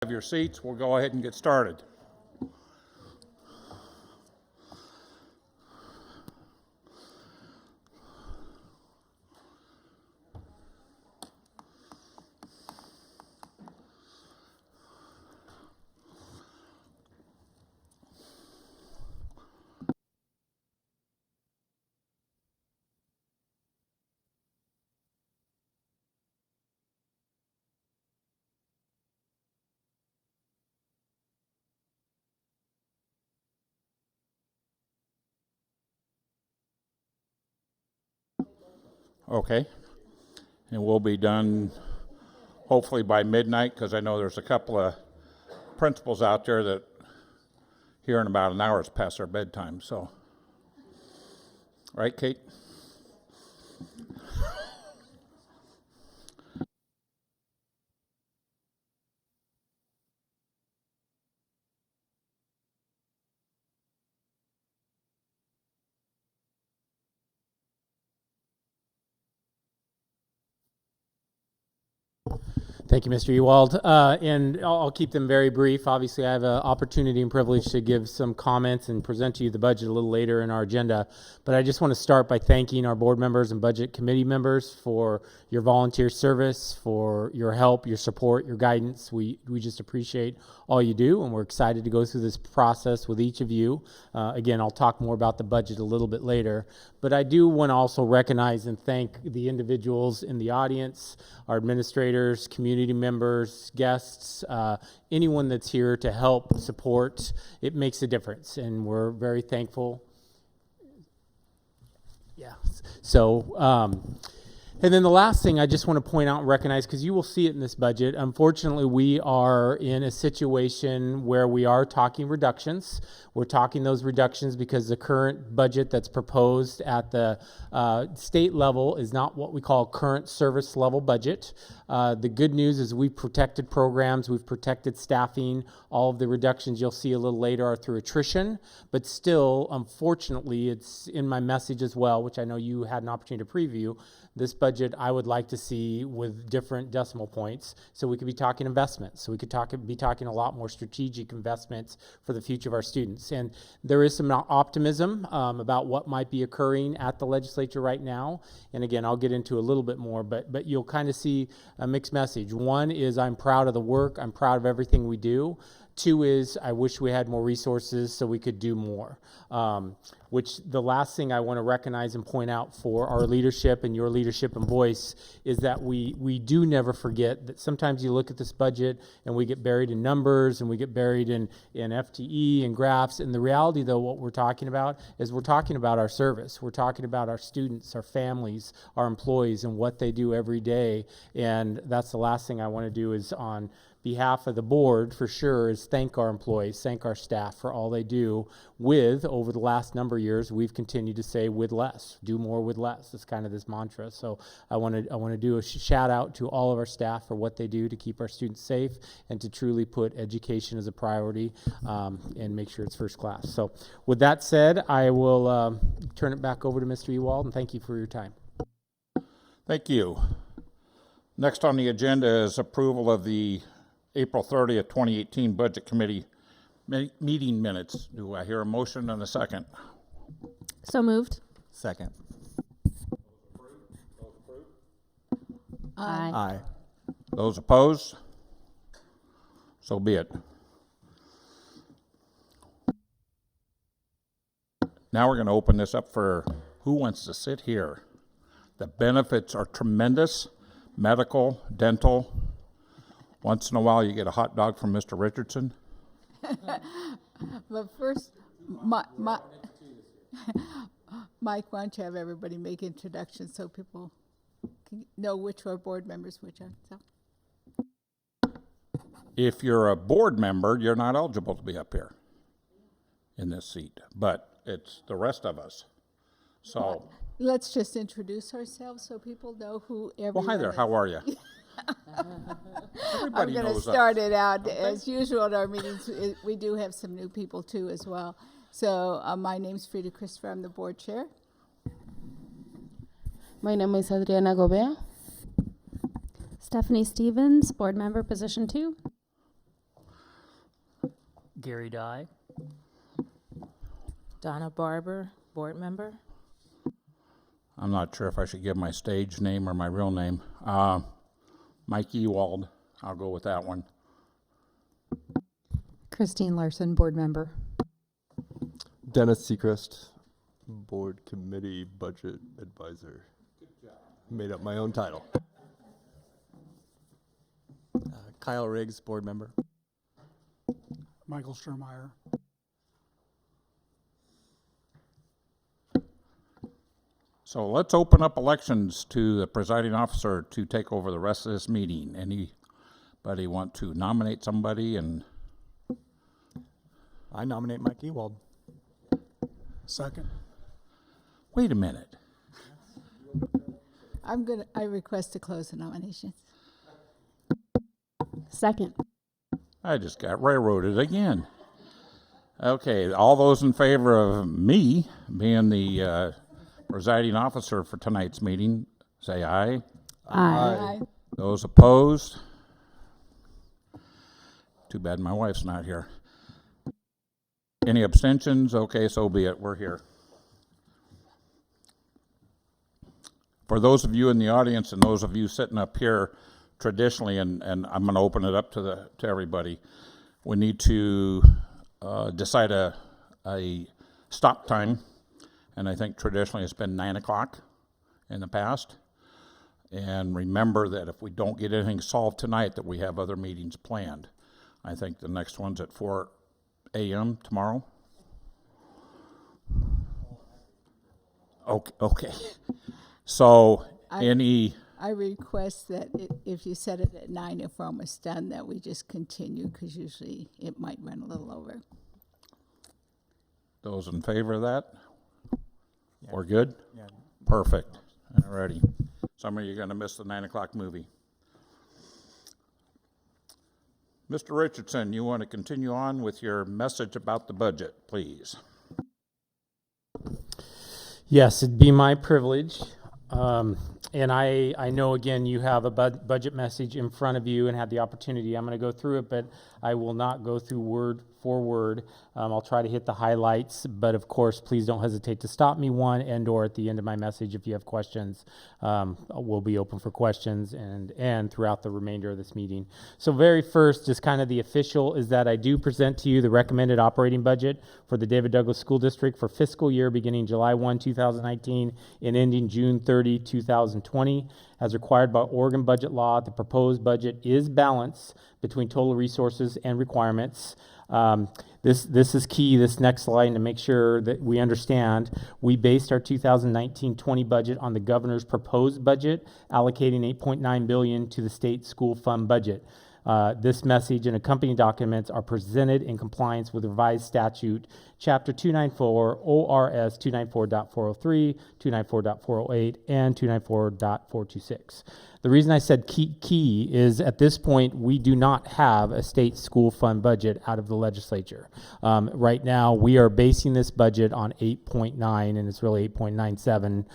Have your seats. We'll go ahead and get started. Okay. And we'll be done hopefully by midnight, because I know there's a couple of principals out there that here in about an hour is past their bedtime. So, right, Kate? Thank you, Mr. Ewald. And I'll keep them very brief. Obviously, I have an opportunity and privilege to give some comments and present to you the budget a little later in our agenda. But I just want to start by thanking our board members and budget committee members for your volunteer service, for your help, your support, your guidance. We just appreciate all you do, and we're excited to go through this process with each of you. Again, I'll talk more about the budget a little bit later. But I do want to also recognize and thank the individuals in the audience, our administrators, community members, guests, anyone that's here to help support. It makes a difference, and we're very thankful. Yeah. So, and then the last thing I just want to point out and recognize, because you will see it in this budget, unfortunately, we are in a situation where we are talking reductions. We're talking those reductions because the current budget that's proposed at the state level is not what we call current service level budget. The good news is we've protected programs, we've protected staffing. All of the reductions you'll see a little later are through attrition, but still, unfortunately, it's in my message as well, which I know you had an opportunity to preview. This budget I would like to see with different decimal points, so we could be talking investments, so we could be talking a lot more strategic investments for the future of our students. And there is some optimism about what might be occurring at the legislature right now. And again, I'll get into a little bit more, but you'll kind of see a mixed message. One is I'm proud of the work, I'm proud of everything we do. Two is I wish we had more resources so we could do more. Which the last thing I want to recognize and point out for our leadership and your leadership and voice is that we do never forget that sometimes you look at this budget and we get buried in numbers and we get buried in FTE and graphs. And the reality, though, what we're talking about is we're talking about our service. We're talking about our students, our families, our employees, and what they do every day. And that's the last thing I want to do is on behalf of the board, for sure, is thank our employees, thank our staff for all they do with, over the last number of years, we've continued to say with less, do more with less. It's kind of this mantra. So I want to do a shout out to all of our staff for what they do to keep our students safe and to truly put education as a priority and make sure it's first class. So with that said, I will turn it back over to Mr. Ewald, and thank you for your time. Thank you. Next on the agenda is approval of the April 30th, 2018 Budget Committee meeting minutes. Do I hear a motion and a second? So moved. Second. Aye. Aye. Those opposed? So be it. Now we're going to open this up for who wants to sit here. The benefits are tremendous. Medical, dental. Once in a while you get a hot dog from Mr. Richardson. But first, Mike, why don't you have everybody make introductions so people can know which are board members, which are. So. If you're a board member, you're not eligible to be up here in this seat, but it's the rest of us. So, Let's just introduce ourselves so people know who everyone well, hi there, is. how are you? I'm Everybody going to knows start us. it out. As usual at our meetings, we do have some new people too as well. So my name's Frida Christopher. I'm the board chair. My name is Adriana Gobea. Stephanie Stevens, board member, position 2. Gary Dye. Donna Barber, board member. I'm not sure if I should give my stage name or my real name. Mike Ewald, I'll go with that one. Christine Larson, board member. Dennis Seacrest, board committee budget advisor. Made up my own title. Kyle Riggs, board member. Michael Sturmeyer. So let's open up elections to the presiding officer to take over the rest of this meeting. Anybody want to nominate somebody? And I nominate Mike Ewald. Second. wait a minute. I request to close the nominations. Second. I just got railroaded again. Okay, all those in favor of me being the presiding officer for tonight's meeting, say aye. Aye. Those opposed? Too bad my wife's not here. Any abstentions? Okay, so be it. We're here. For those of you in the audience and those of you sitting up here, traditionally, and I'm going to open it up to everybody, we need to decide a stop time, and I think traditionally it's been 9 o'clock in the past. And remember that if we don't get anything solved tonight, that we have other meetings planned. I think the next one's at 4 a.m. tomorrow. Okay. So I request that if you set it at 9, if we're almost done, that we just continue, because usually it might run a little over. Those in favor of that? We're good? Yeah. Perfect. Alrighty. Some of you are going to miss the 9 o'clock movie. Mr. Richardson, you want to continue on with your message about the budget, please? Yes, it'd be my privilege. And I know, again, you have a budget message in front of you and had the opportunity. I'm going to go through it, but I will not go through word for word. I'll try to hit the highlights, but of course, please don't hesitate to stop me or at the end of my message if you have questions. We'll be open for questions and throughout the remainder of this meeting. So very first, just kind of the official, is that I do present to you the recommended operating budget for the David Douglas School District for fiscal year beginning July 1, 2019 and ending June 30, 2020. As required by Oregon budget law, the proposed budget is balanced between total resources and requirements. This is key, this next slide, to make sure that we understand. We based our 2019-20 budget on the governor's proposed budget, allocating $8.9 billion to the state school fund budget. This message and accompanying documents are presented in compliance with revised statute, Chapter 294, ORS 294.403, 294.408, and 294.426. The reason I said key is at this point, we do not have a state school fund budget out of the legislature. Right now, we are basing this budget on 8.9, and it's really 8.97.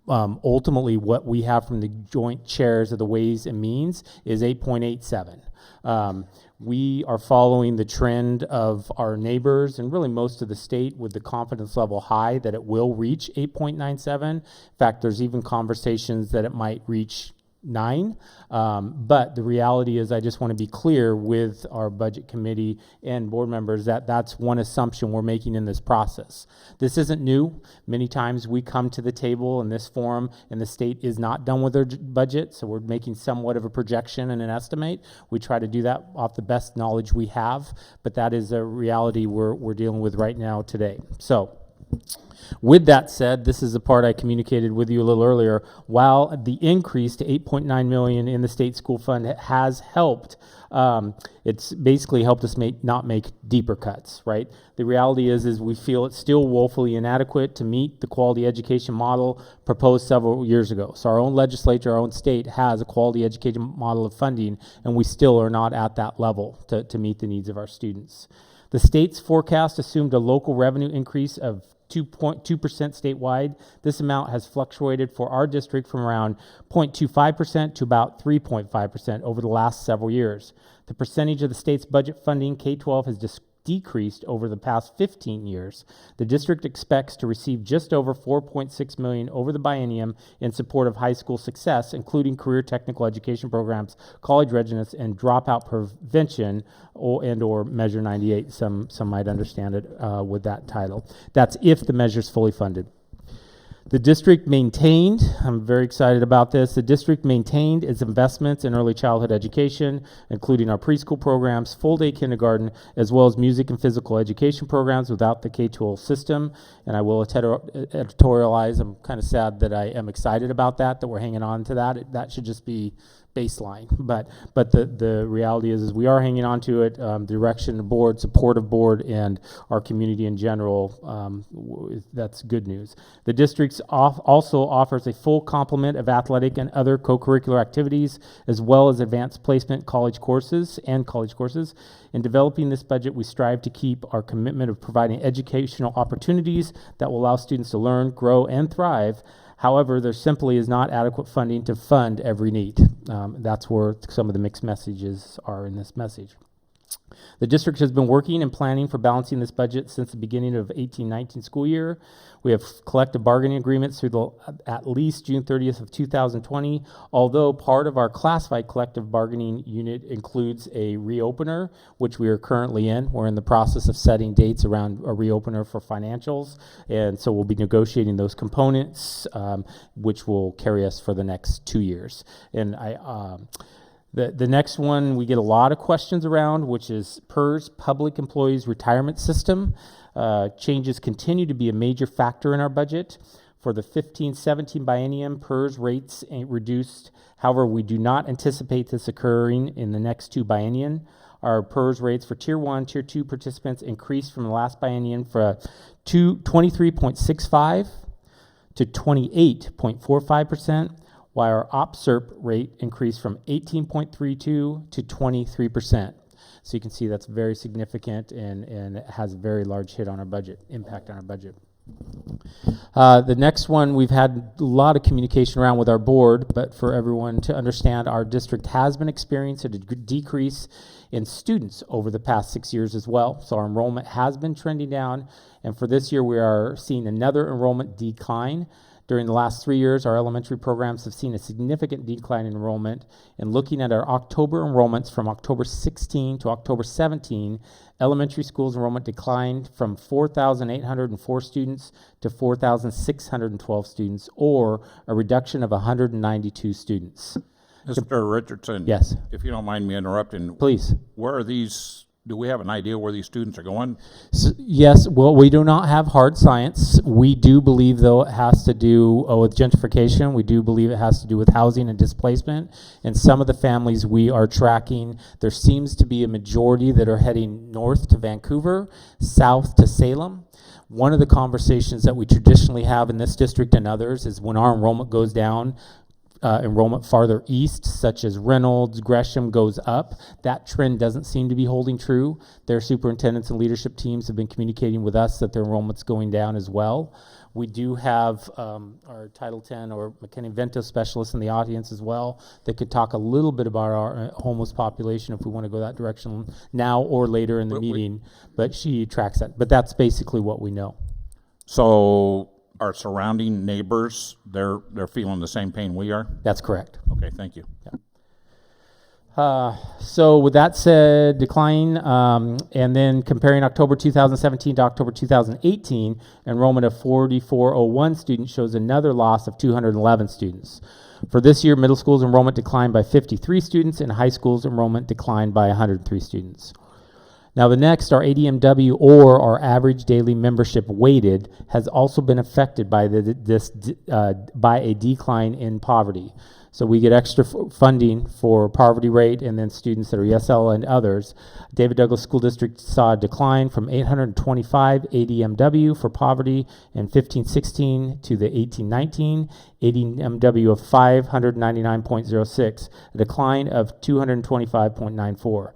Ultimately, what we have from the joint chairs of the Ways and Means is 8.87. We are following the trend of our neighbors and really most of the state with the confidence level high that it will reach 8.97. In fact, there's even conversations that it might reach 9. But the reality is, I just want to be clear with our budget committee and board members that that's one assumption we're making in this process. This isn't new. Many times we come to the table in this forum and the state is not done with their budget, so we're making somewhat of a projection and an estimate. We try to do that off the best knowledge we have, but that is a reality we're dealing with right now today. So, with that said, this is the part I communicated with you a little earlier. While the increase to $8.9 million in the state school fund has helped, it's basically helped us not make deeper cuts, right? The reality is we feel it's still woefully inadequate to meet the quality education model proposed several years ago. So our own legislature, our own state has a quality education model of funding, and we still are not at that level to meet the needs of our students. The state's forecast assumed a local revenue increase of 2.2% statewide. This amount has fluctuated for our district from around 0.25% to about 3.5% over the last several years. The percentage of the state's budget funding K-12 has decreased over the past 15 years. The district expects to receive just over $4.6 million over the biennium in support of high school success, including career technical education programs, college readiness, and dropout prevention, or Measure 98. Some might understand it with that title. That's if the measure is fully funded. The district maintained, I'm very excited about this, the district maintained its investments in early childhood education, including our preschool programs, full-day kindergarten, as well as music and physical education programs without the K-12 system. And I will editorialize, I'm kind of sad that I am excited about that we're hanging on to that. That should just be baseline. But the reality is we are hanging on to it. Direction of board, support of board, and our community in general, that's good news. The district also offers a full complement of athletic and other co-curricular activities, as well as advanced placement college courses. In developing this budget, we strive to keep our commitment of providing educational opportunities that will allow students to learn, grow, and thrive. However, there simply is not adequate funding to fund every need. That's where some of the mixed messages are in this message. The district has been working and planning for balancing this budget since the beginning of 18-19 school year. We have collective bargaining agreements through at least June 30th of 2020, although part of our classified collective bargaining unit includes a reopener, which we are currently in. We're in the process of setting dates around a reopener for financials, and so we'll be negotiating those components, which will carry us for the next 2 years. And The next one we get a lot of questions around, which is PERS, Public Employees Retirement System. Changes continue to be a major factor in our budget. For the 15-17 biennium, PERS rates ain't reduced. However, we do not anticipate this occurring in the next 2 biennium. Our PERS rates for Tier 1, Tier 2 participants increased from the last biennium from 23.65 to 28.45%. While our OPSERP rate increased from 18.32 to 23%. So you can see that's very significant and it has a very large hit on our budget, impact on our budget. The next one, we've had a lot of communication around with our board, but for everyone to understand, our district has been experiencing a decrease in students over the past 6 years as well. So our enrollment has been trending down, and for this year we are seeing another enrollment decline. During the last 3 years, our elementary programs have seen a significant decline in enrollment. And looking at our October enrollments from October 16 to October 17, elementary schools enrollment declined from 4,804 students to 4,612 students, or a reduction of 192 students. Mr. Richardson? Yes. If you don't mind me interrupting. Please. Where are these, do we have an idea where these students are going? Yes, well, we do not have hard science. We do believe, though, it has to do with gentrification. We do believe it has to do with housing and displacement. And some of the families we are tracking, there seems to be a majority that are heading north to Vancouver, south to Salem. One of the conversations that we traditionally have in this district and others is when our enrollment goes down, enrollment farther east, such as Reynolds, Gresham, goes up. That trend doesn't seem to be holding true. Their superintendents and leadership teams have been communicating with us that their enrollment's going down as well. We do have our Title 10 or McKinney-Vento specialists in the audience as well that could talk a little bit about our homeless population if we want to go that direction now or later in the meeting, but she tracks that. But that's basically what we know. So our surrounding neighbors, they're feeling the same pain we are? That's correct. Okay, thank you. So with that said, decline, and then comparing October 2017 to October 2018, enrollment of 4,401 students shows another loss of 211 students. For this year, middle schools enrollment declined by 53 students, and high schools enrollment declined by 103 students. Now the next, our ADMW, or our average daily membership weighted, has also been affected by by a decline in poverty. So we get extra funding for poverty rate and then students that are ESL and others. David Douglas School District saw a decline from 825 ADMW for poverty in 15-16 to the 18-19, ADMW of 599.06, a decline of 225.94.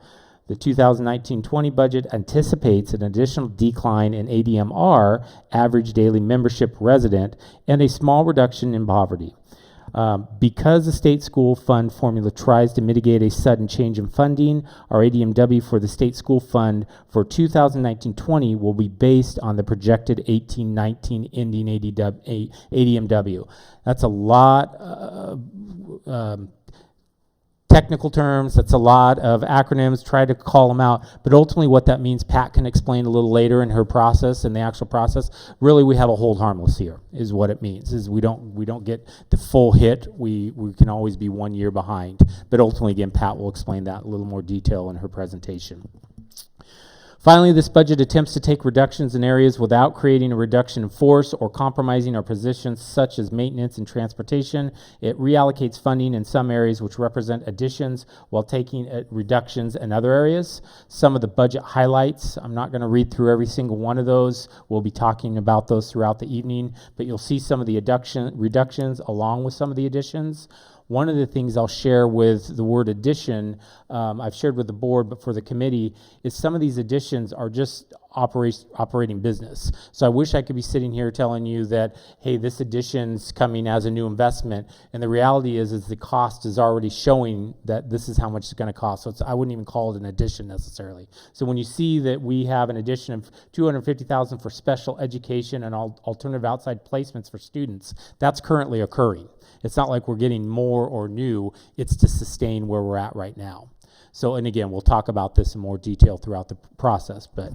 The 2019-20 budget anticipates an additional decline in ADMR, average daily membership resident, and a small reduction in poverty. Because the state school fund formula tries to mitigate a sudden change in funding, our ADMW for the state school fund for 2019-20 will be based on the projected 18-19 ending ADMW. That's a lot technical terms, that's a lot of acronyms, try to call them out, but ultimately what that means, Pat can explain a little later in her process, in the actual process. Really, we have a hold harmless here, is what it means, is we don't get the full hit, we can always be 1 year behind. But ultimately, again, Pat will explain that in a little more detail in her presentation. Finally, this budget attempts to take reductions in areas without creating a reduction in force or compromising our positions such as maintenance and transportation. It reallocates funding in some areas which represent additions while taking reductions in other areas. Some of the budget highlights, I'm not going to read through every single one of those. We'll be talking about those throughout the evening, but you'll see some of the reductions along with some of the additions. One of the things I'll share with the word addition, I've shared with the board, but for the committee, is some of these additions are just operating business. So I wish I could be sitting here telling you that, hey, this addition's coming as a new investment. And the reality is the cost is already showing that this is how much it's going to cost. So I wouldn't even call it an addition necessarily. So when you see that we have an addition of $250,000 for special education and alternative outside placements for students, that's currently occurring. It's not like we're getting more or new, it's to sustain where we're at right now. So, and again, we'll talk about this in more detail throughout the process, but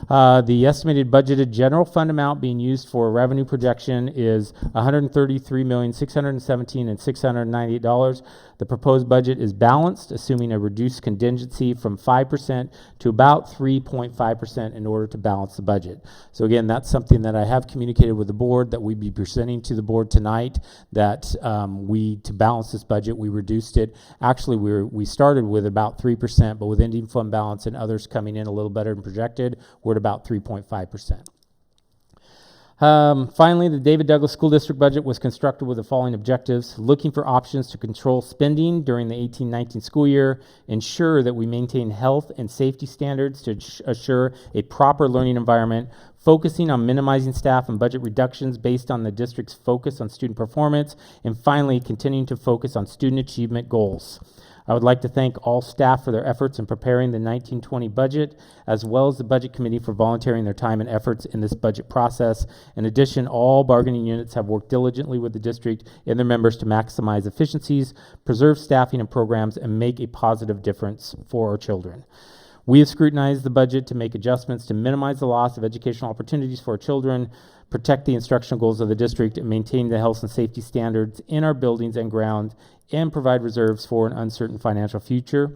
the estimated budgeted general fund amount being used for revenue projection is $133,617,698. The proposed budget is balanced, assuming a reduced contingency from 5% to about 3.5% in order to balance the budget. So again, that's something that I have communicated with the board that we'd be presenting to the board tonight, that to balance this budget, we reduced it. Actually, we started with about 3%, but with ending fund balance and others coming in a little better than projected, we're at about 3.5%. Finally, the David Douglas School District budget was constructed with the following objectives: looking for options to control spending during the 18-19 school year, ensure that we maintain health and safety standards to assure a proper learning environment, focusing on minimizing staff and budget reductions based on the district's focus on student performance, and finally, continuing to focus on student achievement goals. I would like to thank all staff for their efforts in preparing the 1920 budget, as well as the Budget Committee for volunteering their time and efforts in this budget process. In addition, all bargaining units have worked diligently with the district and their members to maximize efficiencies, preserve staffing and programs, and make a positive difference for our children. We have scrutinized the budget to make adjustments to minimize the loss of educational opportunities for our children, protect the instructional goals of the district, and maintain the health and safety standards in our buildings and grounds, and provide reserves for an uncertain financial future.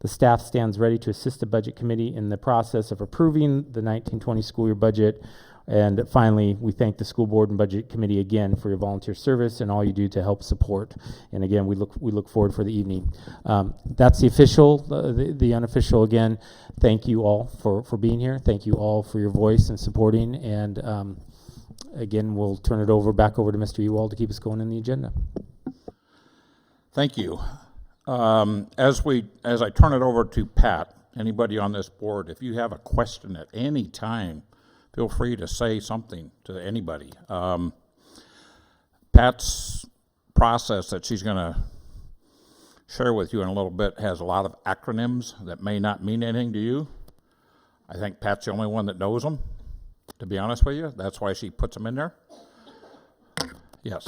The staff stands ready to assist the Budget Committee in the process of approving the 1920 school year budget. And finally, we thank the School Board and Budget Committee again for your volunteer service and all you do to help support. And again, we look forward for the evening. That's the official. The unofficial, again, thank you all for being here. Thank you all for your voice and supporting. And again, we'll turn it back over to Mr. Ewald to keep us going in the agenda. Thank you. As I turn it over to Pat, anybody on this board, if you have a question at any time, feel free to say something to anybody. Pat's process that she's going to share with you in a little bit has a lot of acronyms that may not mean anything to you. I think Pat's the only one that knows them, to be honest with you. That's why she puts them in there. Yes.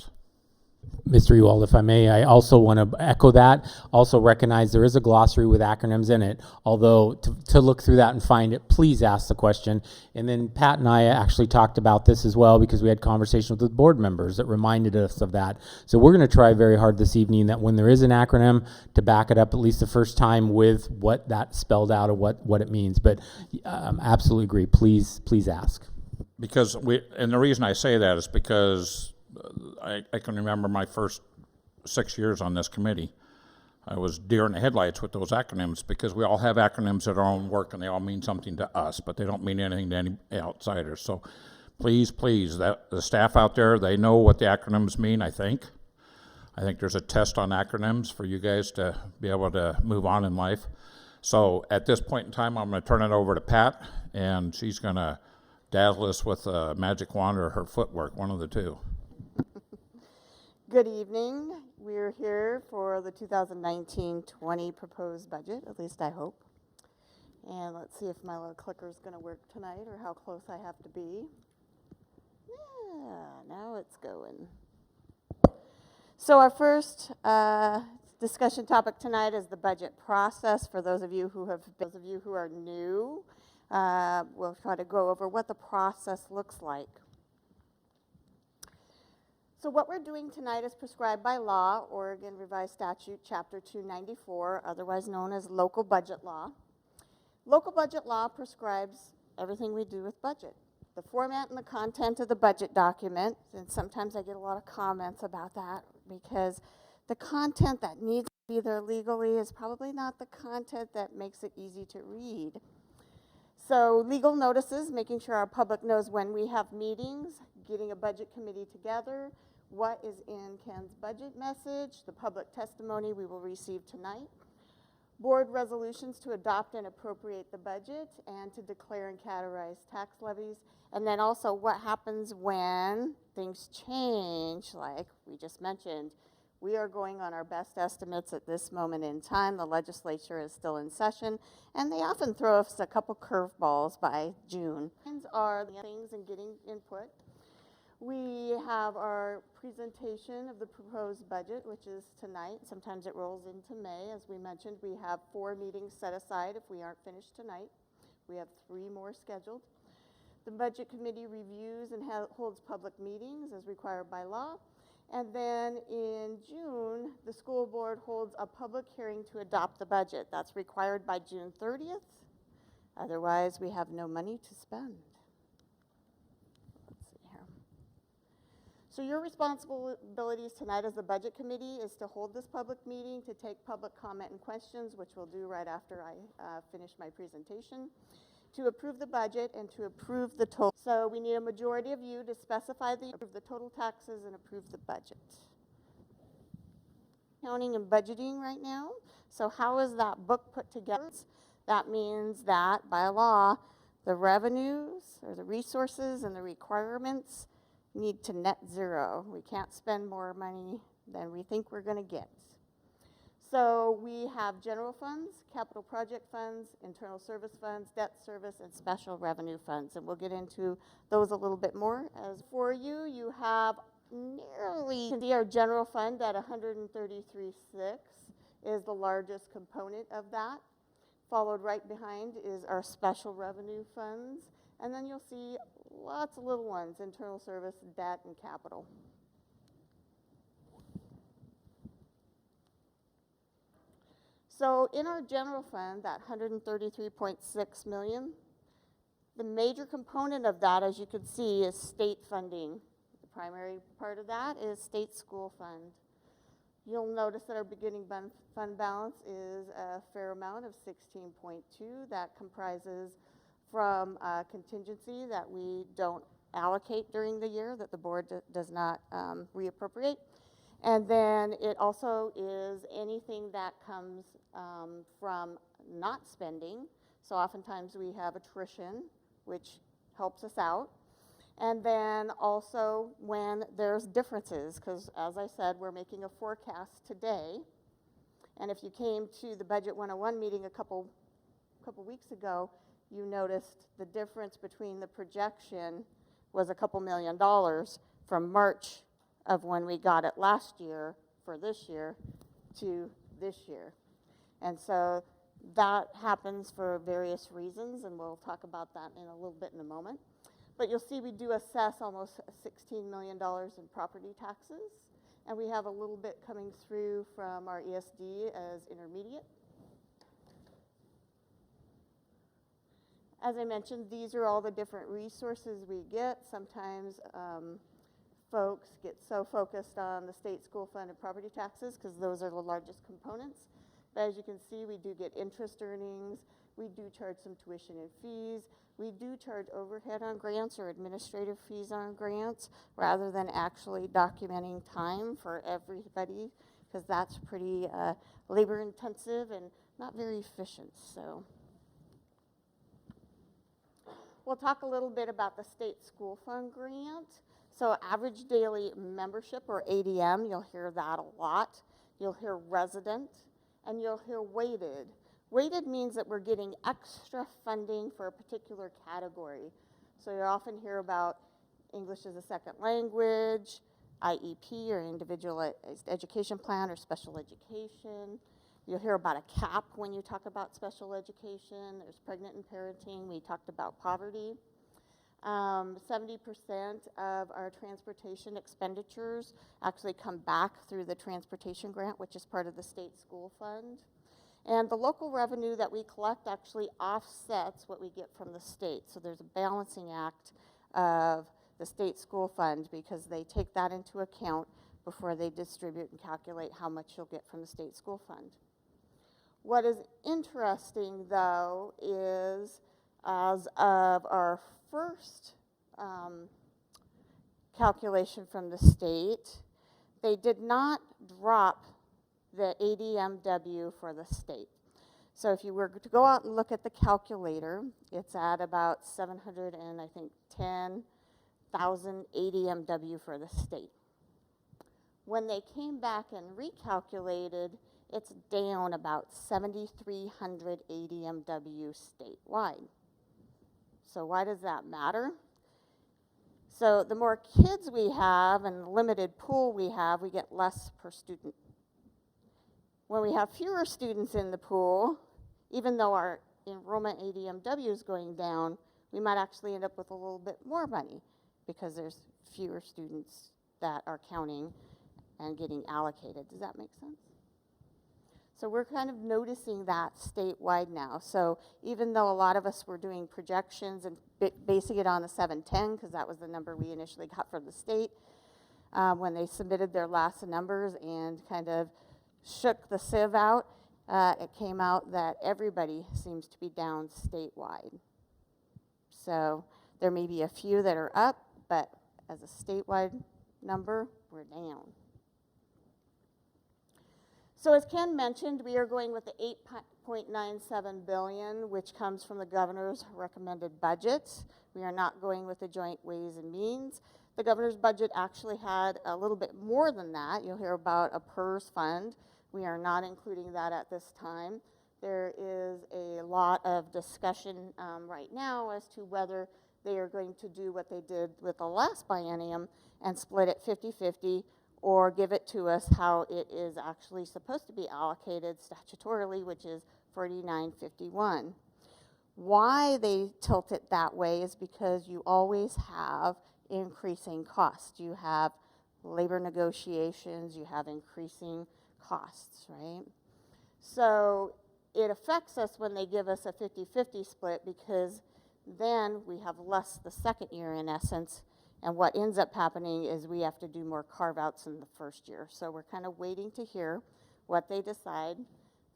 Mr. Ewald, if I may, I also want to echo that. Also recognize there is a glossary with acronyms in it, although to look through that and find it, please ask the question. And then Pat and I actually talked about this as well because we had conversations with the board members that reminded us of that. So we're going to try very hard this evening that when there is an acronym to back it up at least the first time with what that spelled out or what it means. But absolutely agree. Please ask. Because and the reason I say that is because I can remember my first 6 years on this committee. I was deer in the headlights with those acronyms because we all have acronyms at our own work and they all mean something to us, but they don't mean anything to any outsiders. So please, the staff out there, they know what the acronyms mean, I think. I think there's a test on acronyms for you guys to be able to move on in life. So at this point in time, I'm going to turn it over to Pat, and she's going to dazzle us with a magic wand or her footwork, one of the two. Good evening. We're here for the 2019-20 proposed budget, at least I hope. And let's see if my little clicker is going to work tonight or how close I have to be. Yeah, now it's going. So our first discussion topic tonight is the budget process. For those of you who are new, we'll try to go over what the process looks like. So what we're doing tonight is prescribed by law, Oregon Revised Statute, Chapter 294, otherwise known as local budget law. Local budget law prescribes everything we do with budget. The format and the content of the budget document, and sometimes I get a lot of comments about that because the content that needs to be there legally is probably not the content that makes it easy to read. So legal notices, making sure our public knows when we have meetings, getting a budget committee together, what is in Ken's budget message, the public testimony we will receive tonight, board resolutions to adopt and appropriate the budget and to declare and categorize tax levies, and then also what happens when things change, like we just mentioned. We are going on our best estimates at this moment in time. The legislature is still in session, and they often throw us a couple curveballs by June. These are the things and getting input. We have our presentation of the proposed budget, which is tonight. Sometimes it rolls into May. As we mentioned, we have 4 meetings set aside if we aren't finished tonight. We have 3 more scheduled. The budget committee reviews and holds public meetings as required by law. And then in June, the school board holds a public hearing to adopt the budget. That's required by June 30th. Otherwise, we have no money to spend. Let's see here. So your responsibilities tonight as the budget committee is to hold this public meeting, to take public comment and questions, which we'll do right after I finish my presentation, to approve the budget and to approve the total. So we need a majority of you to specify approve the total taxes and approve the budget. Counting and budgeting right now. So how is that book put together? That means that by law, the revenues or the resources and the requirements need to net zero. We can't spend more money than we think we're going to get. So we have general funds, capital project funds, internal service funds, debt service, and special revenue funds. And we'll get into those a little bit more. As for you, you have nearly, our general fund at 133.6 is the largest component of that. Followed right behind is our special revenue funds. And then you'll see lots of little ones, internal service, debt, and capital. So in our general fund, that 133.6 million, the major component of that, as you can see, is state funding. The primary part of that is state school fund. You'll notice that our beginning fund balance is a fair amount of 16.2. That comprises from contingency that we don't allocate during the year, that the board does not reappropriate. And then it also is anything that comes from not spending. So oftentimes we have attrition, which helps us out. And then also when there's differences, because as I said, we're making a forecast today. And if you came to the Budget 101 meeting a couple weeks ago, you noticed the difference between the projection was a couple $1 million from March of when we got it last year for this year to this year. And so that happens for various reasons, and we'll talk about that in a little bit in a moment. But you'll see we do assess almost $16 million in property taxes, and we have a little bit coming through from our ESD as intermediate. As I mentioned, these are all the different resources we get. Sometimes folks get so focused on the state school fund and property taxes because those are the largest components. But as you can see, we do get interest earnings. We do charge some tuition and fees. We do charge overhead on grants or administrative fees on grants rather than actually documenting time for everybody because that's pretty labor intensive and not very efficient. So we'll talk a little bit about the state school fund grant. So average daily membership, or ADM, you'll hear that a lot. You'll hear resident, and you'll hear weighted. Weighted means that we're getting extra funding for a particular category. So you often hear about English as a second language, IEP, or individualized education plan, or special education. You'll hear about a cap when you talk about special education. There's pregnant and parenting. We talked about poverty. 70% of our transportation expenditures actually come back through the transportation grant, which is part of the state school fund. And the local revenue that we collect actually offsets what we get from the state. So there's a balancing act of the state school fund, because they take that into account before they distribute and calculate how much you'll get from the state school fund. What is interesting, though, is as of our first calculation from the state, they did not drop the ADMW for the state. So if you were to go out and look at the calculator, it's at about 710,000 ADMW for the state. When they came back and recalculated, it's down about 7,300 ADMW statewide. So why does that matter? So the more kids we have and the limited pool we have, we get less per student. When we have fewer students in the pool, even though our enrollment ADMW is going down, we might actually end up with a little bit more money because there's fewer students that are counting and getting allocated. Does that make sense? So we're kind of noticing that statewide now. So even though a lot of us were doing projections and basing it on the 710, because that was the number we initially got from the state, when they submitted their last numbers and kind of shook the sieve out, it came out that everybody seems to be down statewide. So there may be a few that are up, but as a statewide number, we're down. So as Ken mentioned, we are going with the $8.97 billion, which comes from the governor's recommended budget. We are not going with the joint Ways and Means. The governor's budget actually had a little bit more than that. You'll hear about a PERS fund. We are not including that at this time. There is a lot of discussion right now as to whether they are going to do what they did with the last biennium and split it 50-50, or give it to us how it is actually supposed to be allocated statutorily, which is 49-51. Why they tilt it that way is because you always have increasing costs. You have labor negotiations, you have increasing costs, right? So it affects us when they give us a 50-50 split, because then we have less the second year in essence. And what ends up happening is we have to do more carve-outs in the first year. So we're kind of waiting to hear what they decide.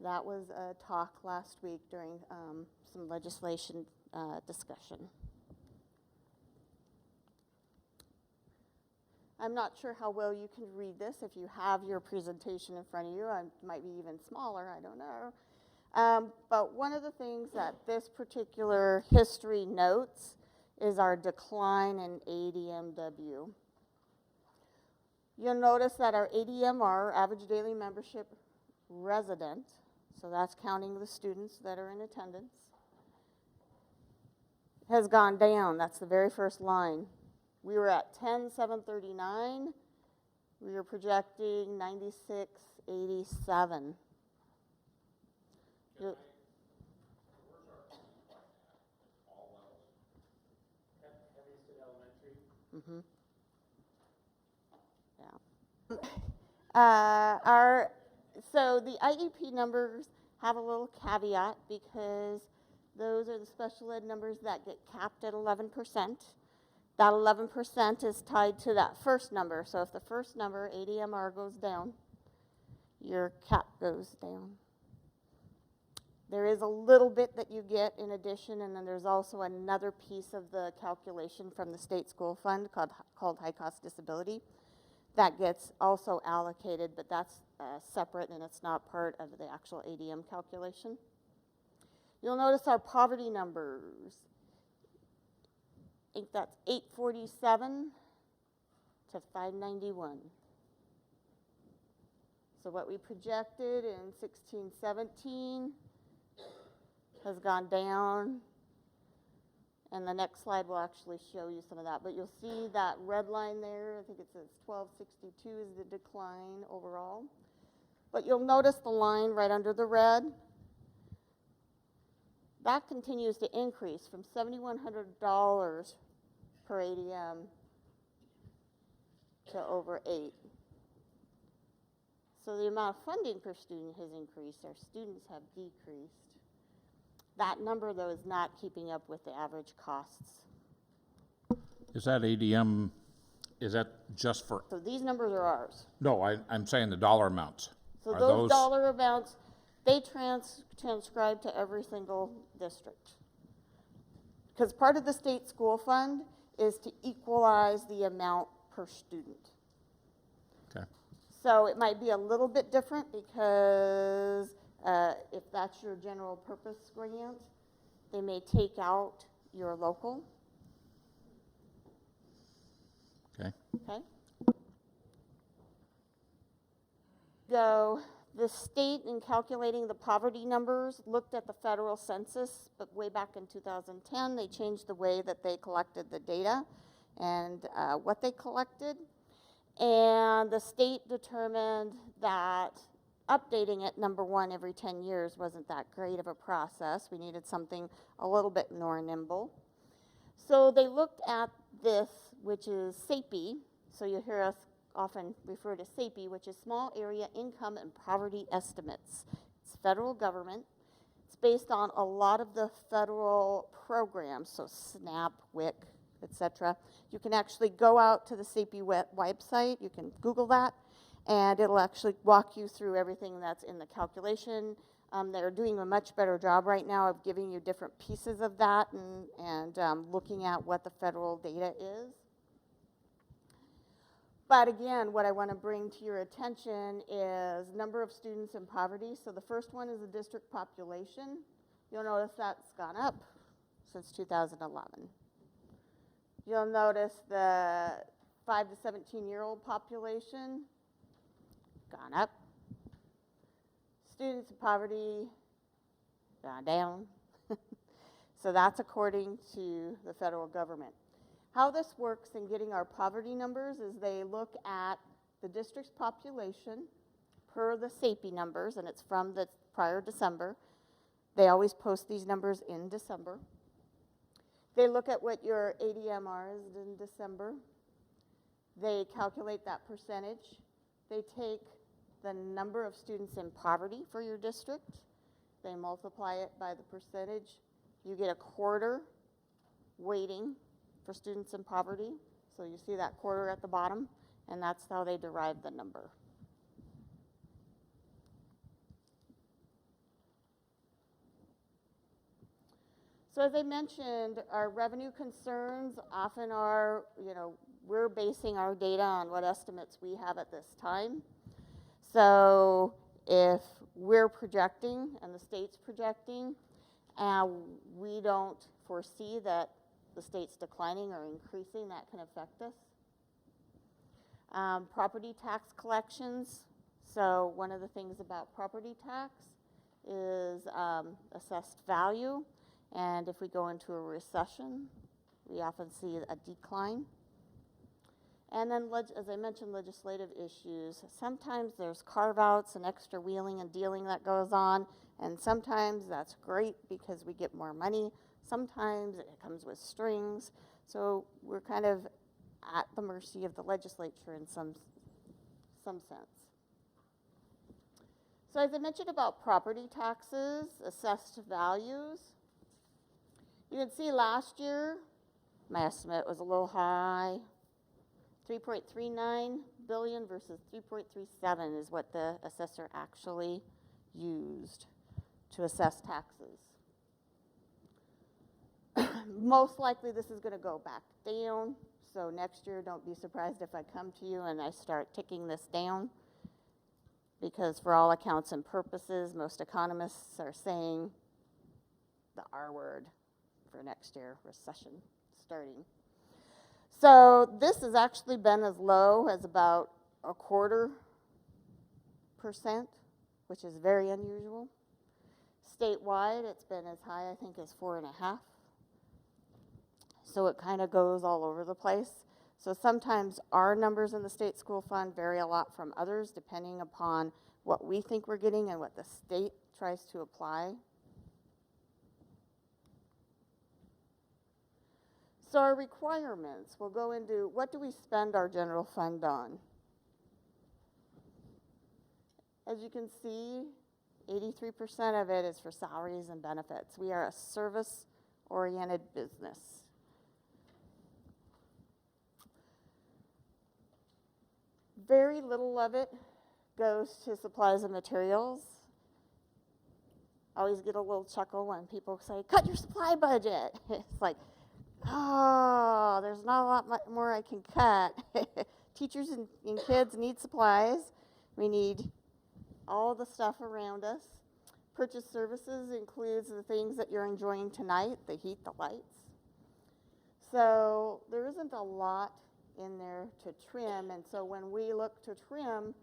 That was a talk last week during some legislation discussion. I'm not sure how well you can read this. If you have your presentation in front of you, it might be even smaller, I don't know. But one of the things that this particular history notes is our decline in ADMW. You'll notice that our ADMR, average daily membership resident, so that's counting the students that are in attendance, has gone down. That's the very first line. We were at 10,739. We were projecting 96,87. Mm-hmm. Yeah. So the IEP numbers have a little caveat, because those are the special ed numbers that get capped at 11%. That 11% is tied to that first number. So if the first number, ADMR, goes down, your cap goes down. There is a little bit that you get in addition, and then there's also another piece of the calculation from the state school fund called high cost disability that gets also allocated, but that's separate and it's not part of the actual ADM calculation. You'll notice our poverty numbers. I think that's 847 to 591. So what we projected in 16, 17 has gone down. And the next slide will actually show you some of that. But you'll see that red line there. I think it says 1262 is the decline overall. But you'll notice the line right under the red. That continues to increase from $7,100 per ADM to over 8. So the amount of funding per student has increased. Our students have decreased. That number, though, is not keeping up with the average costs. Is that ADM, is that just for, So these numbers are ours. no, I'm saying the dollar amounts. So Are those dollar amounts, they transcribe to every single district. Because part of the state school fund is to equalize the amount per student. Okay, So it might be a little bit different because if that's your general purpose grant, they may take out your local, okay. okay? So the state, in calculating the poverty numbers, looked at the federal census, but way back in 2010, they changed the way that they collected the data and what they collected. And the state determined that updating it, number one, every 10 years wasn't that great of a process. We needed something a little bit more nimble. So they looked at this, which is SAPI. So you hear us often refer to SAPI, which is Small Area Income and Poverty Estimates. It's federal government. It's based on a lot of the federal programs, so SNAP, WIC, etc. You can actually go out to the SAPI website. You can Google that, and it'll actually walk you through everything that's in the calculation. They're doing a much better job right now of giving you different pieces of that and looking at what the federal data is. But again, what I want to bring to your attention is number of students in poverty. So the first one is the district population. You'll notice that's gone up since 2011. You'll notice the 5 to 17-year-old population, gone up. Students in poverty, gone down. So that's according to the federal government. How this works in getting our poverty numbers is they look at the district's population per the SAPI numbers, and it's from the prior December. They always post these numbers in December. They look at what your ADMR is in December. They calculate that percentage. They take the number of students in poverty for your district. They multiply it by the percentage. You get a quarter weighting for students in poverty. So you see that quarter at the bottom, and that's how they derive the number. So as I mentioned, our revenue concerns often are, we're basing our data on what estimates we have at this time. So if we're projecting and the state's projecting, and we don't foresee that the state's declining or increasing, that can affect us. Property tax collections. So one of the things about property tax is assessed value. And if we go into a recession, we often see a decline. And then, as I mentioned, legislative issues. Sometimes there's carve-outs and extra wheeling and dealing that goes on, and sometimes that's great because we get more money. Sometimes it comes with strings. So we're kind of at the mercy of the legislature in some sense. So as I mentioned about property taxes, assessed values, you can see last year, my estimate was a little high. 3.39 billion versus 3.37 is what the assessor actually used to assess taxes. Most likely this is going to go back down. So next year, don't be surprised if I come to you and I start ticking this down. Because for all accounts and purposes, most economists are saying the R word for next year, recession starting. So this has actually been as low as about 0.25%, which is very unusual. Statewide, it's been as high, I think, as 4.5%. So it kind of goes all over the place. So sometimes our numbers in the state school fund vary a lot from others, depending upon what we think we're getting and what the state tries to apply. So our requirements will go into, what do we spend our general fund on? As you can see, 83% of it is for salaries and benefits. We are a service-oriented business. Very little of it goes to supplies and materials. I always get a little chuckle when people say, cut your supply budget. It's like, oh, there's not a lot more I can cut. Teachers and kids need supplies. We need all the stuff around us. Purchase services includes the things that you're enjoying tonight, the heat, the lights. So there isn't a lot in there to trim, and so when we look to trim,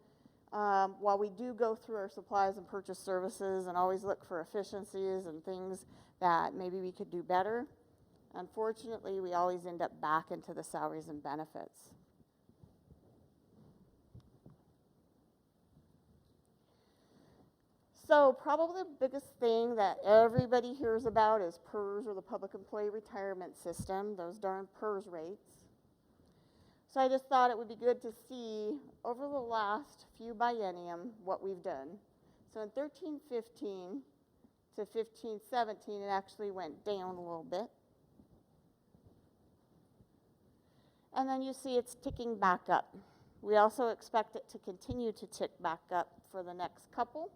while we do go through our supplies and purchase services and always look for efficiencies and things that maybe we could do better, unfortunately, we always end up back into the salaries and benefits. So probably the biggest thing that everybody hears about is PERS, or the Public Employee Retirement System, those darn PERS rates. So I just thought it would be good to see over the last few biennium what we've done. So in 13-15 to 15-17, it actually went down a little bit. And then you see it's ticking back up. We also expect it to continue to tick back up for the next couple.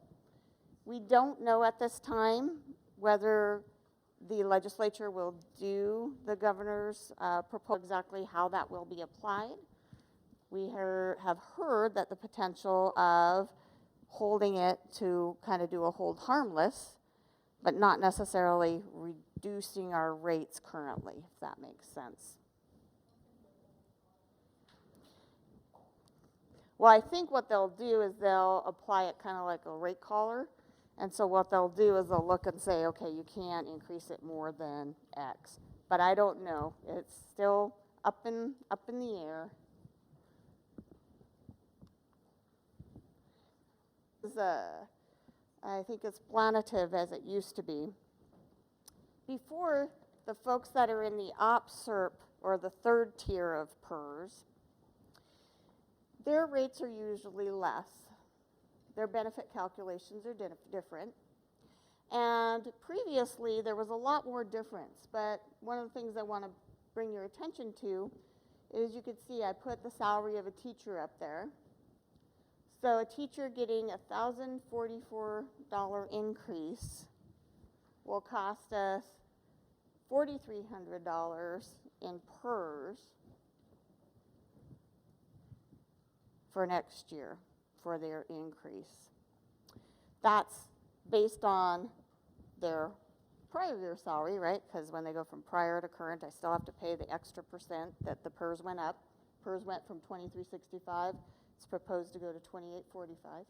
We don't know at this time whether the legislature will do the governor's proposal, exactly how that will be applied. We have heard that the potential of holding it to kind of do a hold harmless, but not necessarily reducing our rates currently, if that makes sense. Well, I think what they'll do is they'll apply it kind of like a rate collar. And so what they'll do is they'll look and say, okay, you can't increase it more than X. But I don't know. It's still up in the air. I think it's planative as it used to be. Before, the folks that are in the OPSERP, or the third tier of PERS, their rates are usually less. Their benefit calculations are different. And previously, there was a lot more difference. But one of the things I want to bring your attention to is, you can see I put the salary of a teacher up there. So a teacher getting a $1,044 increase will cost us $4,300 in PERS for next year for their increase. That's based on their prior year salary, right? Because when they go from prior to current, I still have to pay the extra percent that the PERS went up. PERS went from $2,365. It's proposed to go to $2,845.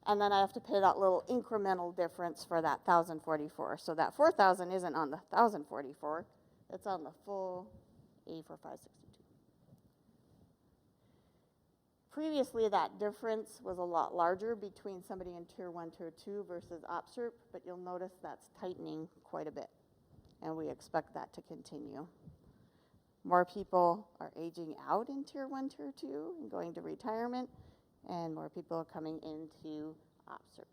And then I have to pay that little incremental difference for that $1,044. So that $4,000 isn't on the $1,044. It's on the full $84562. Previously, that difference was a lot larger between somebody in Tier 1, Tier 2 versus OPSERP, but you'll notice that's tightening quite a bit, and we expect that to continue. More people are aging out in Tier 1, Tier 2 and going to retirement, and more people are coming into OPSERP.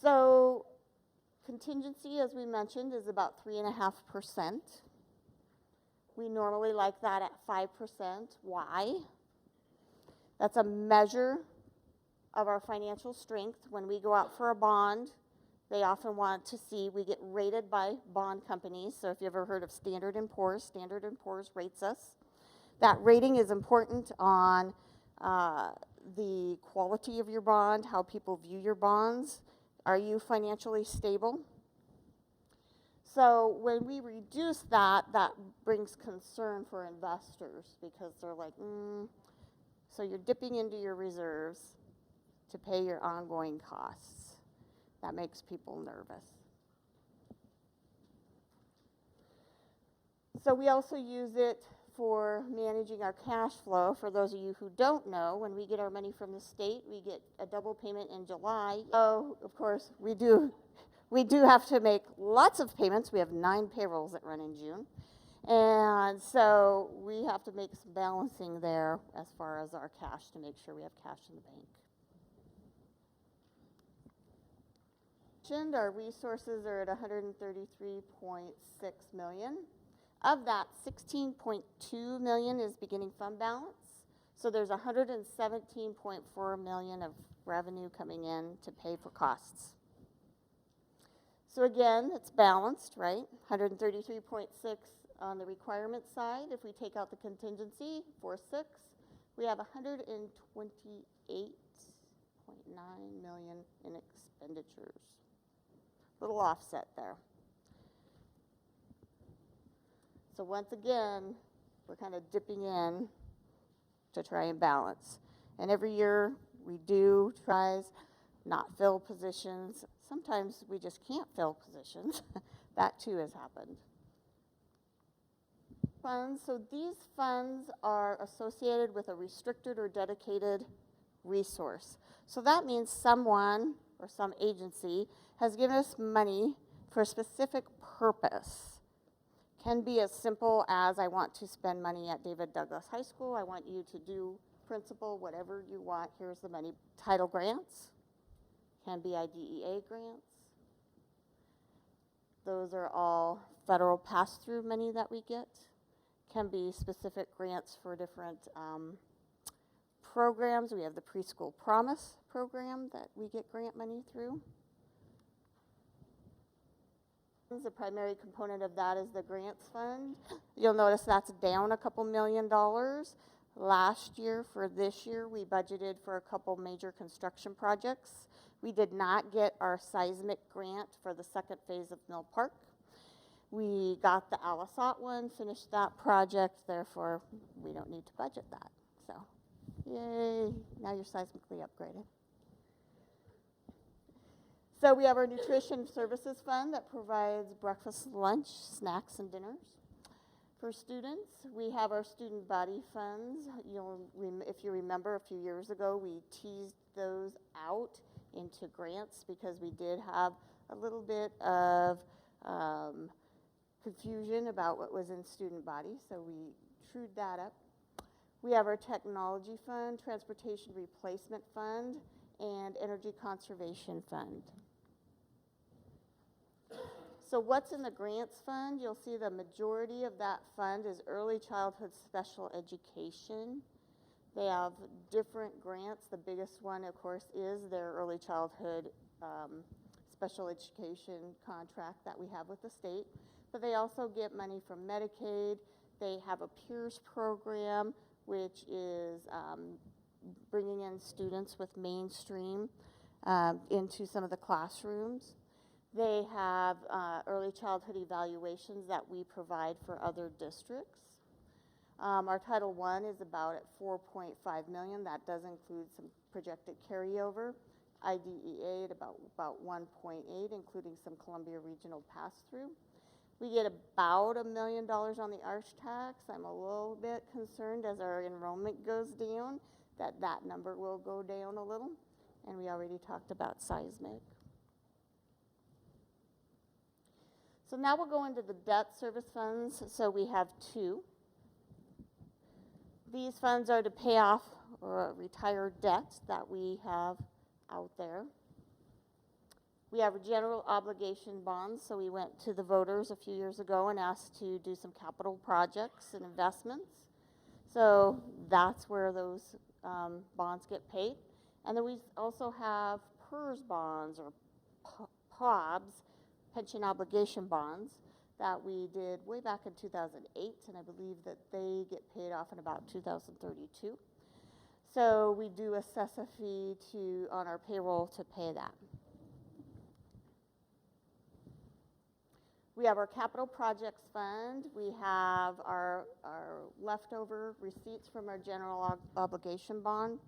So contingency, as we mentioned, is about 3.5%. We normally like that at 5%. Why? That's a measure of our financial strength. When we go out for a bond, they often want to see, we get rated by bond companies. So if you ever heard of Standard & Poor's rates us. That rating is important on the quality of your bond, how people view your bonds. Are you financially stable? So when we reduce that, that brings concern for investors because they're like, so you're dipping into your reserves to pay your ongoing costs. That makes people nervous. So we also use it for managing our cash flow. For those of you who don't know, when we get our money from the state, we get a double payment in July. Oh, of course, we do have to make lots of payments. We have 9 payrolls that run in June. And so we have to make some balancing there as far as our cash to make sure we have cash in the bank. Our resources are at 133.6 million. Of that, 16.2 million is beginning fund balance. So there's 117.4 million of revenue coming in to pay for costs. So again, it's balanced, right? 133.6 on the requirement side. If we take out the contingency for 6, we have 128.9 million in expenditures. Little offset there. So once again, we're kind of dipping in to try and balance. And every year we do tries not fill positions. Sometimes we just can't fill positions. That too has happened. Funds, so these funds are associated with a restricted or dedicated resource. So that means someone or some agency has given us money for a specific purpose. Can be as simple as I want to spend money at David Douglas High School. I want you to do principal, whatever you want. Here's the money. Title grants can be IDEA grants. Those are all federal pass-through money that we get. Can be specific grants for different programs. We have the Preschool Promise program that we get grant money through. The primary component of that is the grants fund. You'll notice that's down a couple $1 million. Last year for this year, we budgeted for a couple major construction projects. We did not get our seismic grant for the second phase of Mill Park. We got the Alisat one, finished that project, therefore we don't need to budget that. So, yay, now you're seismically upgraded. So we have our nutrition services fund that provides breakfast, lunch, snacks, and dinners for students. We have our student body funds. If you remember a few years ago, we teased those out into grants because we did have a little bit of confusion about what was in student body, so we trued that up. We have our technology fund, transportation replacement fund, and energy conservation fund. So what's in the grants fund? You'll see the majority of that fund is early childhood special education. They have different grants. The biggest one, of course, is their early childhood special education contract that we have with the state. But they also get money from Medicaid. They have a peers program, which is bringing in students with mainstream into some of the classrooms. They have early childhood evaluations that we provide for other districts. Our Title I is about at $4.5 million. That does include some projected carryover. IDEA at about 1.8, including some Columbia Regional pass-through. We get about $1 million on the arch tax. I'm a little bit concerned as our enrollment goes down that number will go down a little. And we already talked about seismic. So now we'll go into the debt service funds. So we have 2. These funds are to pay off or retire debt that we have out there. We have general obligation bonds. So we went to the voters a few years ago and asked to do some capital projects and investments. So that's where those bonds get paid. And then we also have PERS bonds or POBs, pension obligation bonds, that we did way back in 2008, and I believe that they get paid off in about 2032. So we do assess a fee on our payroll to pay that. We have our capital projects fund. We have our leftover receipts from our general obligation bond.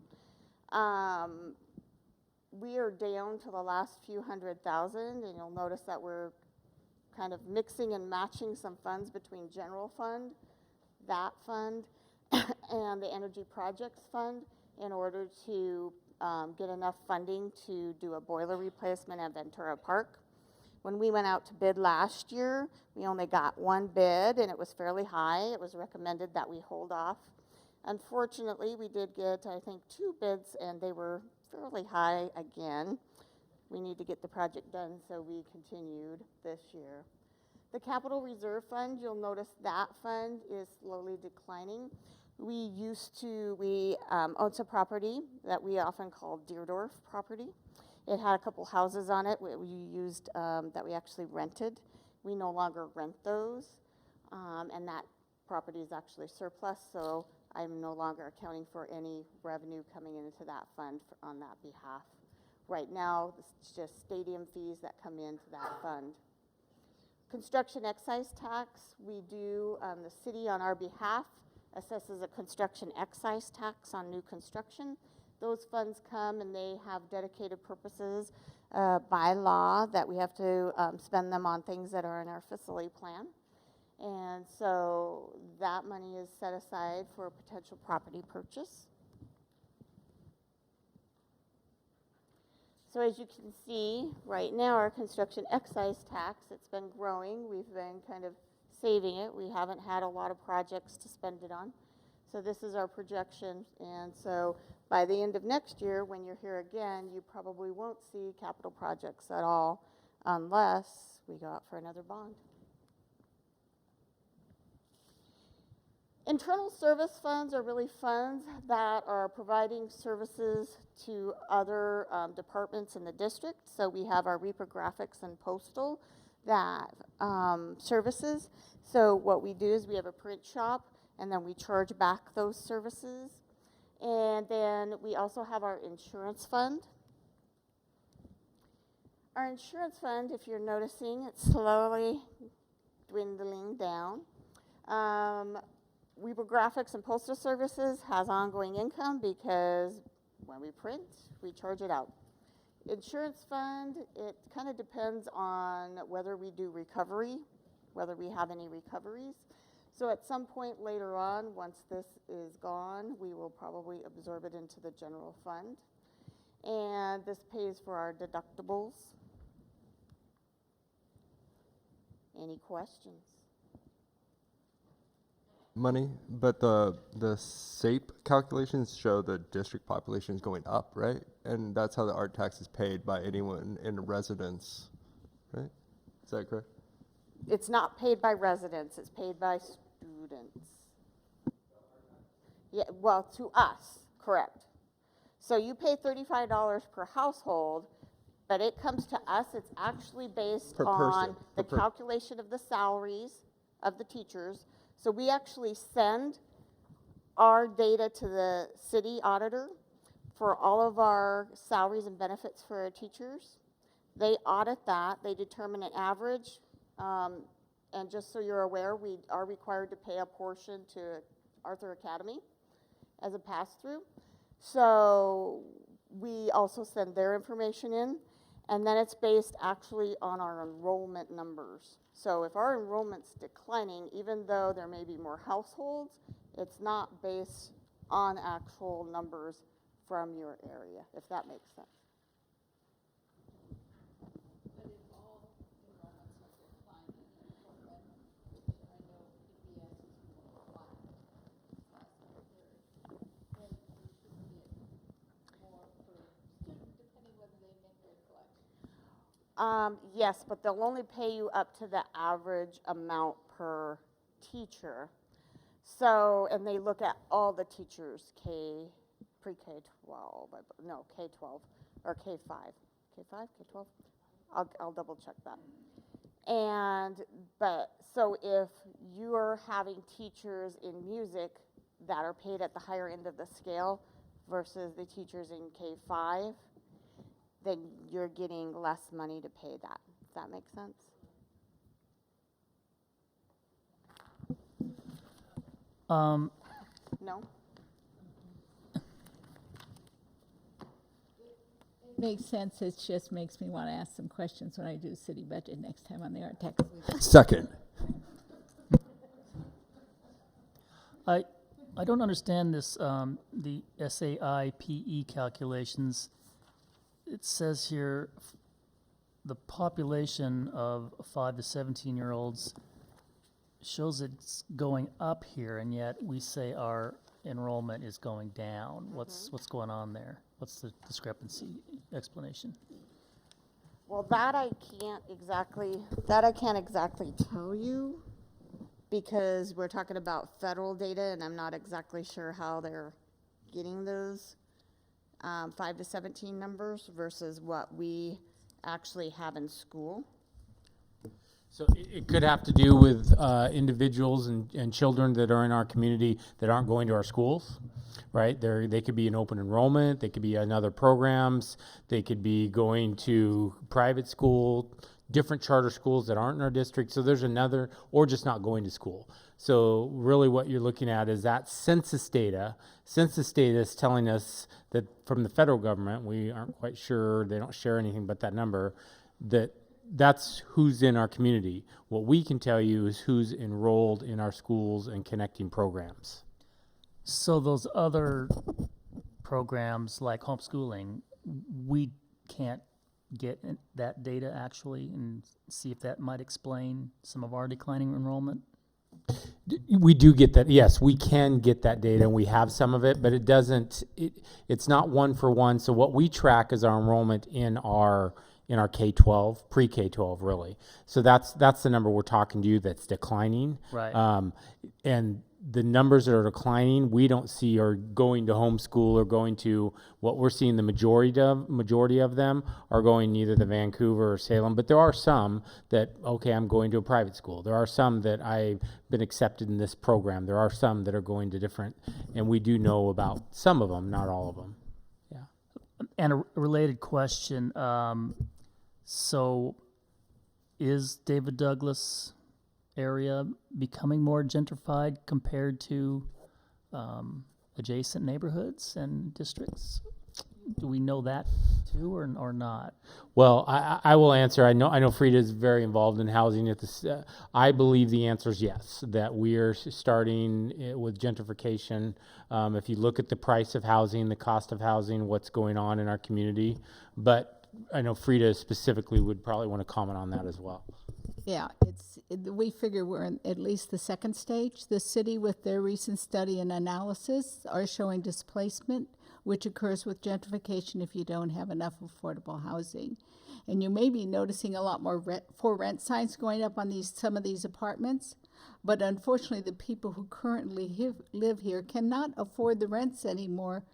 We are down to the last few $100,000, and you'll notice that we're kind of mixing and matching some funds between general fund, that fund, and the energy projects fund in order to get enough funding to do a boiler replacement at Ventura Park. When we went out to bid last year, we only got one bid, and it was fairly high. It was recommended that we hold off. Unfortunately, we did get, I think, 2 bids, and they were fairly high again. We need to get the project done, so we continued this year. The Capital Reserve Fund, you'll notice that fund is slowly declining. We owned some property that we often call Deerdorf property. It had a couple houses on it we used, that we actually rented. We no longer rent those, and that property is actually surplus, so I'm no longer accounting for any revenue coming into that fund on that behalf. Right now, it's just stadium fees that come into that fund. Construction excise tax, we do, the city on our behalf assesses a construction excise tax on new construction. Those funds come and they have dedicated purposes by law that we have to spend them on things that are in our facility plan. And so that money is set aside for a potential property purchase. So as you can see, right now our construction excise tax, it's been growing. We've been kind of saving it. We haven't had a lot of projects to spend it on. So this is our projection. And so by the end of next year, when you're here again, you probably won't see capital projects at all unless we go out for another bond. Internal service funds are really funds that are providing services to other departments in the district. So we have our reprographics and postal that services. So what we do is we have a print shop, and then we charge back those services. And then we also have our insurance fund. Our insurance fund, if you're noticing, it's slowly dwindling down. Reprographics and postal services has ongoing income because when we print, we charge it out. Insurance fund, it kind of depends on whether we do recovery, whether we have any recoveries. So at some point later on, once this is gone, we will probably absorb it into the general fund. And this pays for our deductibles. Any questions? Money, but the SAPE calculations show the district population is going up, right? And that's how the art tax is paid by anyone in residence, right? Is that correct? It's not paid by residents, it's paid by students. Yeah, well, to us, correct. So you pay $35 per household, but it comes to us, it's actually based Per on person, the per calculation of the salaries of the teachers. So we actually send our data to the city auditor for all of our salaries and benefits for our teachers. They audit that, they determine an average, and just so you're aware, we are required to pay a portion to Arthur Academy as a pass-through. So we also send their information in, and then it's based actually on our enrollment numbers. So if our enrollment's declining, even though there may be more households, it's not based on actual numbers from your area, if that makes sense. Yes, but they'll only pay you up to the average amount per teacher. So, and they look at all the teachers, pre-K 12, no, K-12, or K-5. K-5, K-12? I'll double check that. But, so if you're having teachers in music that are paid at the higher end of the scale versus the teachers in K-5, then you're getting less money to pay that. Does that make sense? No? Makes sense. It just makes me want to ask some questions when I do city budget next time on the art tax. Second. I don't understand this, the SAIPE calculations. It says here, the population of 5 to 17-year-olds shows it's going up here, and yet we say our enrollment is going down. What's going on there? What's the discrepancy explanation? Well, that I can't exactly tell you, because we're talking about federal data, and I'm not exactly sure how they're getting those 5 to 17 numbers versus what we actually have in school. So it could have to do with individuals and children that are in our community that aren't going to our schools, right? They could be in open enrollment, they could be in other programs, they could be going to private school, different charter schools that aren't in our district. So there's another, or just not going to school. So really what you're looking at is that census data. Census data is telling us that from the federal government, we aren't quite sure, they don't share anything but that number, that's who's in our community. What we can tell you is who's enrolled in our schools and connecting programs. So those other programs like homeschooling, we can't get that data actually and see if that might explain some of our declining enrollment? We do get that. Yes, we can get that data, and we have some of it, but it doesn't. It's not one for one. So what we track is our enrollment in our K-12, pre-K-12, really. So that's the number we're talking to you that's declining. Right. And the numbers that are declining, we don't see are going to homeschool or going to what we're seeing. The majority of them are going either to Vancouver or Salem. But there are some that, okay, I'm going to a private school. There are some that I've been accepted in this program. There are some that are going to different, and we do know about some of them, not all of them. Yeah. And a related question, so is David Douglas area becoming more gentrified compared to adjacent neighborhoods and districts? Do we know that too, or not? Well, I will answer. I know Frida is very involved in housing at this. I believe the answer is yes, that we are starting with gentrification. If you look at the price of housing, the cost of housing, what's going on in our community. But I know Frida specifically would probably want to comment on that as well. Yeah, we figure we're in at least the second stage. The city, with their recent study and analysis, are showing displacement, which occurs with gentrification if you don't have enough affordable housing. And you may be noticing a lot more for rent signs going up on some of these apartments. But unfortunately, the people who currently live here cannot afford the rents anymore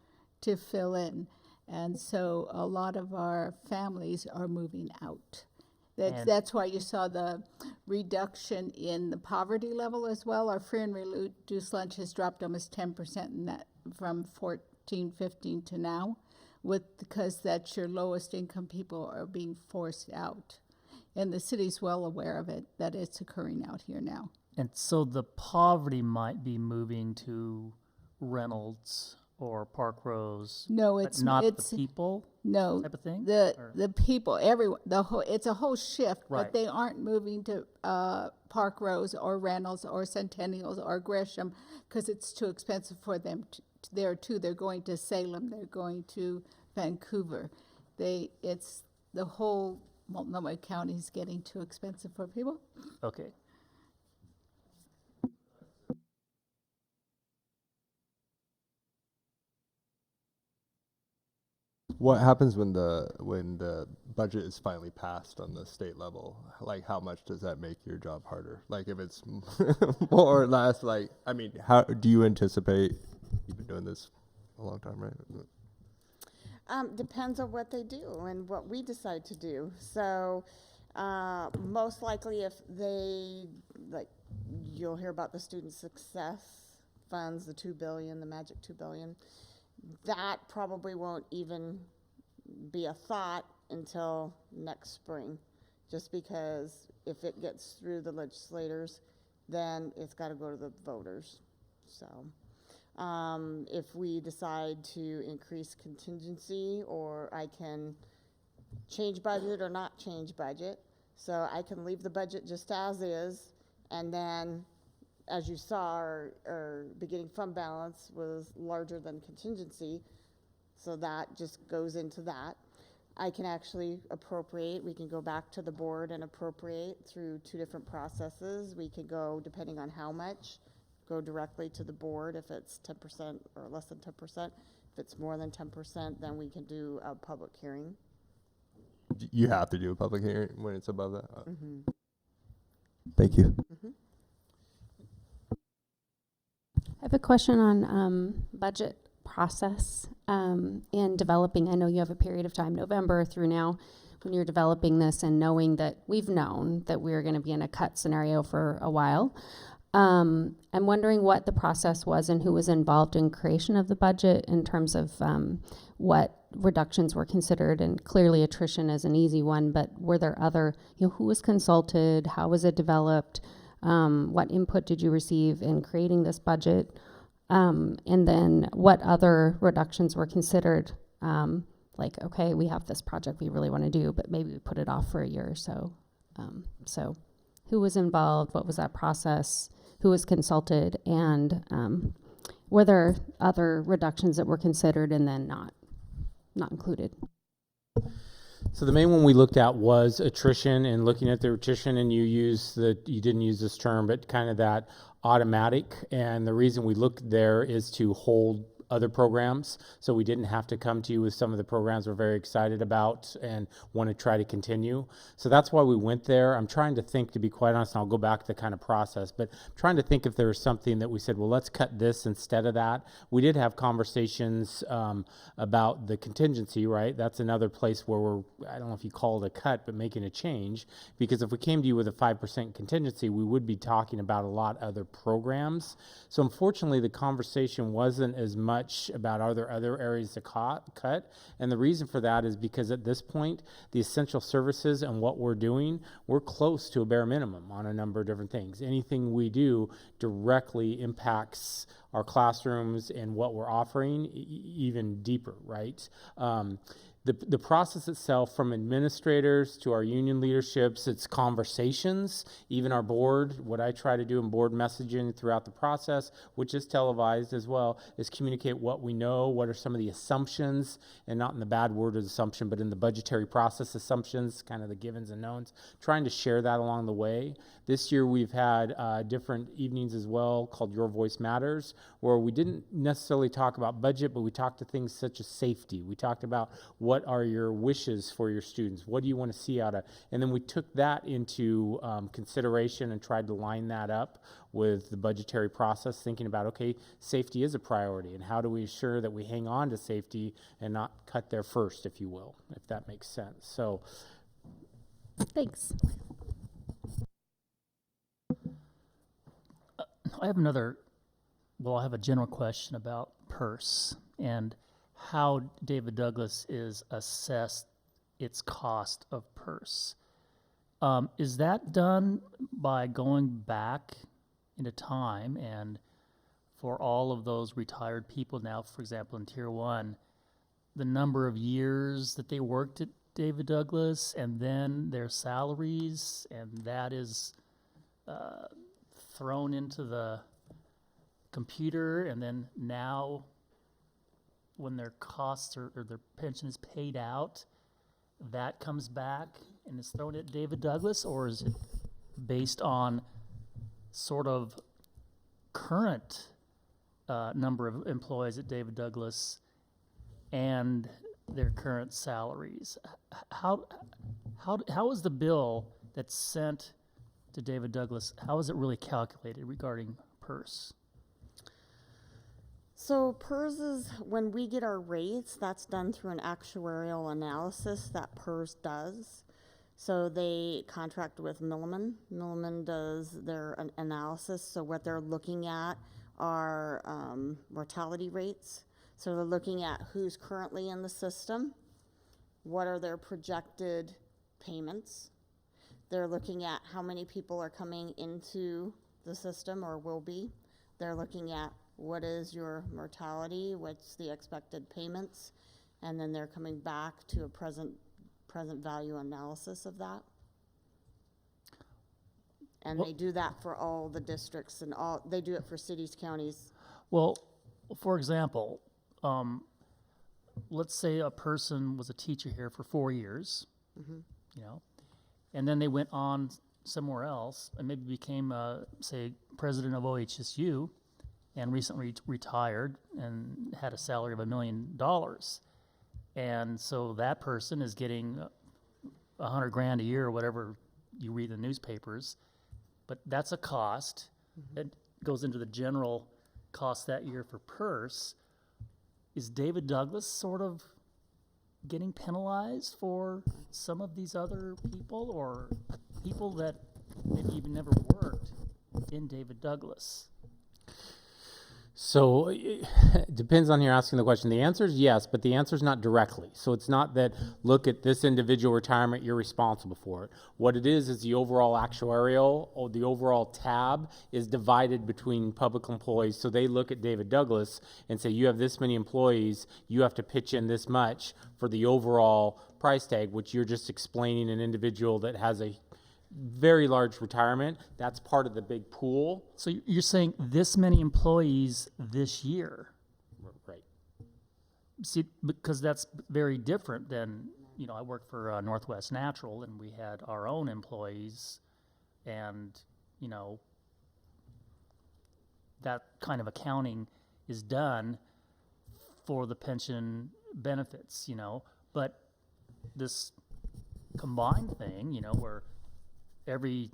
to fill in. And so a lot of our families are moving out. That's why you saw the reduction in the poverty level as well. Our free and reduced lunch has dropped almost 10% in that from 14, 15 to now, because that's your lowest income people are being forced out. And the city's well aware of it, that it's occurring out here now. And so the poverty might be moving to Reynolds or Park Rose. No, but not the people. No, type of thing? the people, everyone, it's a whole shift, Right. but they aren't moving to Park Rose or Reynolds or Centennials or Gresham because it's too expensive for them there too. They're going to Salem, they're going to Vancouver. It's the whole Multnomah County is getting too expensive for people. Okay. What happens when the budget is finally passed on the state level? Like, how much does that make your job harder? Like, if it's more or less, like, I mean, how do you anticipate? You've been doing this a long time, right? Depends on what they do and what we decide to do. So most likely if you'll hear about the student success funds, the $2 billion, the magic $2 billion. That probably won't even be a thought until next spring, just because if it gets through the legislators, then it's got to go to the voters. So, if we decide to increase contingency, or I can change budget or not change budget. So I can leave the budget just as is, and then, as you saw, our beginning fund balance was larger than contingency, so that just goes into that. I can actually appropriate, we can go back to the board and appropriate through two different processes. We could go, depending on how much, go directly to the board if it's 10% or less than 10%. If it's more than 10%, then we can do a public hearing. You have to do a public hearing when it's above that. Thank you. I have a question on budget process in developing. I know you have a period of time, November through now, when you're developing this and knowing that we've known that we're going to be in a cut scenario for a while. I'm wondering what the process was and who was involved in creation of the budget in terms of what reductions were considered. And clearly attrition is an easy one, but were there other, who was consulted? How was it developed? What input did you receive in creating this budget? And then what other reductions were considered? Like, okay, we have this project we really want to do, but maybe we put it off for a year or so. So who was involved? What was that process? Who was consulted? And were there other reductions that were considered and then not included? So the main one we looked at was attrition, and looking at the attrition, and you didn't use this term, but kind of that automatic. And the reason we looked there is to hold other programs, so we didn't have to come to you with some of the programs we're very excited about and want to try to continue. So that's why we went there. I'm trying to think, to be quite honest, and I'll go back to the kind of process, but I'm trying to think if there was something that we said, well, let's cut this instead of that. We did have conversations about the contingency, right? That's another place where we're, I don't know if you call it a cut, but making a change, because if we came to you with a 5% contingency, we would be talking about a lot of other programs. So unfortunately, the conversation wasn't as much about are there other areas to cut, and the reason for that is because at this point the essential services and what we're doing, we're close to a bare minimum on a number of different things. Anything we do directly impacts our classrooms and what we're offering even deeper, right? The process itself, from administrators to our union leaderships, it's conversations, even our board. What I try to do in board messaging throughout the process, which is televised as well, is communicate what we know, what are some of the assumptions, and not in the bad word of assumption, but in the budgetary process assumptions, kind of the givens and knowns, trying to share that along the way. This year we've had different evenings as well called Your Voice Matters, where we didn't necessarily talk about budget, but we talked to things such as safety. We talked about what are your wishes for your students? What do you want to see out of? And then we took that into consideration and tried to line that up with the budgetary process, thinking about, okay, safety is a priority, and how do we ensure that we hang on to safety and not cut there first, if you will, if that makes sense. So, Thanks. I have I have a general question about PERS and how David Douglas is assessed its cost of PERS. Is that done by going back into time, and for all of those retired people now, for example, in Tier 1, the number of years that they worked at David Douglas and then their salaries, and that is thrown into the computer, and then now when their costs or their pension is paid out, that comes back and is thrown at David Douglas? Or is it based on sort of current number of employees at David Douglas and their current salaries? How is the bill that's sent to David Douglas, how is it really calculated regarding PERS? So PERS is, when we get our rates, that's done through an actuarial analysis that PERS does. So they contract with Milliman. Milliman does their analysis. So what they're looking at are mortality rates. So they're looking at who's currently in the system, what are their projected payments. They're looking at how many people are coming into the system or will be. They're looking at what is your mortality, what's the expected payments, and then they're coming back to a present value analysis of that. And they do that for all the districts and they do it for cities, counties. Well, for example, let's say a person was a teacher here for 4 years, you know, and then they went on somewhere else and maybe became, say, president of OHSU and recently retired and had a salary of $1 million. And so that person is getting $100,000 a year or whatever you read in the newspapers, but that's a cost that goes into the general cost that year for PERS. Is David Douglas sort of getting penalized for some of these other people, or people that maybe even never worked in David Douglas? So it depends on who you're asking the question. The answer is yes, but the answer is not directly. So it's not that, look at this individual retirement, you're responsible for it. What it is the overall actuarial, or the overall tab is divided between public employees. So they look at David Douglas and say, you have this many employees, you have to pitch in this much for the overall price tag, which you're just explaining an individual that has a very large retirement. That's part of the big pool. So you're saying this many employees this year? Right. See, because that's very different than, you know, I worked for Northwest Natural and we had our own employees, and, you know, that kind of accounting is done for the pension benefits, you know, but this combined thing, you know, where every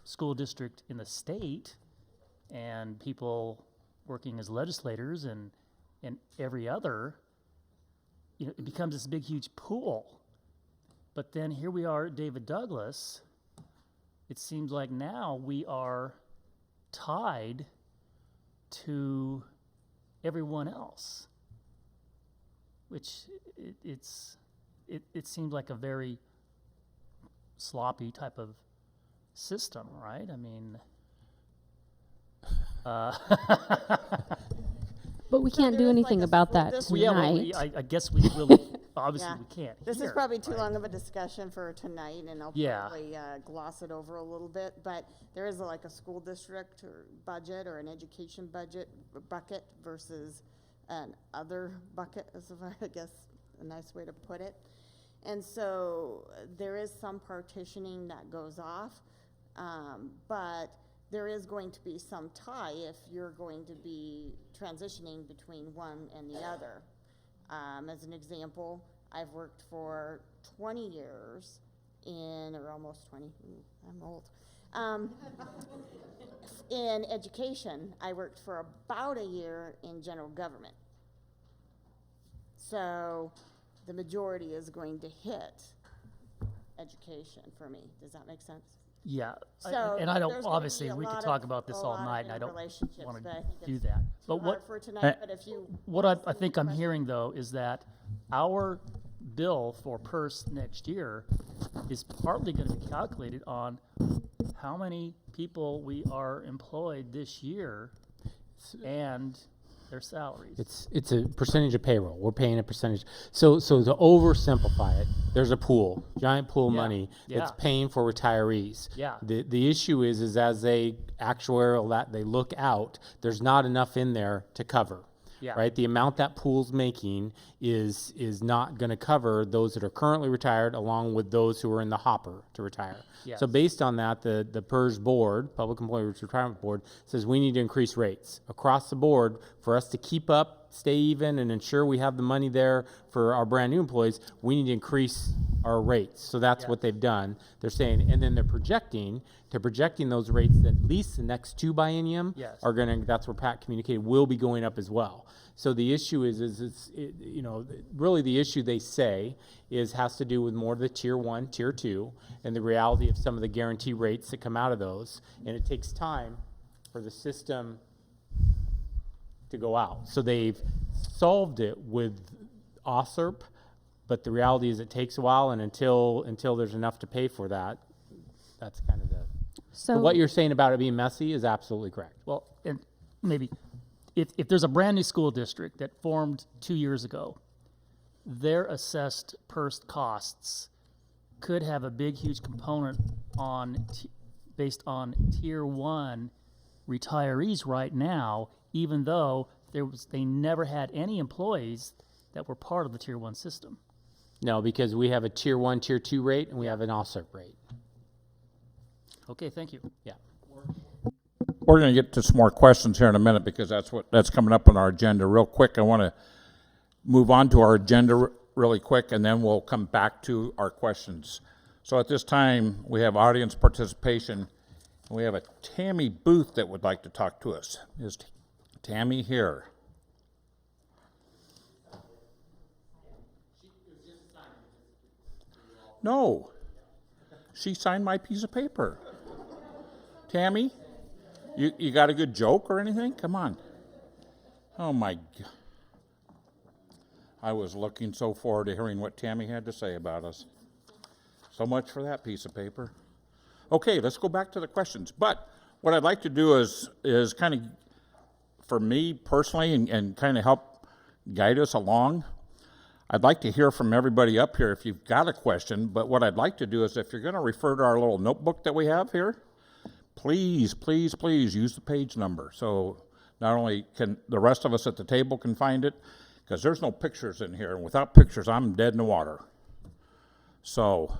school district in the state and people working as legislators and every other, you know, it becomes this big, huge pool. But then here we are at David Douglas. It seems like now we are tied to everyone else, which it seems like a very sloppy type of system, right? I mean, But we can't there do is like anything a about school that district- yeah, well, tonight. I guess we really, obviously Yeah. we can't This is here, probably too right? long of a discussion for tonight, and I'll Yeah. probably gloss it over a little bit, but there is like a school district or budget or an education bucket versus an other bucket, is I guess a nice way to put it. And so there is some partitioning that goes off, but there is going to be some tie if you're going to be transitioning between one and the other. As an example, I've worked for 20 years or almost 20, I'm old. In education, I worked for about a year in general government. So the majority is going to hit education for me. Does that make sense? Yeah, So and I don't, there's gonna obviously, be a we could lot talk of- about this a all lot of night, and I don't interrelationships, want but I to think do it's that. But Too hard what, for tonight, but if you. what I think I'm hearing, though, is that our bill for PERS next year is partly going to be calculated on how many people we are employed this year and their salaries. It's a percentage of payroll. We're paying a percentage. So to oversimplify it, there's a pool, giant pool of Yeah, money that's yeah. paying for retirees. Yeah. The issue is as they actuarial that they look out, there's not enough in there to cover. Yeah. Right? The amount that pool's making is not going to cover those that are currently retired along with those who are in the hopper to retire. Yes. So based on that, the PERS board, Public Employees Retirement Board, says we need to increase rates across the board for us to keep up, stay even, and ensure we have the money there for our brand new employees. We need to increase our rates. So that's what they've done. They're saying, and then they're projecting those rates that at least the next two biennium Yes. are going to, that's where Pat communicated, will be going up as well. So the issue you know, really the issue they say has to do with more of the tier 1, tier 2, and the reality of some of the guarantee rates that come out of those. And it takes time for the system to go out. So they've solved it with OSERP, but the reality is it takes a while, and until there's enough to pay for that, that's kind of the. So But what you're saying about it being messy is absolutely correct. Well, and maybe if there's a brand new school district that formed 2 years ago, their assessed PERS costs could have a big, huge component based on tier 1 retirees right now, even though they never had any employees that were part of the tier 1 system. No, because we have a tier 1, tier 2 rate, and we have an OSERP rate. Okay, thank you. Yeah. We're going to get to some more questions here in a minute because that's coming up on our agenda real quick. I want to move on to our agenda really quick, and then we'll come back to our questions. So at this time, we have audience participation, and we have a Tammy Booth that would like to talk to us. Is Tammy here? No. She signed my piece of paper. Tammy, you got a good joke or anything? Come on. Oh my God. I was looking so forward to hearing what Tammy had to say about us. So much for that piece of paper. Okay, let's go back to the questions. But what I'd like to do is kind of, for me personally, and kind of help guide us along, I'd like to hear from everybody up here if you've got a question, but what I'd like to do is if you're going to refer to our little notebook that we have here, please, please, please use the page number. So not only can the rest of us at the table can find it, because there's no pictures in here. And without pictures, I'm dead in the water. So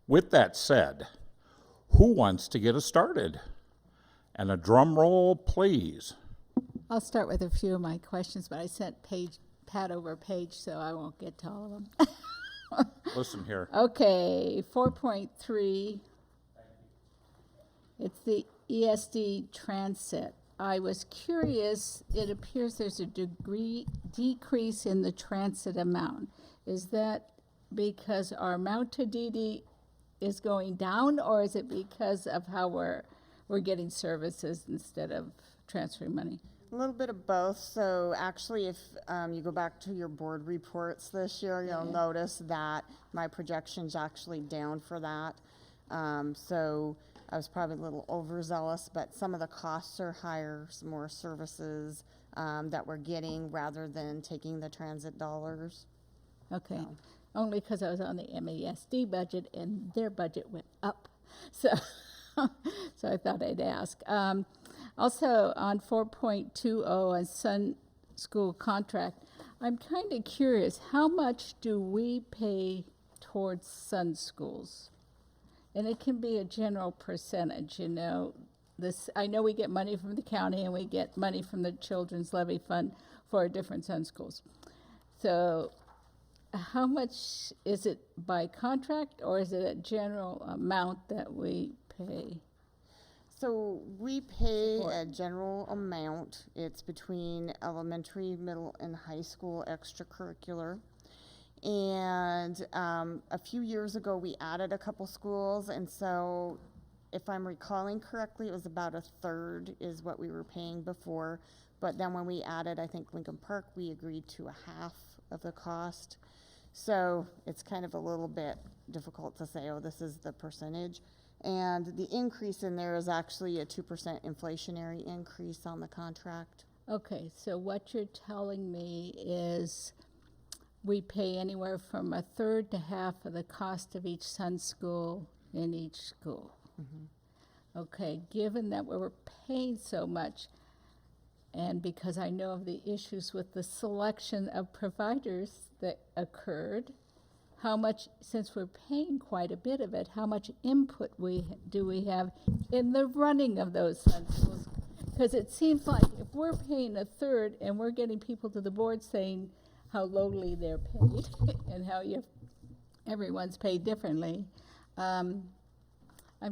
with that said, who wants to get us started? And a drum roll, please. I'll start with a few of my questions, but I sent Pat over page, so I won't get to all of them. Listen here. Okay, 4.3. It's the ESD transit. I was curious, it appears there's a decrease in the transit amount. Is that because our amount to DD is going down, or is it because of how we're getting services instead of transferring money? A little bit of both. So actually, if you go back to your board reports this year, you'll notice that my projection's actually down for that. So I was probably a little overzealous, but some of the costs are higher, some more services that we're getting rather than taking the transit dollars. Okay, only because I was on the MASD budget and their budget went up. So, so I thought I'd ask. Also on 4.20 on Sun School contract, I'm kind of curious, how much do we pay towards Sun Schools? And it can be a general percentage, you know. I know we get money from the county and we get money from the Children's Levy Fund for our different Sun Schools. So how much is it by contract, or is it a general amount that we pay? So we pay a general amount. It's between elementary, middle, and high school extracurricular. And a few years ago, we added a couple schools, and so if I'm recalling correctly, it was about a third is what we were paying before. But then when we added, I think, Lincoln Park, we agreed to a half of the cost. So it's kind of a little bit difficult to say, oh, this is the percentage. And the increase in there is actually a 2% inflationary increase on the contract. Okay, so what you're telling me is we pay anywhere from a third to half of the cost of each Sun School in each school. Mm-hmm. Okay, given that we were paying so much, and because I know of the issues with the selection of providers that occurred, how much, since we're paying quite a bit of it, how much input do we have in the running of those Sun Schools? Because it seems like if we're paying a third and we're getting people to the board saying how lowly they're paid and how everyone's paid differently, I'm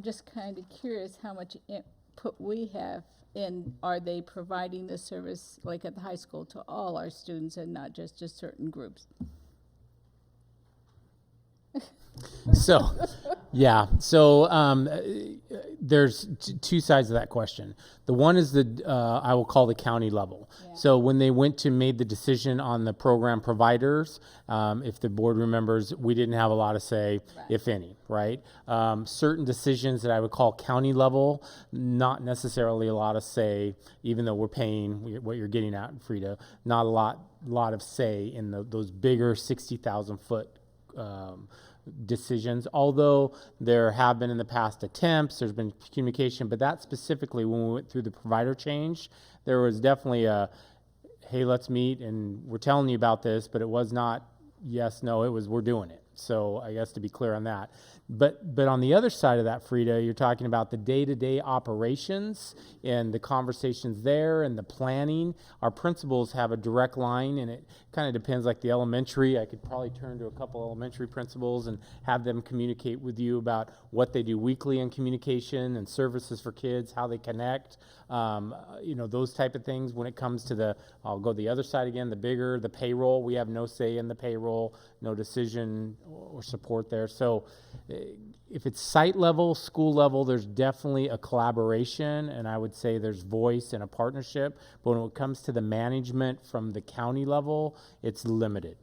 just kind of curious how much input we have in, are they providing the service like at the high school to all our students and not just to certain groups? So, yeah. So there's two sides of that question. The one is the I will call the county level. So when they went to made the decision on the program providers, if the board remembers, we didn't have a lot of say, if any, right? Certain decisions that I would call county level, not necessarily a lot of say, even though we're paying what you're getting at, Frida, not a lot of say in those bigger 60,000 foot decisions, although there have been in the past attempts, there's been communication, but that specifically, when we went through the provider change, there was definitely a, hey, let's meet, and we're telling you about this, but it was not yes, no, it was, we're doing it. So I guess to be clear on that. But on the other side of that, Frida, you're talking about the day-to-day operations and the conversations there and the planning. Our principals have a direct line, and it kind of depends, like the elementary. I could probably turn to a couple elementary principals and have them communicate with you about what they do weekly in communication and services for kids, how they connect, those type of things. When it comes to I'll go the other side again, the payroll, we have no say in the payroll, no decision or support there. So if it's site level, school level, there's definitely a collaboration, and I would say there's voice and a partnership. But when it comes to the management from the county level, it's limited.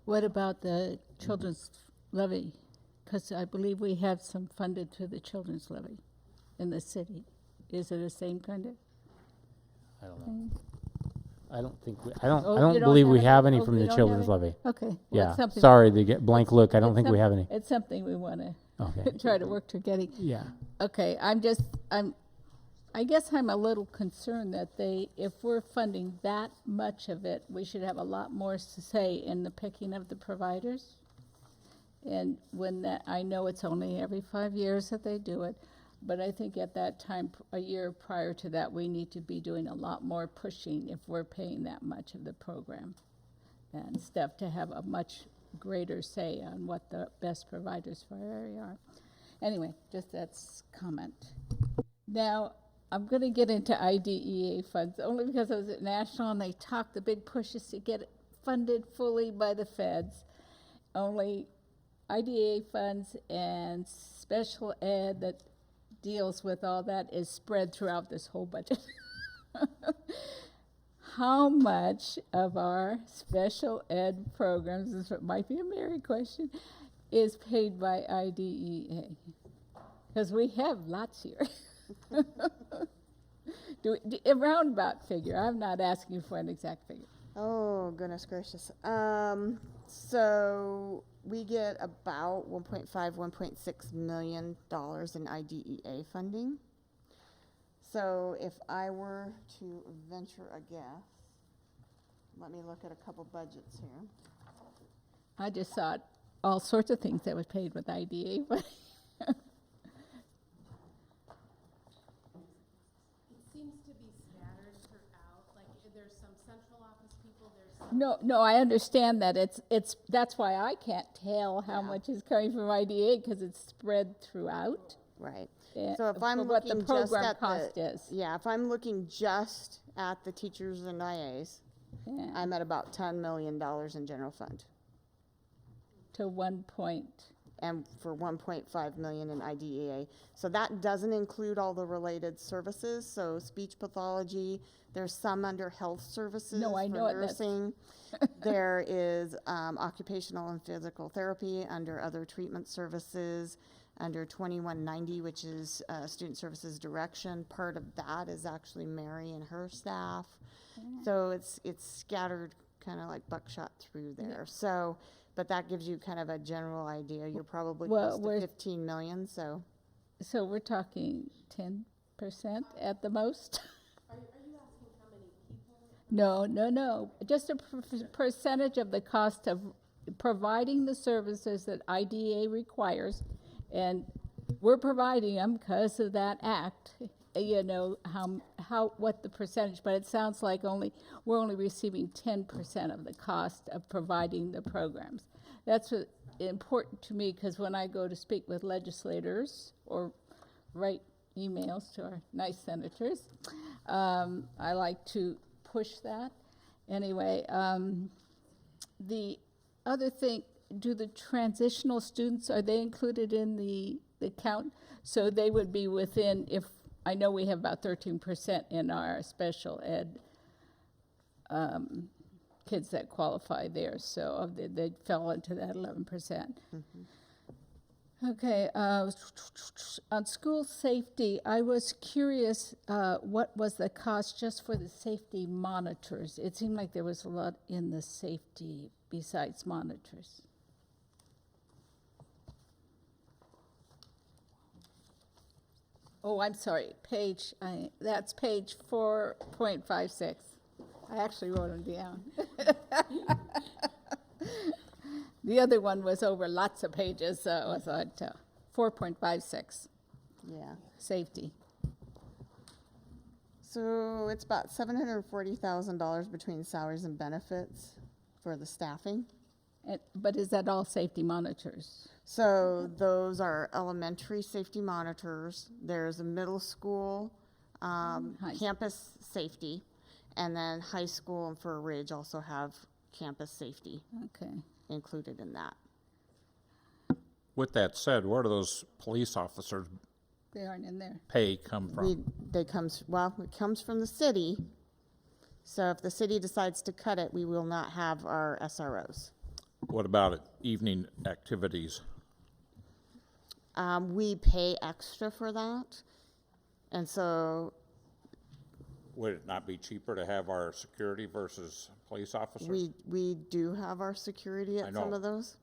What about the children's levy? Because I believe we have some funded to the children's levy in the city. Is it the same kind of? I don't know. I don't think I Oh, don't you don't believe we have have it? any Oh, from you the don't children's have levy. Okay. Well, Yeah. it's something- Sorry to get blank look. I don't it's think we some- have any. It's something we want to Okay. try to work to getting. Yeah. Okay, I guess I'm a little concerned that if we're funding that much of it, we should have a lot more to say in the picking of the providers. And I know it's only every 5 years that they do it, but I think at that time, a year prior to that, we need to be doing a lot more pushing if we're paying that much of the program and stuff, to have a much greater say on what the best providers for our area are. Anyway, just that's comment. Now, I'm going to get into IDEA funds, only because I was at National and they talked the big pushes to get it funded fully by the feds. Only IDEA funds and special ed that deals with all that is spread throughout this whole budget. How much of our special ed programs, this might be a Mary question, is paid by IDEA? Because we have lots here. A roundabout figure. I'm not asking for an exact figure. Oh, goodness gracious. So we get about $1.6 million in IDEA funding. So if I were to venture a guess, let me look at a couple budgets here. I just saw all sorts of things that was paid with IDEA. But No, I understand that. That's why I can't tell how much is coming from IDEA, because it's spread throughout. Right. Yeah, So if I'm for what the looking just program at cost the, is. yeah, if I'm looking just at the teachers and IAs, Yeah, I'm at about $10 million in general fund, to 1 point. and for 1.5 million in IDEA. So that doesn't include all the related services. So speech pathology, there's some under health services No, I for know it, that's- nursing. There is occupational and physical therapy under other treatment services, under 2190, which is student services direction. Part of that is actually Mary and her staff. So it's scattered kind of like buckshot through there. So, but that gives you kind of a general idea. You're probably Well, close we're- to 15 million, so. So we're talking 10% at the most? Are you asking how many people? No. Just a percentage of the cost of providing the services that IDEA requires. And we're providing them because of that act, what the percentage, but it sounds like we're only receiving 10% of the cost of providing the programs. That's important to me, because when I go to speak with legislators or write emails to our nice senators, I like to push that. Anyway, the other thing, do the transitional students, are they included in the the count, so they would be within, if, I know we have about 13% in our special ed kids that qualify there, so they fell into that 11%. Okay, on school safety, I was curious, what was the cost just for the safety monitors? It seemed like there was a lot in the safety besides monitors. Oh, I'm sorry, that's page 4.56. I actually wrote them down. The other one was over lots of pages, so it was at 4.56, Yeah. safety. So it's about $740,000 between salaries and benefits for the staffing. But is that all safety monitors? So those are elementary safety monitors. There's a middle school campus safety, and then high school and Fur Ridge also have campus safety Okay. included in that. With that said, where do those police officers' They aren't in there. pay come from? It comes from the city. So if the city decides to cut it, we will not have our SROs. What about evening activities? We pay extra for that, and so Would it not be cheaper to have our security versus police officers? we do have our security I at some know. of those,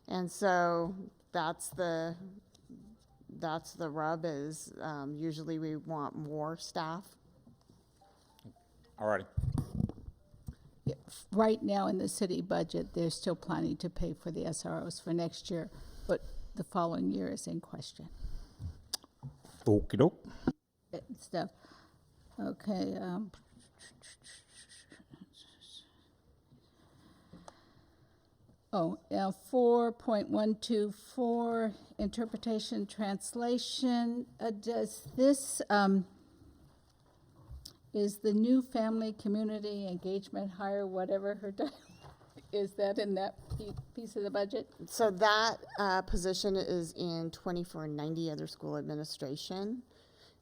and so that's the rub is usually we want more staff. All righty. Right now in the city budget, they're still planning to pay for the SROs for next year, but the following year is in question. Okey doke. Stuff. Okay. Oh, 4.124, interpretation, translation. Does this, is the new family community engagement hire, whatever her title, is that in that piece of the budget? So that position is in 2490 other school administration.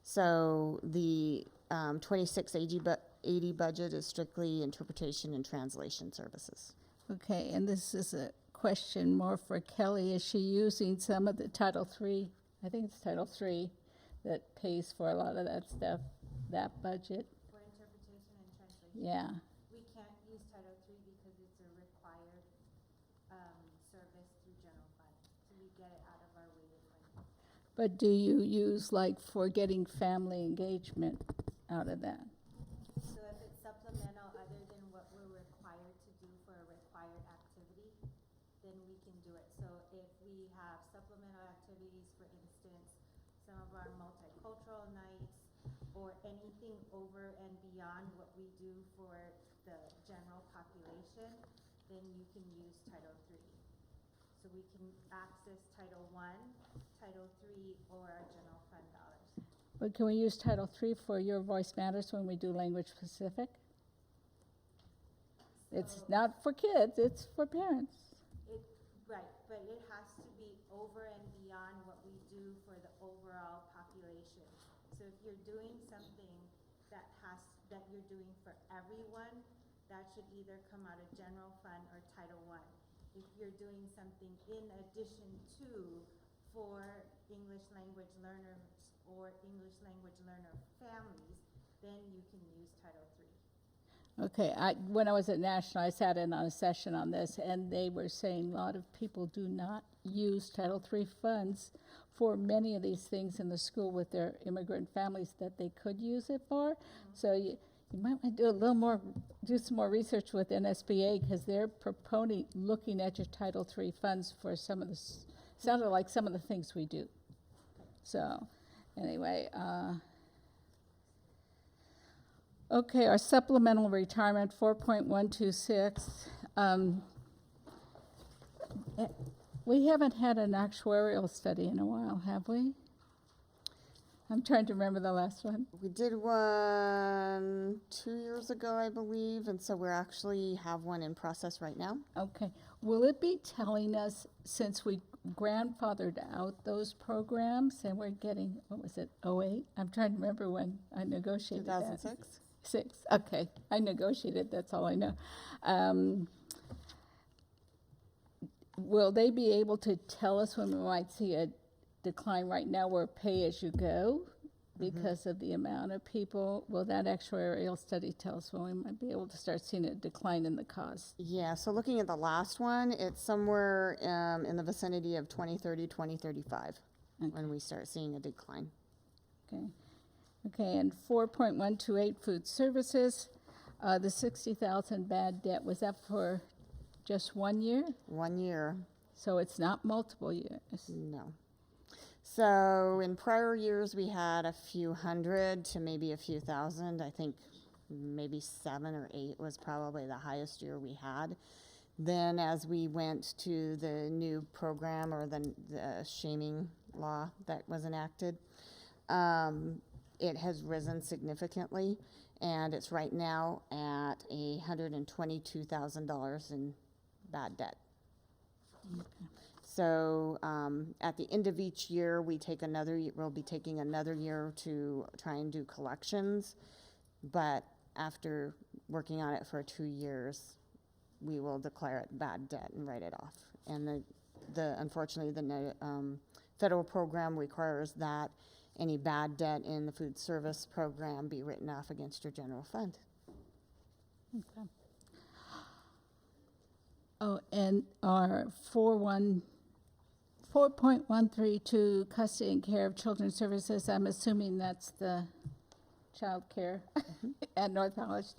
So the 2680 budget is strictly interpretation and translation services. Okay, and this is a question more for Kelly. Is she using some of the Title III, I think it's Title III, that pays for a lot of that stuff, that budget? For interpretation and translation. Yeah. We can't use Title III because it's a required service through general fund, so we get it out of our weighted fund. But do you use like for getting family engagement out of that? So if it's supplemental other than what we're required to do for a required activity, then we can do it. So if we have supplemental activities, for instance, some of our multicultural nights, or anything over and beyond what we do for the general population, then you can use Title III. So we can access Title I, Title III, or our general fund dollars. But can we use Title III for Your Voice Matters when we do language specific? It's not for kids, it's for parents. Right, but it has to be over and beyond what we do for the overall population. So if you're doing something that you're doing for everyone, that should either come out of general fund or Title I. If you're doing something in addition to for English language learners or English language learner families, then you can use Title III. Okay, when I was at National, I sat in on a session on this, and they were saying a lot of people do not use Title III funds for many of these things in the school with their immigrant families that they could use it for. So you might want to do a little more, do some more research with NSBA, because they're looking at your Title III funds for some of the, sounded like some of the things we do. So, anyway, okay, our supplemental retirement, 4.126. We haven't had an actuarial study in a while, have we? I'm trying to remember the last one. We did one 2 years ago, I believe, and so we actually have one in process right now. Okay, Will it be telling us, since we grandfathered out those programs and we're getting, what was it, '08? I'm trying to remember when I negotiated that. 2006? 6, okay. I negotiated, that's all I know. Will they be able to tell us when we might see a decline? Right now, we're pay-as-you-go because of the amount of people. Will that actuarial study tell us when we might be able to start seeing a decline in the cost? Yeah, so looking at the last one, it's somewhere in the vicinity of 2030, 2035 when we start seeing a decline. Okay. Okay, and 4.128 food services, the 60,000 bad debt, was that for just 1 year? 1 year, So it's not multiple years? no. So in prior years, we had a few hundred to maybe a few thousand. I think maybe 7 or 8 was probably the highest year we had. Then as we went to the new program or the shaming law that was enacted, it has risen significantly, and it's right now at $122,000 in bad debt. So at the end of each year, we'll be taking another year to try and do collections, but after working on it for 2 years, we will declare it bad debt and write it off. And unfortunately, the federal program requires that any bad debt in the food service program be written off against your general fund. Okay. Oh, and our 4.132 custody and care of children services, I'm assuming that's the child care at North College.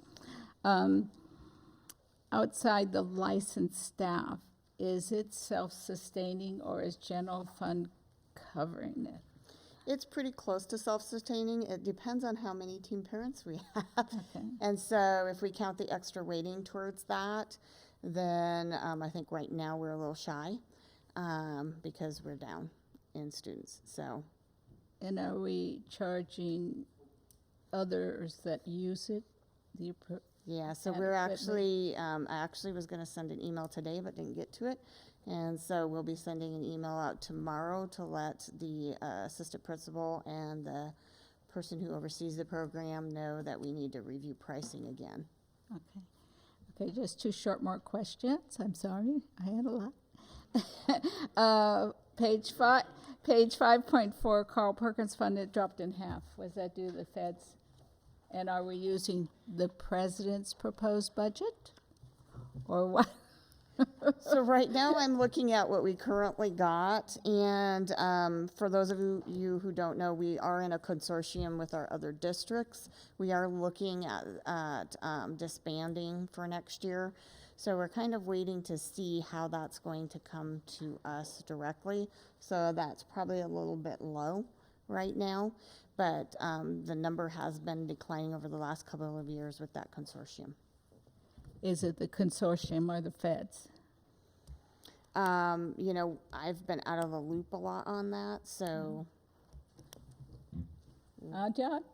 Outside the licensed staff, is it self-sustaining or is general fund covering it? It's pretty close to self-sustaining. It depends on how many teen parents we have. Okay. And so if we count the extra weighting towards that, then I think right now we're a little shy because we're down in students. So And are we charging others that use it? yeah, so And we're equipment. I actually was going to send an email today, but didn't get to it. And so we'll be sending an email out tomorrow to let the assistant principal and the person who oversees the program know that we need to review pricing again. Okay. Okay, just 2 short more questions. I'm sorry, I had a lot. Page 5.4, Carl Perkins Fund, it dropped in half. Was that due to the feds? And are we using the president's proposed budget? Or what? So right now, I'm looking at what we currently got, and for those of you who don't know, we are in a consortium with our other districts. We are looking at disbanding for next year, so we're kind of waiting to see how that's going to come to us directly. So that's probably a little bit low right now, but the number has been declining over the last couple of years with that consortium. Is it the consortium or the feds? You know, I've been out of the loop a lot on that, so John?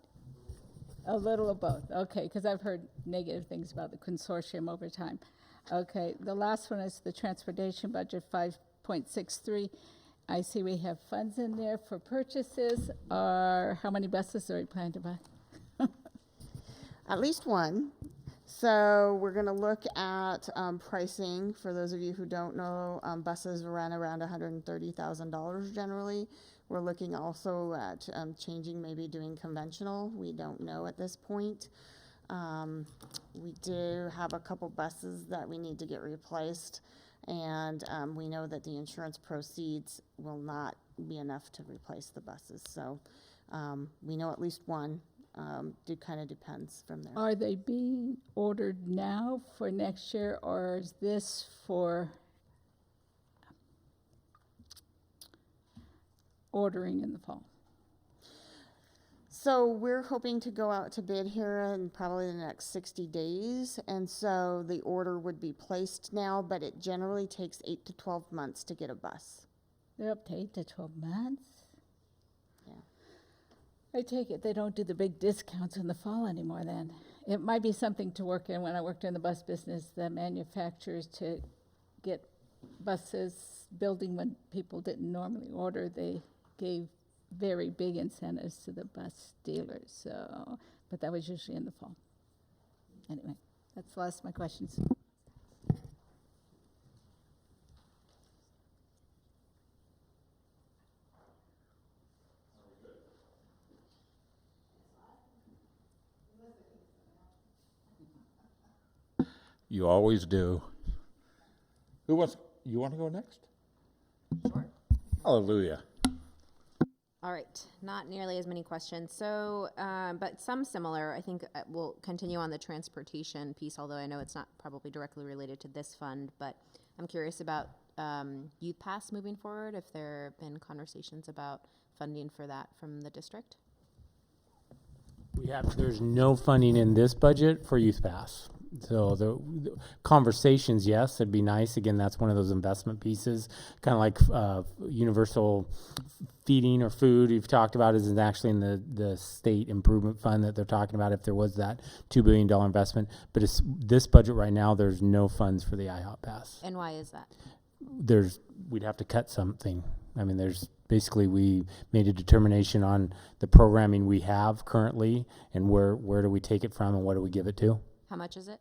A little of both. Okay, because I've heard negative things about the consortium over time. Okay, the last one is the transportation budget, 5.63. I see we have funds in there for purchases. How many buses are we planning to buy? at least one. So we're going to look at pricing. For those of you who don't know, buses run around $130,000 generally. We're looking also at changing, maybe doing conventional. We don't know at this point. We do have a couple buses that we need to get replaced, and we know that the insurance proceeds will not be enough to replace the buses. So we know at least one. It kind of depends from there. Are they being ordered now for next year, or is this for ordering in the fall? So we're hoping to go out to bid here in probably the next 60 days. And so the order would be placed now, but it generally takes 8 to 12 months to get a bus. They're up to 8 to 12 months? Yeah. I take it they don't do the big discounts in the fall anymore then. It might be something to work in when I worked in the bus business, the manufacturers to get buses, building when people didn't normally order, they gave very big incentives to the bus dealers. So, but that was usually in the fall. Anyway, that's the last of my questions. You always do. You want to go next? Sure. Hallelujah. All right, not nearly as many questions. So, but some similar. I think we'll continue on the transportation piece, although I know it's not probably directly related to this fund, but I'm curious about Youth Pass moving forward, if there have been conversations about funding for that from the district. There's no funding in this budget for Youth Pass. So the conversations, yes, it'd be nice. Again, that's one of those investment pieces, kind of like universal feeding or food you've talked about is actually in the state improvement fund that they're talking about if there was that $2 billion investment. But it's this budget right now, there's no funds for the IHOP Pass. And why is that? We'd have to cut something. I mean, we made a determination on the programming we have currently and where do we take it from and what do we give it to? How much is it?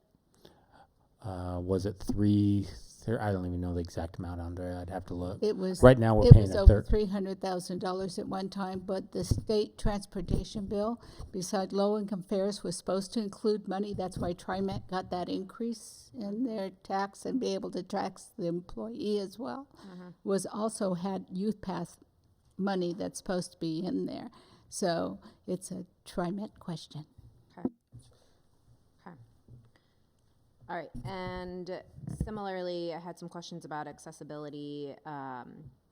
Was it three? I don't even know the exact amount, Andre. I'd have to look. It was right now we're it paying was a over third. $300,000 at one time, but the state transportation bill, beside low-income fares, was supposed to include money. That's why TriMet got that increase in their tax and be able to tax the employee as well. Was also had Youth Pass money that's supposed to be in there. So it's a TriMet question. All right, and similarly, I had some questions about accessibility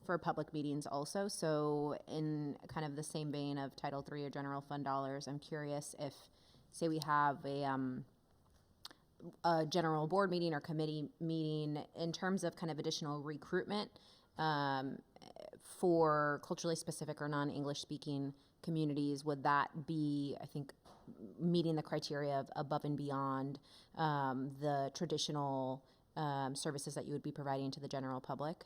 for public meetings also. So in kind of the same vein of Title III or general fund dollars, I'm curious if, say we have a general board meeting or committee meeting in terms of kind of additional recruitment for culturally specific or non-English speaking communities, would that be, I think, meeting the criteria of above and beyond the traditional services that you would be providing to the general public?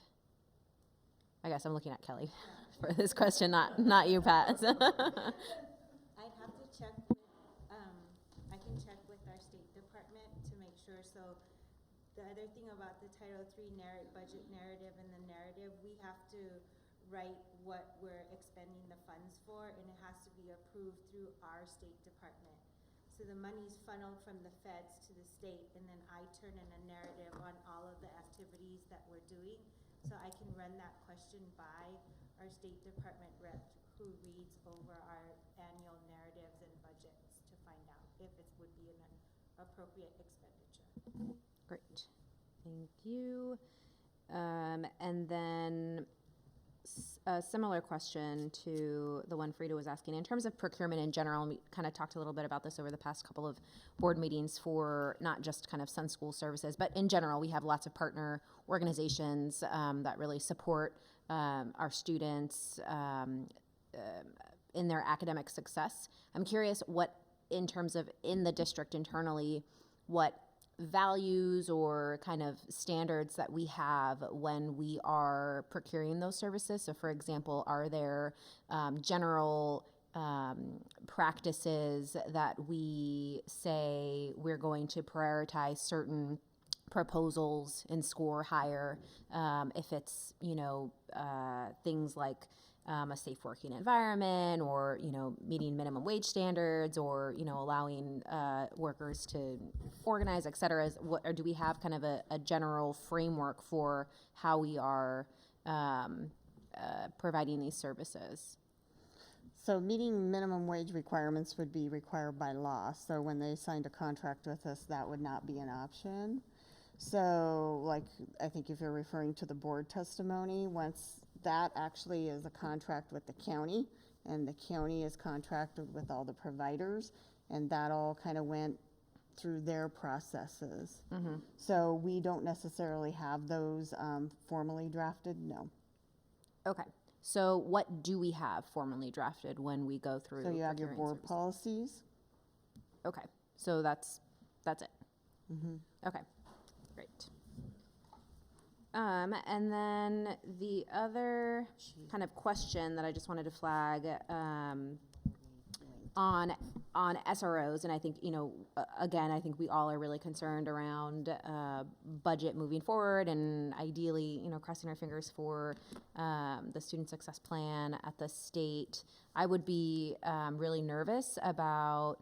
I guess I'm looking at Kelly for this question, not you, Pat. I'd have to check with, I can check with our State Department to make sure. So the other thing about the Title III budget narrative and the narrative, we have to write what we're expending the funds for, and it has to be approved through our State Department. So the money's funneled from the feds to the state, and then I turn in a narrative on all of the activities that we're doing. So I can run that question by our State Department rep who reads over our annual narratives and budgets to find out if it would be an appropriate expenditure. Great, thank you. And then a similar question to the one Frida was asking. In terms of procurement in general, we kind of talked a little bit about this over the past couple of board meetings for not just kind of Sun School Services, but in general, we have lots of partner organizations that really support our students in their academic success. I'm curious what, in terms of in the district internally, what values or kind of standards that we have when we are procuring those services. So for example, are there general practices that we say we're going to prioritize certain proposals and score higher if it's, things like a safe working environment or, meeting minimum wage standards or, allowing workers to organize, et cetera? Or do we have kind of a general framework for how we are providing these services? So meeting minimum wage requirements would be required by law. So when they signed a contract with us, that would not be an option. So like, I think if you're referring to the board testimony, once that actually is a contract with the county, and the county is contracted with all the providers, and that all kind of went through their processes. Mm-hmm. So we don't necessarily have those formally drafted, no. Okay. So what do we have formally drafted when we go through? So you have your procuring board services? policies. Okay. So that's it. Mm-hmm. Okay. Great. And then the other kind of question that I just wanted to flag, on SROs, and I think, again, I think we all are really concerned around budget moving forward, and ideally, crossing our fingers for the student success plan at the state. I would be really nervous about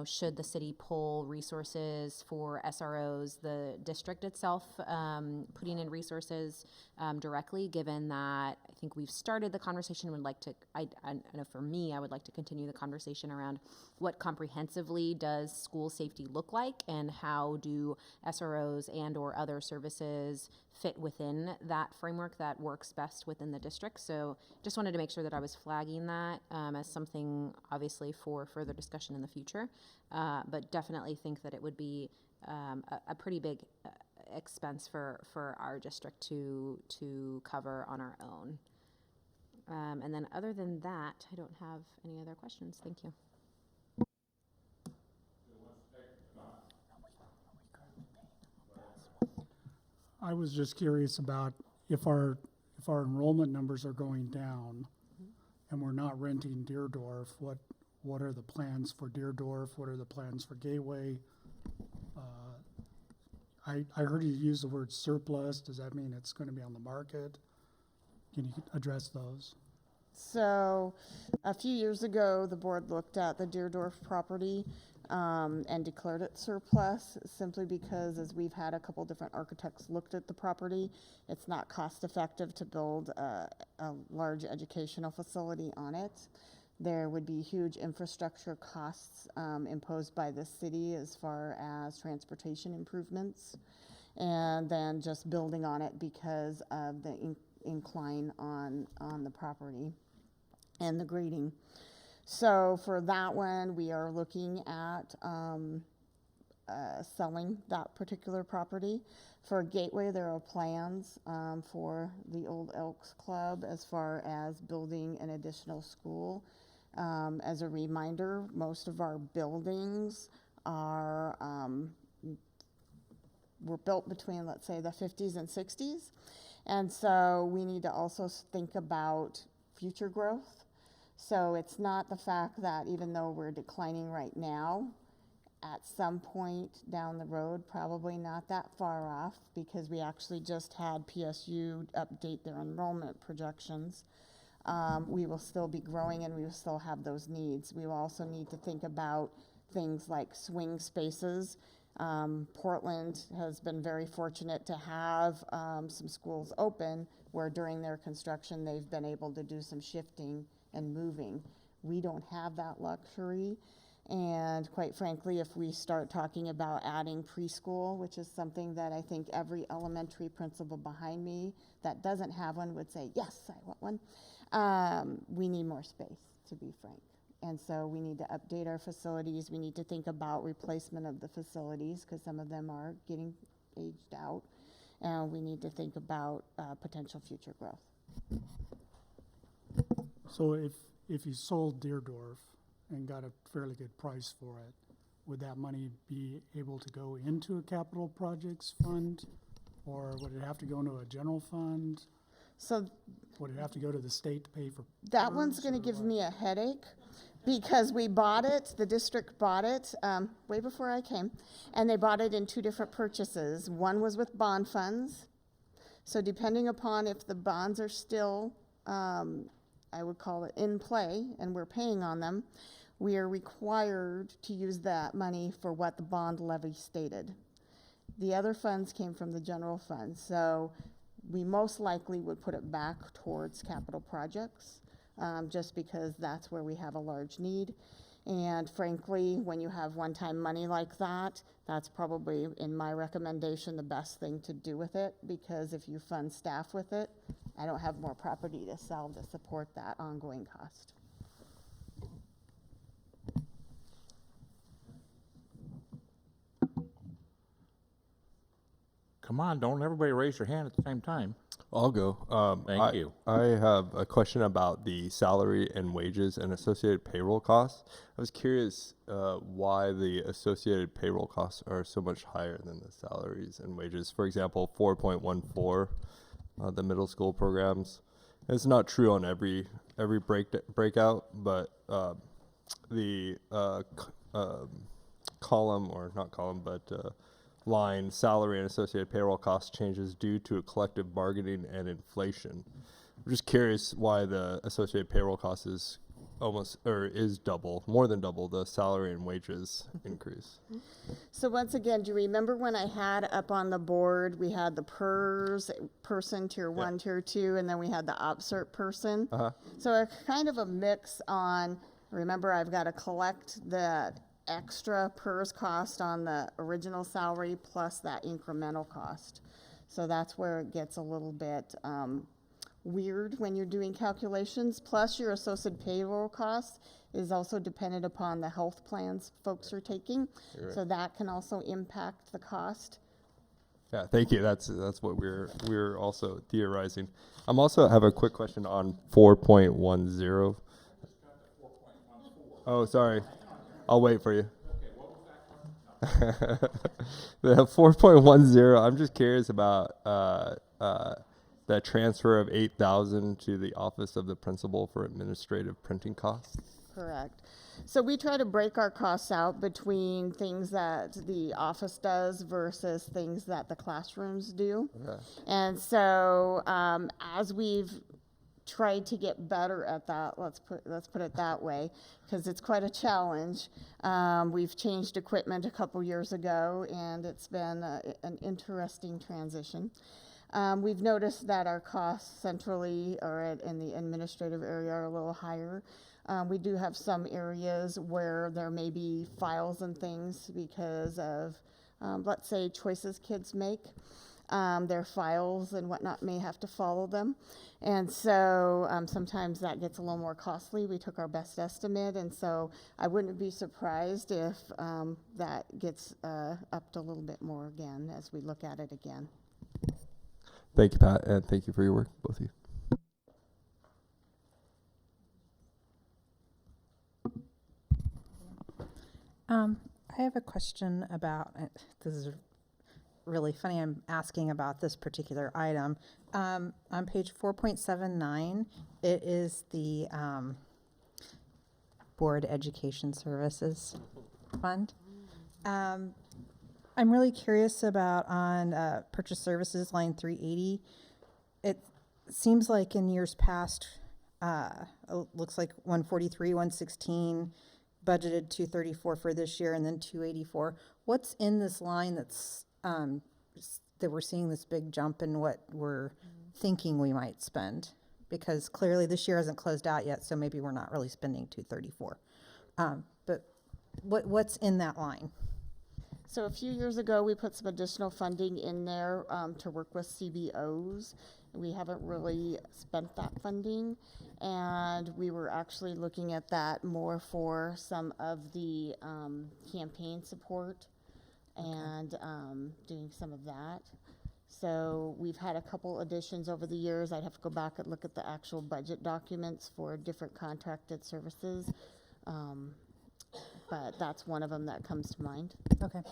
should the city pull resources for SROs, the district itself putting in resources directly, given that I think we've started the conversation, would like to, I know for me, I would like to continue the conversation around what comprehensively does school safety look like, and how do SROs and or other services fit within that framework that works best within the district. So just wanted to make sure that I was flagging that as something obviously for further discussion in the future, but definitely think that it would be a pretty big expense for our district to cover on our own. And then other than that, I don't have any other questions. Thank you. I was just curious about if our enrollment numbers are going down and we're not renting Deerdorf, what are the plans for Deerdorf? What are the plans for Gateway? I heard you use the word surplus. Does that mean it's going to be on the market? Can you address those? So a few years ago, the board looked at the Deerdorf property and declared it surplus, simply because, as we've had a couple different architects looked at the property, it's not cost effective to build a large educational facility on it. There would be huge infrastructure costs imposed by the city as far as transportation improvements, and then just building on it because of the incline on the property and the grading. So for that one, we are looking at selling that particular property. For Gateway, there are plans for the Old Elks Club as far as building an additional school. As a reminder, most of our buildings are were built between, let's say, the 50s and 60s. And so we need to also think about future growth. So it's not the fact that even though we're declining right now, at some point down the road, probably not that far off, because we actually just had PSU update their enrollment projections. We will still be growing and we will still have those needs. We will also need to think about things like swing spaces. Portland has been very fortunate to have some schools open where during their construction they've been able to do some shifting and moving. We don't have that luxury. And quite frankly, if we start talking about adding preschool, which is something that I think every elementary principal behind me that doesn't have one would say, yes, I want one. We need more space, to be frank. And so we need to update our facilities. We need to think about replacement of the facilities because some of them are getting aged out. And we need to think about potential future growth. So if you sold Deerdorf and got a fairly good price for it, would that money be able to go into a capital projects fund, or would it have to go into a general fund? So would it have to go to the state to pay for that one's PERS, going to or give what? me a headache because we bought it, the district bought it way before I came, and they bought it in two different purchases. One was with bond funds. So depending upon if the bonds are still, I would call it in play, and we're paying on them, we are required to use that money for what the bond levy stated. The other funds came from the general fund, so we most likely would put it back towards capital projects, just because that's where we have a large need. And frankly, when you have one-time money like that, that's probably, in my recommendation, the best thing to do with it, because if you fund staff with it, I don't have more property to sell to support that ongoing cost. Come on, don't everybody raise your hand at the same time. I'll go. Thank you. I have a question about the salary and wages and associated payroll costs. I was curious why the associated payroll costs are so much higher than the salaries and wages. For example, 4.14, the middle school programs. It's not true on every breakout, but the column, or not column, but line salary and associated payroll cost changes due to a collective bargaining and inflation. I'm just curious why the associated payroll cost is double, more than double the salary and wages increase. So once again, do you remember when I had up on the board, we had the PERS person, tier 1, tier 2, and then we had the OPSERT person? So a kind of a mix on, remember I've got to collect the extra PERS cost on the original salary plus that incremental cost. So that's where it gets a little bit weird when you're doing calculations. Plus your associated payroll cost is also dependent upon the health plans folks are taking. Right. So that can also impact the cost. Yeah, thank you. That's what we're also theorizing. I'm also have a quick question on 4.10. Oh, sorry. I'll wait for you. The 4.10, I'm just curious about the transfer of 8,000 to the Office of the Principal for Administrative Printing Costs. Correct. So we try to break our costs out between things that the office does versus things that the classrooms do. Okay. And so as we've tried to get better at that, let's put it that way, because it's quite a challenge. We've changed equipment a couple years ago, and it's been an interesting transition. We've noticed that our costs centrally or in the administrative area are a little higher. We do have some areas where there may be files and things because of, let's say, choices kids make. Their files and whatnot may have to follow them. And so sometimes that gets a little more costly. We took our best estimate, and so I wouldn't be surprised if that gets upped a little bit more again as we look at it again. Thank you, Pat, and thank you for your work, both of you. I have a question about, this is really funny, I'm asking about this particular item. On page 4.79, it is the Board Education Services Fund. I'm really curious about on purchase services line 380. It seems like in years past, it looks like 143, 116, budgeted 234 for this year, and then 284. What's in this line that's that we're seeing this big jump in what we're thinking we might spend? Because clearly this year hasn't closed out yet, so maybe we're not really spending 234. But what's in that line? So a few years ago, we put some additional funding in there to work with CBOs. We haven't really spent that funding, and we were actually looking at that more for some of the campaign support and doing some of that. So we've had a couple additions over the years. I'd have to go back and look at the actual budget documents for different contracted services. But that's one of them that comes to mind. Okay.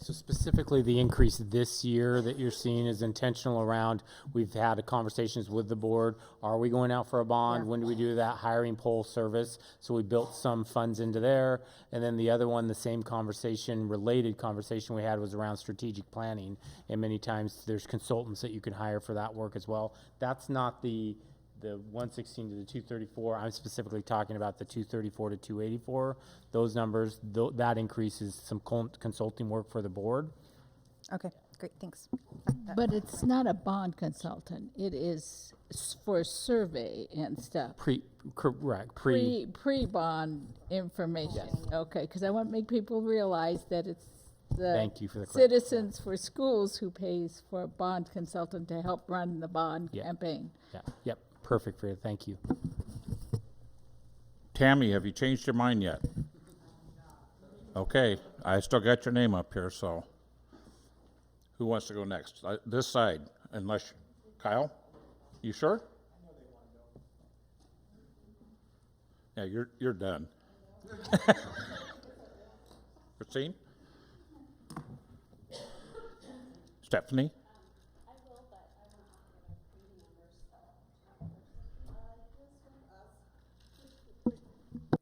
So specifically, the increase this year that you're seeing is intentional around, we've had conversations with the board. Are we going out for a bond? Yeah. When do we do that? Hiring poll service. So we built some funds into there. And then the other one, the same conversation, related conversation we had was around strategic planning. And many times there's consultants that you can hire for that work as well. That's not the 116 to the 234. I'm specifically talking about the 234 to 284. Those numbers, that increases some consulting work for the board. Okay, great, thanks. But it's not a bond consultant. It is for survey and stuff. Correct. Pre-bond information. Yes. Okay, because I want to make people realize that it's the Thank you for the correction. Citizens for Schools who pays for a bond consultant to help run the bond campaign. Yeah. Yep. Perfect for you. Thank you. Tammy, have you changed your mind yet? Okay, I still got your name up here, so who wants to go next? This side, unless Kyle, you sure? Yeah, you're done. Christine? Stephanie?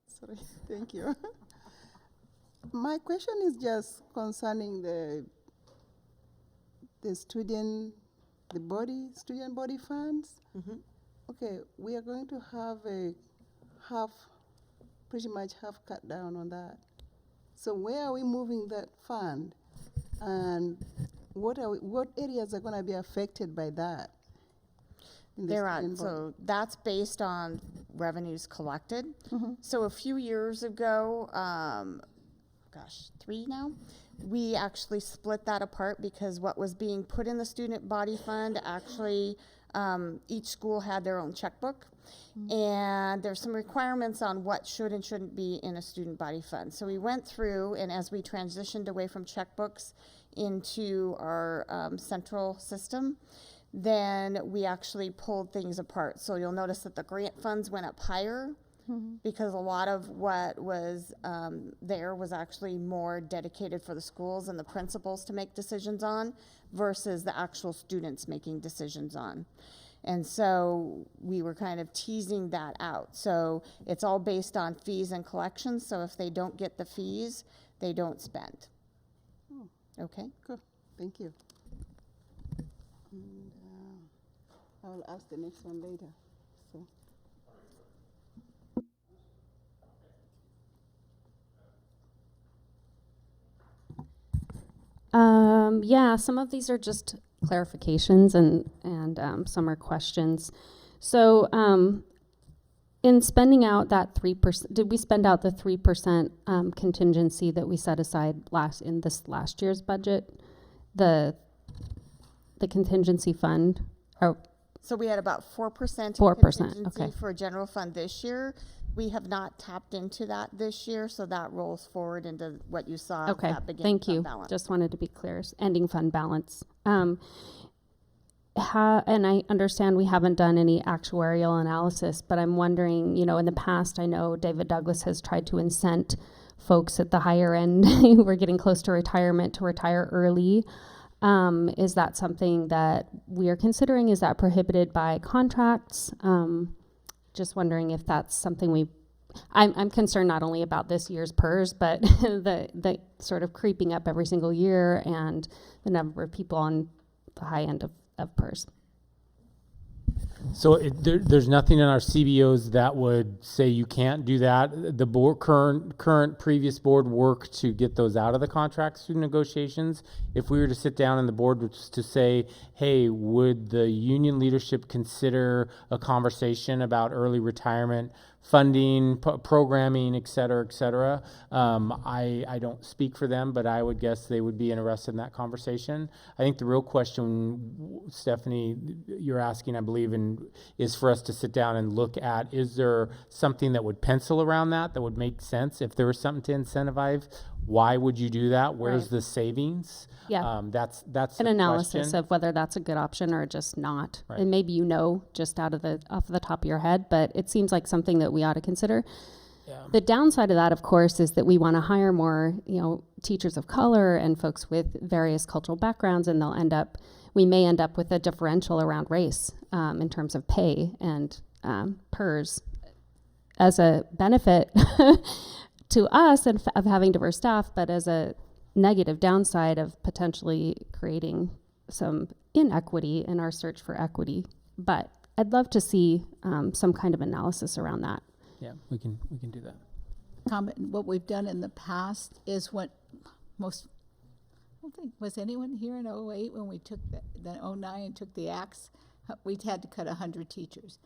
Sorry, thank you. My question is just concerning the student body funds. Okay, we are going to have pretty much half cut down on that. So where are we moving that fund? And what areas are going to be affected by that? in the They're on, student body? so that's based on revenues collected. So a few years ago, gosh, 3 now, we actually split that apart because what was being put in the student body fund actually, each school had their own checkbook. And there's some requirements on what should and shouldn't be in a student body fund. So we went through, and as we transitioned away from checkbooks into our central system, then we actually pulled things apart. So you'll notice that the grant funds went up higher because a lot of what was there was actually more dedicated for the schools and the principals to make decisions on versus the actual students making decisions on. And so we were kind of teasing that out. So it's all based on fees and collections. So if they don't get the fees, they don't spend. Okay? Cool, thank you. And, I'll ask the next one later. So. Yeah, some of these are just clarifications and some are questions. So in spending out that 3%, did we spend out the 3% contingency that we set aside in this last year's budget? The contingency fund? Or So we had about 4% 4%, contingency okay. for a general fund this year. We have not tapped into that this year, so that rolls forward into what you saw. Okay, that beginning thank fund you. balance. Just wanted to be clear, ending fund balance. And I understand we haven't done any actuarial analysis, but I'm wondering, in the past, I know David Douglas has tried to incent folks at the higher end who are getting close to retirement to retire early. Is that something that we are considering? Is that prohibited by contracts? Just wondering if that's something I'm concerned not only about this year's PERS, but the sort of creeping up every single year and the number of people on the high end of PERS. So there's nothing in our CBOs that would say you can't do that. The board, previous board worked to get those out of the contracts through negotiations. If we were to sit down and the board was to say, hey, would the union leadership consider a conversation about early retirement funding, programming, et cetera, I don't speak for them, but I would guess they would be interested in that conversation. I think the real question, Stephanie, you're asking, I believe, is for us to sit down and look at, is there something that would pencil around that would make sense? If there was something to incentivize, why would you do that? Where's Right. the savings? Yeah. That's An the analysis question. of whether that's a good option or just not. Right. And maybe just off the top of your head, but it seems like something that we ought to consider. Yeah. The downside of that, of course, is that we want to hire more, teachers of color and folks with various cultural backgrounds, and we may end up with a differential around race in terms of pay and PERS as a benefit to us of having diverse staff, but as a negative downside of potentially creating some inequity in our search for equity. But I'd love to see some kind of analysis around that. Yeah, we can do that. Comment, what we've done in the past is I don't think, was anyone here in 08 when we took the 09 took the axe? We had to cut 100 teachers.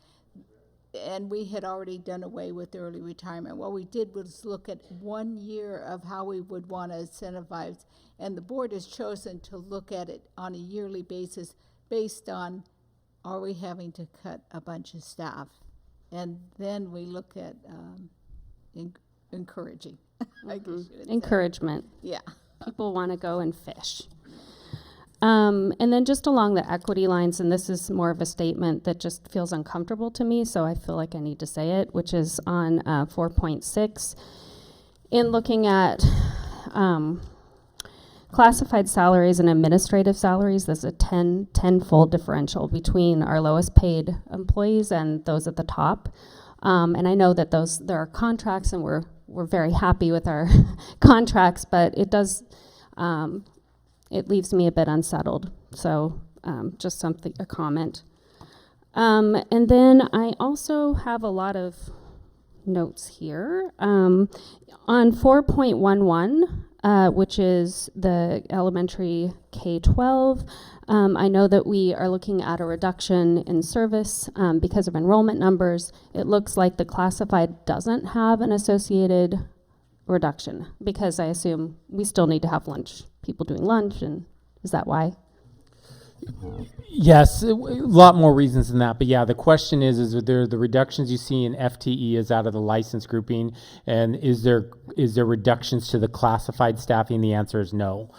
And we had already done away with early retirement. What we did was look at 1 year of how we would want to incentivize, and the board has chosen to look at it on a yearly basis based on, are we having to cut a bunch of staff? And then we look at encouraging. I guess you would say. Encouragement. Yeah. People want to go and fish. And then just along the equity lines, and this is more of a statement that just feels uncomfortable to me, so I feel like I need to say it, which is on 4.6. In looking at classified salaries and administrative salaries, there's a tenfold differential between our lowest paid employees and those at the top. And I know that there are contracts, and we're very happy with our contracts, but it does, it leaves me a bit unsettled. So just a comment. And then I also have a lot of notes here. On 4.11, which is the elementary K-12, I know that we are looking at a reduction in service because of enrollment numbers. It looks like the classified doesn't have an associated reduction, because I assume we still need to have lunch, people doing lunch, and is that why? Yes, a lot more reasons than that. But yeah, the question is there the reductions you see in FTE is out of the license grouping, and is there reductions to the classified staffing? The answer is no.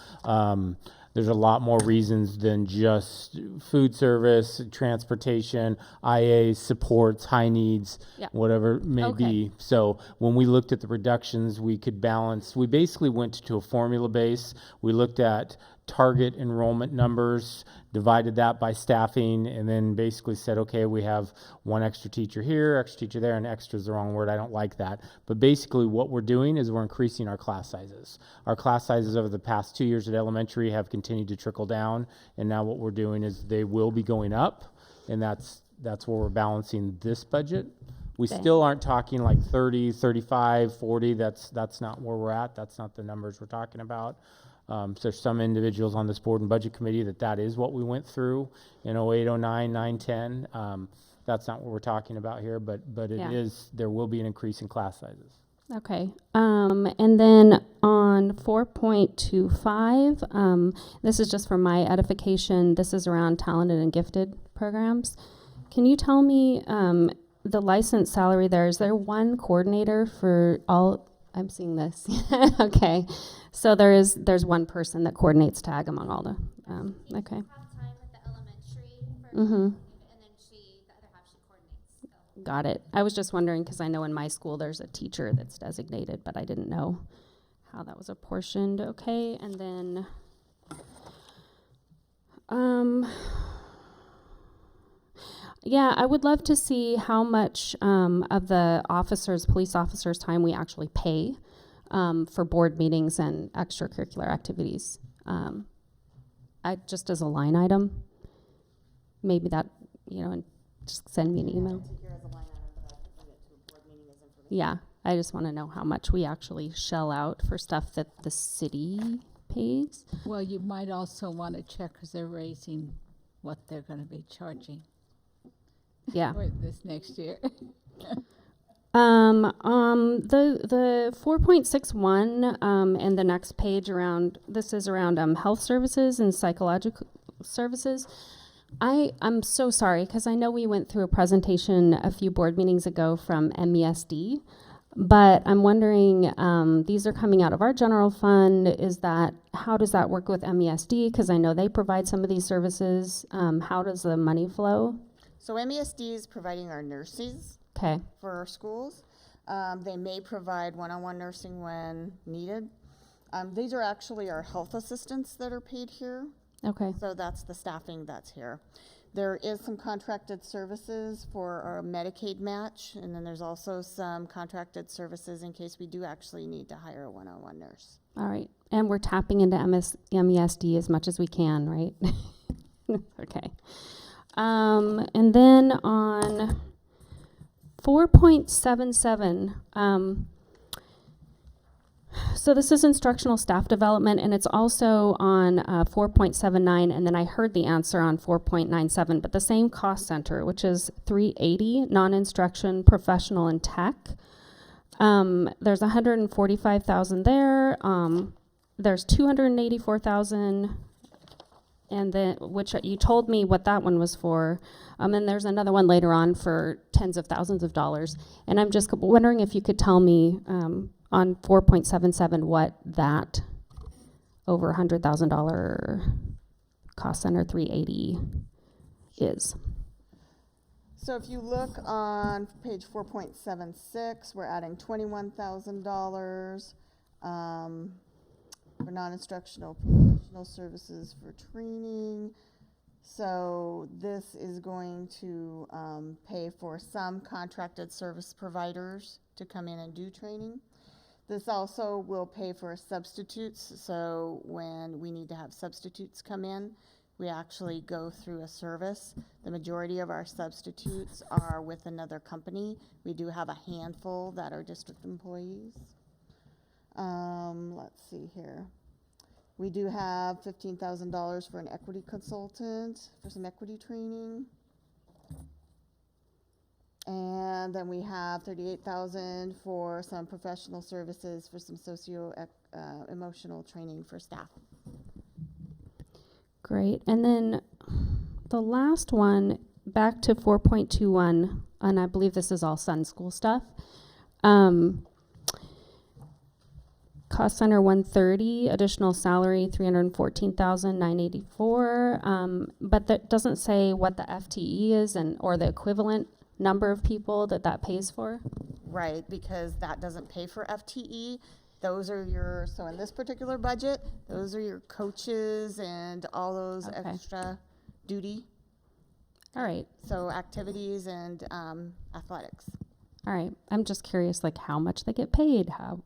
There's a lot more reasons than just food service, transportation, IA, supports, high needs, whatever it may be. So when we looked at the reductions, we could balance. We basically went to a formula base. We looked at target enrollment numbers, divided that by staffing, and then basically said, okay, we have one extra teacher here, extra teacher there, and extra is the wrong word. I don't like that. But basically what we're doing is we're increasing our class sizes. Our class sizes over the past 2 years at elementary have continued to trickle down, and now what we're doing is they will be going up, and that's where we're balancing this budget. We still aren't talking like 30, 35, 40. That's not where we're at. That's not the numbers we're talking about. So there's some individuals on this board and budget committee that is what we went through in 08, 09, 9, 10. That's not what we're talking about here, but it is, there will be an increase in class sizes. Okay. And then on 4.25, this is just for my edification. This is around talented and gifted programs. Can you tell me the license salary there? Is there one coordinator for all? I'm seeing this. Okay. So there's one person that coordinates tag among all the, okay. Have time with the elementary for Mm-hmm. and then the other half she coordinates. So. Got it. I was just wondering, because I know in my school there's a teacher that's designated, but I didn't know how that was apportioned. Okay. And then, yeah, I would love to see how much of the police officers' time we actually pay for board meetings and extracurricular activities. Just as a line item, maybe that, and just send me an email. Yeah, I just want to know how much we actually shell out for stuff that the city pays. Well, you might also want to check, because they're raising what they're going to be charging. Yeah. For this next year. The 4.61 and the next page this is around health services and psychological services. I'm so sorry, because I know we went through a presentation a few board meetings ago from MESD, but I'm wondering, these are coming out of our general fund. How does that work with MESD? Because I know they provide some of these services. How does the money flow? So MESD is providing our nurses Okay. for our schools. They may provide one-on-one nursing when needed. These are actually our health assistants that are paid here. Okay. So that's the staffing that's here. There is some contracted services for our Medicaid match, and then there's also some contracted services in case we do actually need to hire a one-on-one nurse. All right. And we're tapping into MESD as much as we can, right? Okay. And then on 4.77, so this is instructional staff development, and it's also on 4.79, and then I heard the answer on 4.97, but the same cost center, which is 380, non-instruction, professional, and tech. There's 145,000 there. There's 284,000, and then which you told me what that one was for. And there's another one later on for tens of thousands of dollars. And I'm just wondering if you could tell me on 4.77 what that over $100,000 Cost Center 380 is. So if you look on page 4.76, we're adding $21,000 for non-instructional professional services for training. So this is going to pay for some contracted service providers to come in and do training. This also will pay for substitutes. So when we need to have substitutes come in, we actually go through a service. The majority of our substitutes are with another company. We do have a handful that are district employees. Let's see here. We do have $15,000 for an equity consultant for some equity training. And then we have $38,000 for some professional services for some emotional training for staff. Great. And then the last one, back to 4.21, and I believe this is all Sun School stuff. Cost Center 130, additional salary 314,984. But that doesn't say what the FTE is or the equivalent number of people that pays for. Right, because that doesn't pay for FTE. Those are so in this particular budget, those are your coaches and all those extra duty. All right. So activities and athletics. All right. I'm just curious, like how much they get paid, how,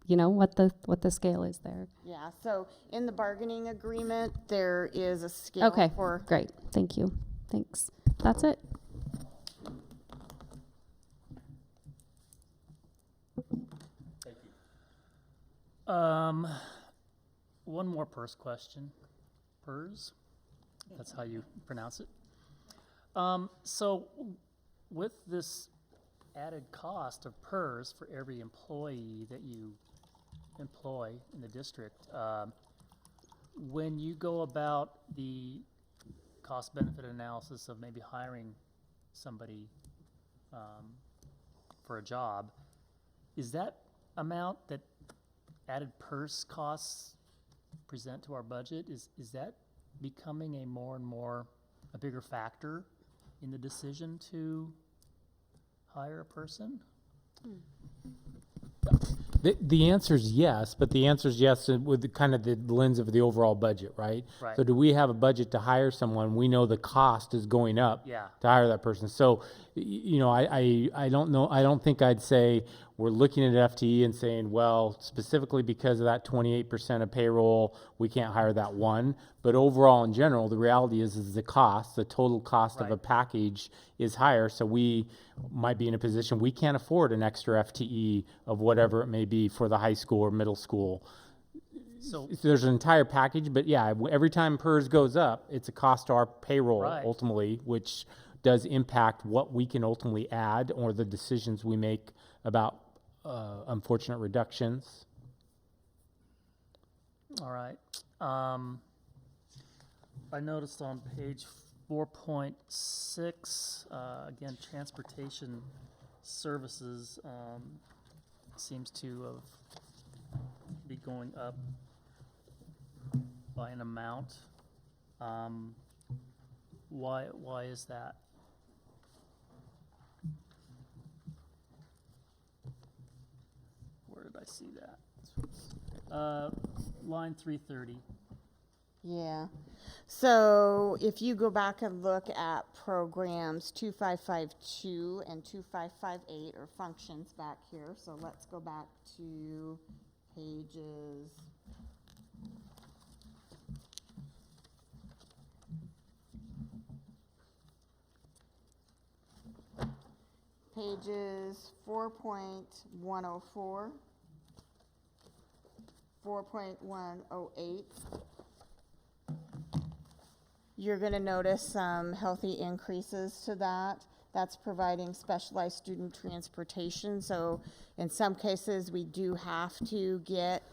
what the scale is there. Yeah, so in the bargaining agreement, there is a scale Okay, for. great. Thank you. Thanks. That's it. One more PERS question. PERS? That's how you pronounce it. So with this added cost of PERS for every employee that you employ in the district, when you go about the cost benefit analysis of maybe hiring somebody for a job, is that amount that added PERS costs present to our budget, is that becoming a bigger factor in the decision to hire a person? The answer is yes, but the answer is yes with kind of the lens of the overall budget, right? Right. So do we have a budget to hire someone? We know the cost is going up Yeah. to hire that person. So, I don't know. I don't think I'd say we're looking at FTE and saying, well, specifically because of that 28% of payroll, we can't hire that one. But overall, in general, the reality is the cost, the total cost of a Right. package is higher. So we might be in a position we can't afford an extra FTE of whatever it may be for the high school or middle school. So, There's an entire package, but yeah, every time PERS goes up, it's a cost to our payroll Right. ultimately, which does impact what we can ultimately add or the decisions we make about unfortunate reductions. all right. I noticed on page 4.6, again, transportation services seems to be going up by an amount. Why is that? Where did I see that? Line 330. Yeah. So if you go back and look at programs 2552 and 2558 or functions back here. So let's go back to pages. Pages 4.104, 4.108. You're going to notice some healthy increases to that. That's providing specialized student transportation. So in some cases, we do have to get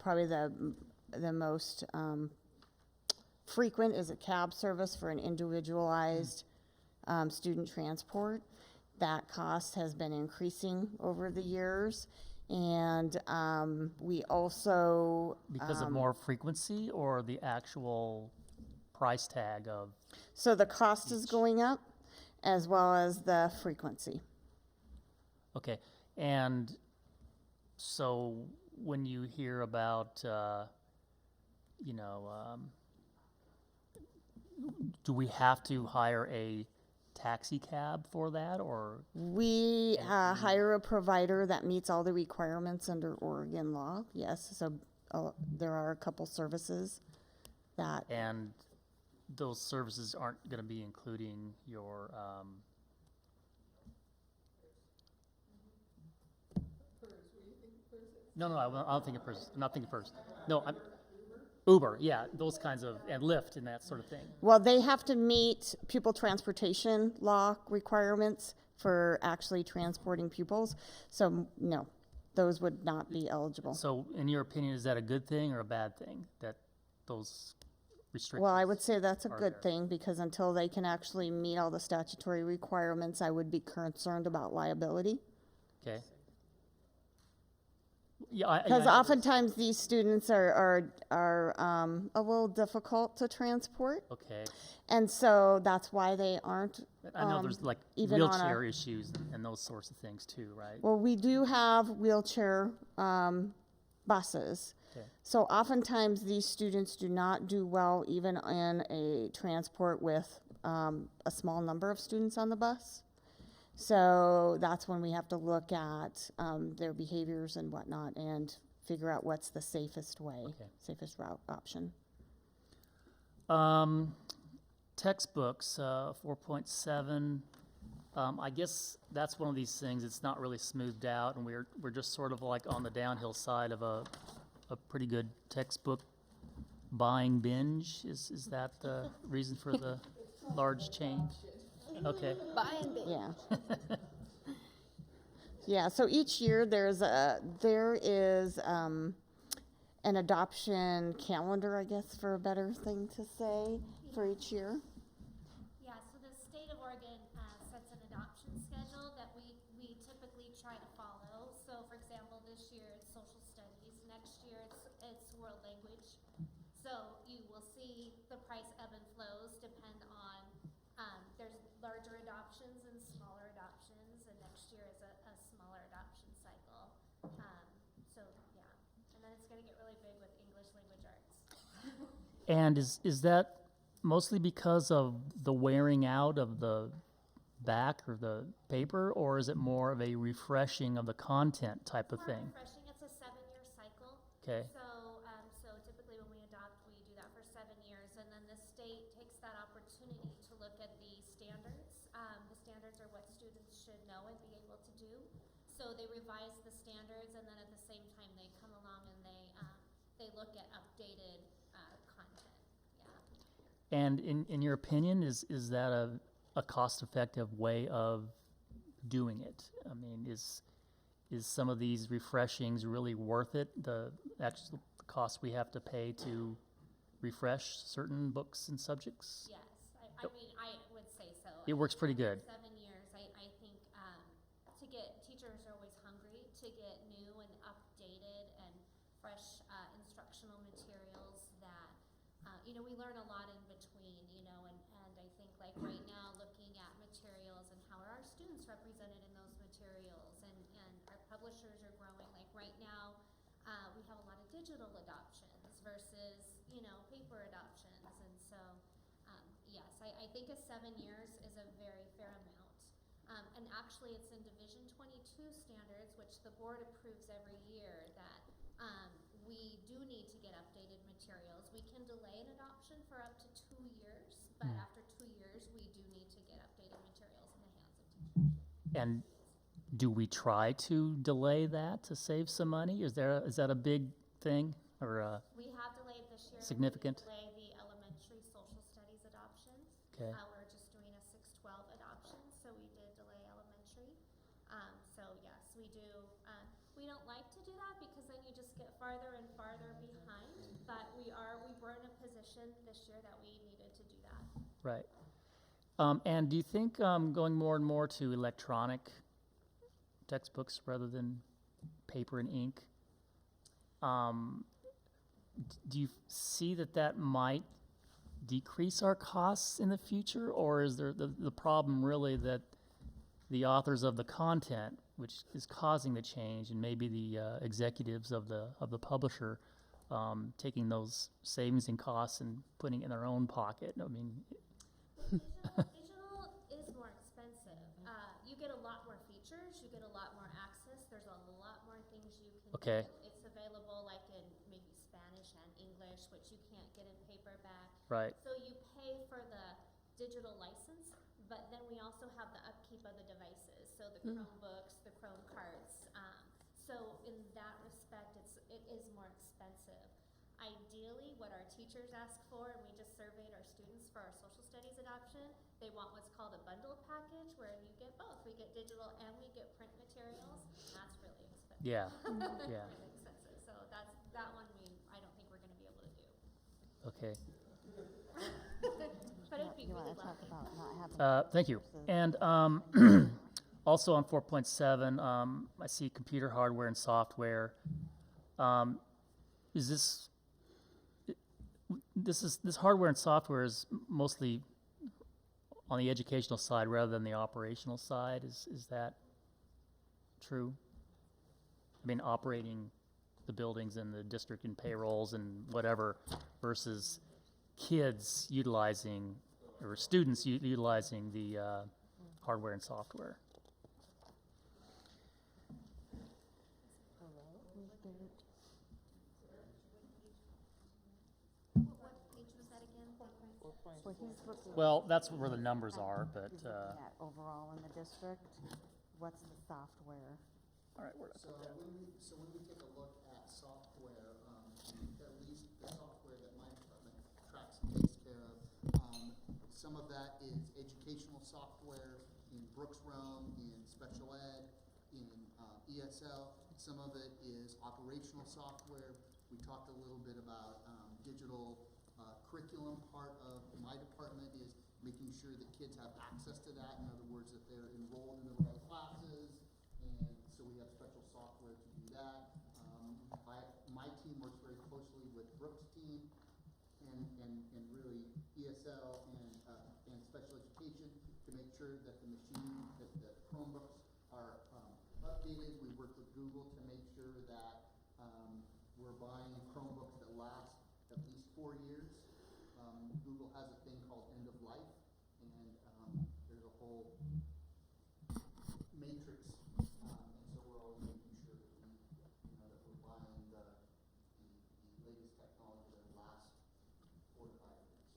probably the most frequent is a cab service for an individualized student transport. That cost has been increasing over the years. And we also. Because of more frequency or the actual price tag of? So the cost is going up as well as the frequency. Okay, and so when you hear about, do we have to hire a taxi cab for that, or? We hire a provider that meets all the requirements under Oregon law, yes. So there are a couple services that. And those services aren't going to be including your, no, I don't think it first. I'm not thinking first. No, Uber, yeah, those kinds of, and Lyft and that sort of thing. Well, they have to meet pupil transportation law requirements for actually transporting pupils. So no, those would not be eligible. So in your opinion, is that a good thing or a bad thing, that those restrictions? Well, I would say that's a are good there? thing, because until they can actually meet all the statutory requirements, I would be concerned about liability. Okay. Yeah, Because oftentimes these students are a little difficult to transport. Okay. And so that's why they aren't. I know there's like even on wheelchair issues and those sorts of things too, right? Well, we do have wheelchair buses. Okay. So oftentimes these students do not do well even in a transport with a small number of students on the bus. So that's when we have to look at their behaviors and whatnot and figure out what's the safest way, safest route option. Textbooks, 4.7. I guess that's one of these things. It's not really smoothed out, and we're just sort of like on the downhill side of a pretty good textbook buying binge. Is that the reason for the large change? Okay. Yeah. Yeah, so each year there is an adoption calendar, I guess, for a better thing to say, for each year. Yeah, so the state of Oregon sets an adoption schedule that we typically try to follow. So for example, this year it's social studies, next year it's world language. So you will see the price ebb and flows depend on, there's larger adoptions and smaller adoptions, and next year is a smaller adoption cycle. So yeah, and then it's gonna get really big with English language arts. And is that mostly because of the wearing out of the back or the paper, or is it more of a refreshing of the content type of thing? Refreshing, it's a 7-year cycle. Okay. So typically when we adopt, we do that for 7 years, and then the state takes that opportunity to look at the standards. The standards are what students should know and be able to do. So they revise the standards, and then at the same time they come along and they look at updated content. Yeah. And in your opinion, is that a cost-effective way of doing it? I mean, is some of these refreshings really worth it? The actual cost we have to pay to refresh certain books and subjects? Yes, I mean, I would say so. It works pretty good. 7 years, I think teachers are always hungry to get new and updated and fresh instructional materials that, we learn a lot in between, and I think like right now looking at materials and how are our students represented in those materials, and our publishers are growing. Like right now, we have a lot of digital adoptions versus, paper adoptions, and so yes, I think 7 years is a very fair amount. And actually it's in Division 22 standards, which the board approves every year, that we do need to get updated materials. We can delay an adoption for up to 2 years, but after 2 years, we do need to get updated materials in the hands of teachers. And do we try to delay that to save some money? Is that a big thing, or We have delayed this year. significant? We delay the elementary social studies adoptions. Okay. We're just doing a 6-12 adoption, so we did delay elementary. So yes, we do. We don't like to do that because then you just get farther and farther behind. But we're in a position this year that we needed to do that. Right. And do you think going more and more to electronic textbooks rather than paper and ink. Do you see that might decrease our costs in the future, or is there the problem really that the authors of the content, which is causing the change, and maybe the executives of the publisher taking those savings and costs and putting it in their own pocket? I mean, Digital is more expensive. You get a lot more features, you get a lot more access, there's a lot more things you can Okay. do. It's available like in maybe Spanish and English, which you can't get in paperback. right. So you pay for the digital license, but then we also have the upkeep of the devices, so the Chromebooks, the Chrome carts. So in that respect, it is more expensive. Ideally, what our teachers ask for, and we just surveyed our students for our social studies adoption, they want what's called a bundled package where you get both. We get digital and we get print materials. That's really expensive. Yeah. Yeah. Really expensive. So that one I don't think we're going to be able to do. Okay. But it'd be really lovely. Thank you. And also on 4.7, I see computer hardware and software. Is this hardware and software is mostly on the educational side rather than the operational side? Is that true? I mean, operating the buildings and the district and payrolls and whatever versus kids utilizing or students utilizing the hardware and software. What page was that again? Well, that's where the numbers are, but Overall in the district, what's the software? all right, where did I put that? When we take a look at software, at least the software that my department tracks and takes care of, some of that is educational software in Brooks Realm, in special ed, in ESL. Some of it is operational software. We talked a little bit about digital curriculum. Part of my department is making sure that kids have access to that. In other words, that they're enrolled in the right classes, and so we have special software to do that. My team works very closely with Brooks' team and really ESL and special education to make sure that the machine, that the Chromebooks are updated. We work with Google to make sure that we're buying Chromebooks that last at least 4 years. Google has a thing called end of life, and there's a whole matrix, and so we're always making sure that that we're buying the latest technology that lasts 4 to 5 years.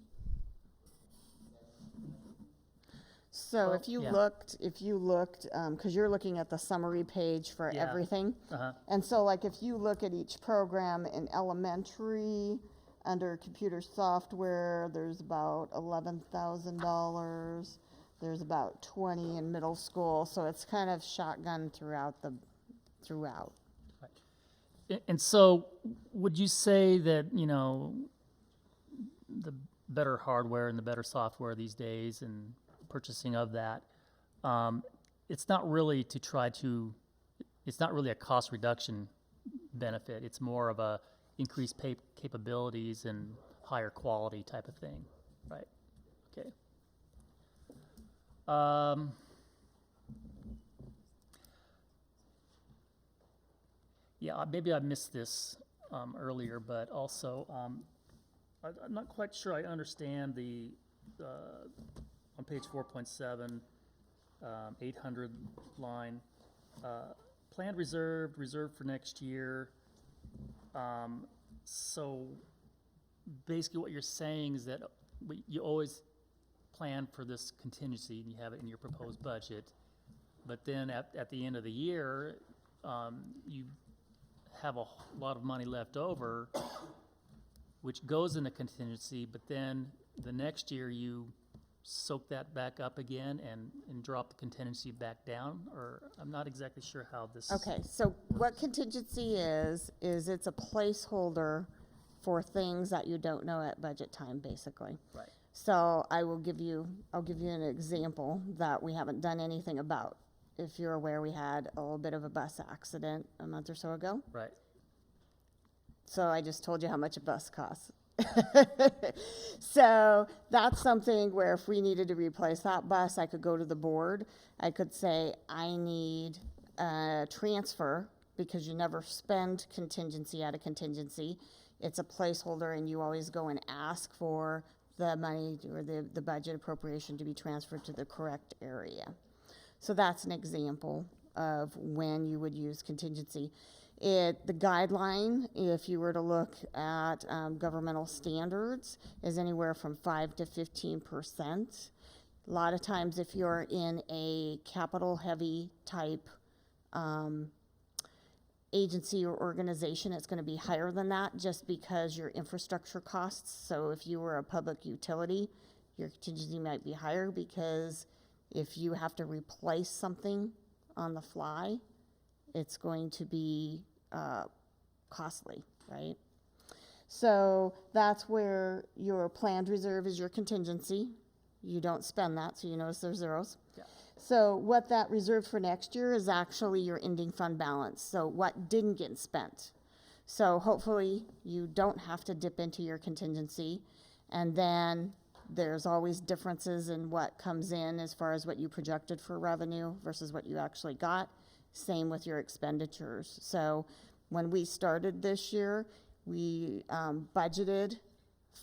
So Well, if you yeah. looked, because you're looking at the summary page for Yeah. everything. Uh-huh. And so like if you look at each program in elementary, under computer software, there's about $11,000. There's about 20 in middle school, so it's kind of shotgun throughout. And so, would you say that the better hardware and the better software these days, and purchasing of that, it's not really it's not really a cost reduction benefit. It's more of a increased capabilities and higher quality type of thing, right? Okay. Yeah, maybe I missed this earlier, but also I'm not quite sure I understand the on page 4.7, 800 line, planned reserved for next year. So basically what you're saying is that you always plan for this contingency and you have it in your proposed budget, but then at the end of the year, you have a lot of money left over, which goes into contingency, but then the next year you soak that back up again and drop the contingency back down, or I'm not exactly sure how this. Okay, so what contingency is it's a placeholder for things that you don't know at budget time, basically. Right. So I'll give you an example that we haven't done anything about. if you're aware, we had a little bit of a bus accident a month or so ago. Right. So I just told you how much a bus costs. So that's something where if we needed to replace that bus, I could go to the board. I could say, I need a transfer, because you never spend contingency out of contingency. It's a placeholder, and you always go and ask for the money or the budget appropriation to be transferred to the correct area. So that's an example of when you would use contingency. The guideline, if you were to look at governmental standards, is anywhere from 5 to 15%. A lot of times if you're in a capital-heavy type agency or organization, it's going to be higher than that just because your infrastructure costs. So if you were a public utility, your contingency might be higher because if you have to replace something on the fly, it's going to be costly, right? So that's where your planned reserve is your contingency. You don't spend that, so you notice there's zeros. Yeah. So what that reserve for next year is actually your ending fund balance, so what didn't get spent. So hopefully you don't have to dip into your contingency, and then there's always differences in what comes in as far as what you projected for revenue versus what you actually got. Same with your expenditures. So when we started this year, we budgeted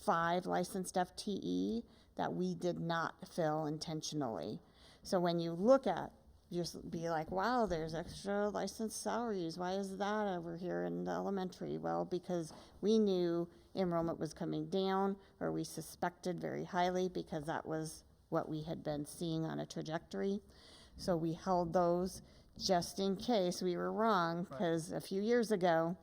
5 licensed FTE that we did not fill intentionally. So when you look at, just be like, wow, there's extra licensed salaries. Why is that over here in the elementary? Well, because we knew enrollment was coming down, or we suspected very highly because that was what we had been seeing on a trajectory. So we held those just in case we were wrong, because a few years ago,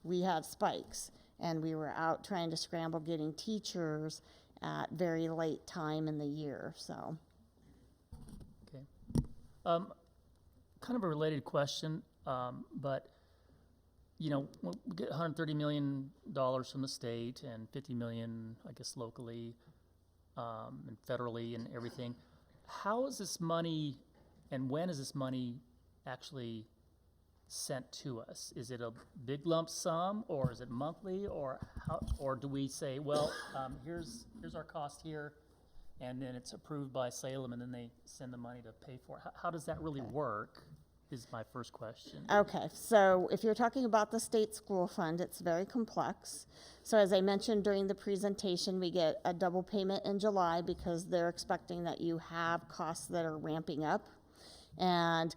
we had spikes, and we were out trying to scramble getting teachers at very late time in the year, so. Okay. Kind of a related question, but, you know, we get $130 million from the state and $50 million, I guess, locally and federally and everything. How is this money, and when is this money actually sent to us? Is it a big lump sum, or is it monthly, or how, or do we say, well, here's our cost here, and then it's approved by Salem, and then they send the money to pay for it? How does that really work, is my first question. Okay, so if you're talking about the state school fund, it's very complex. So as I mentioned during the presentation, we get a double payment in July because they're expecting that you have costs that are ramping up. And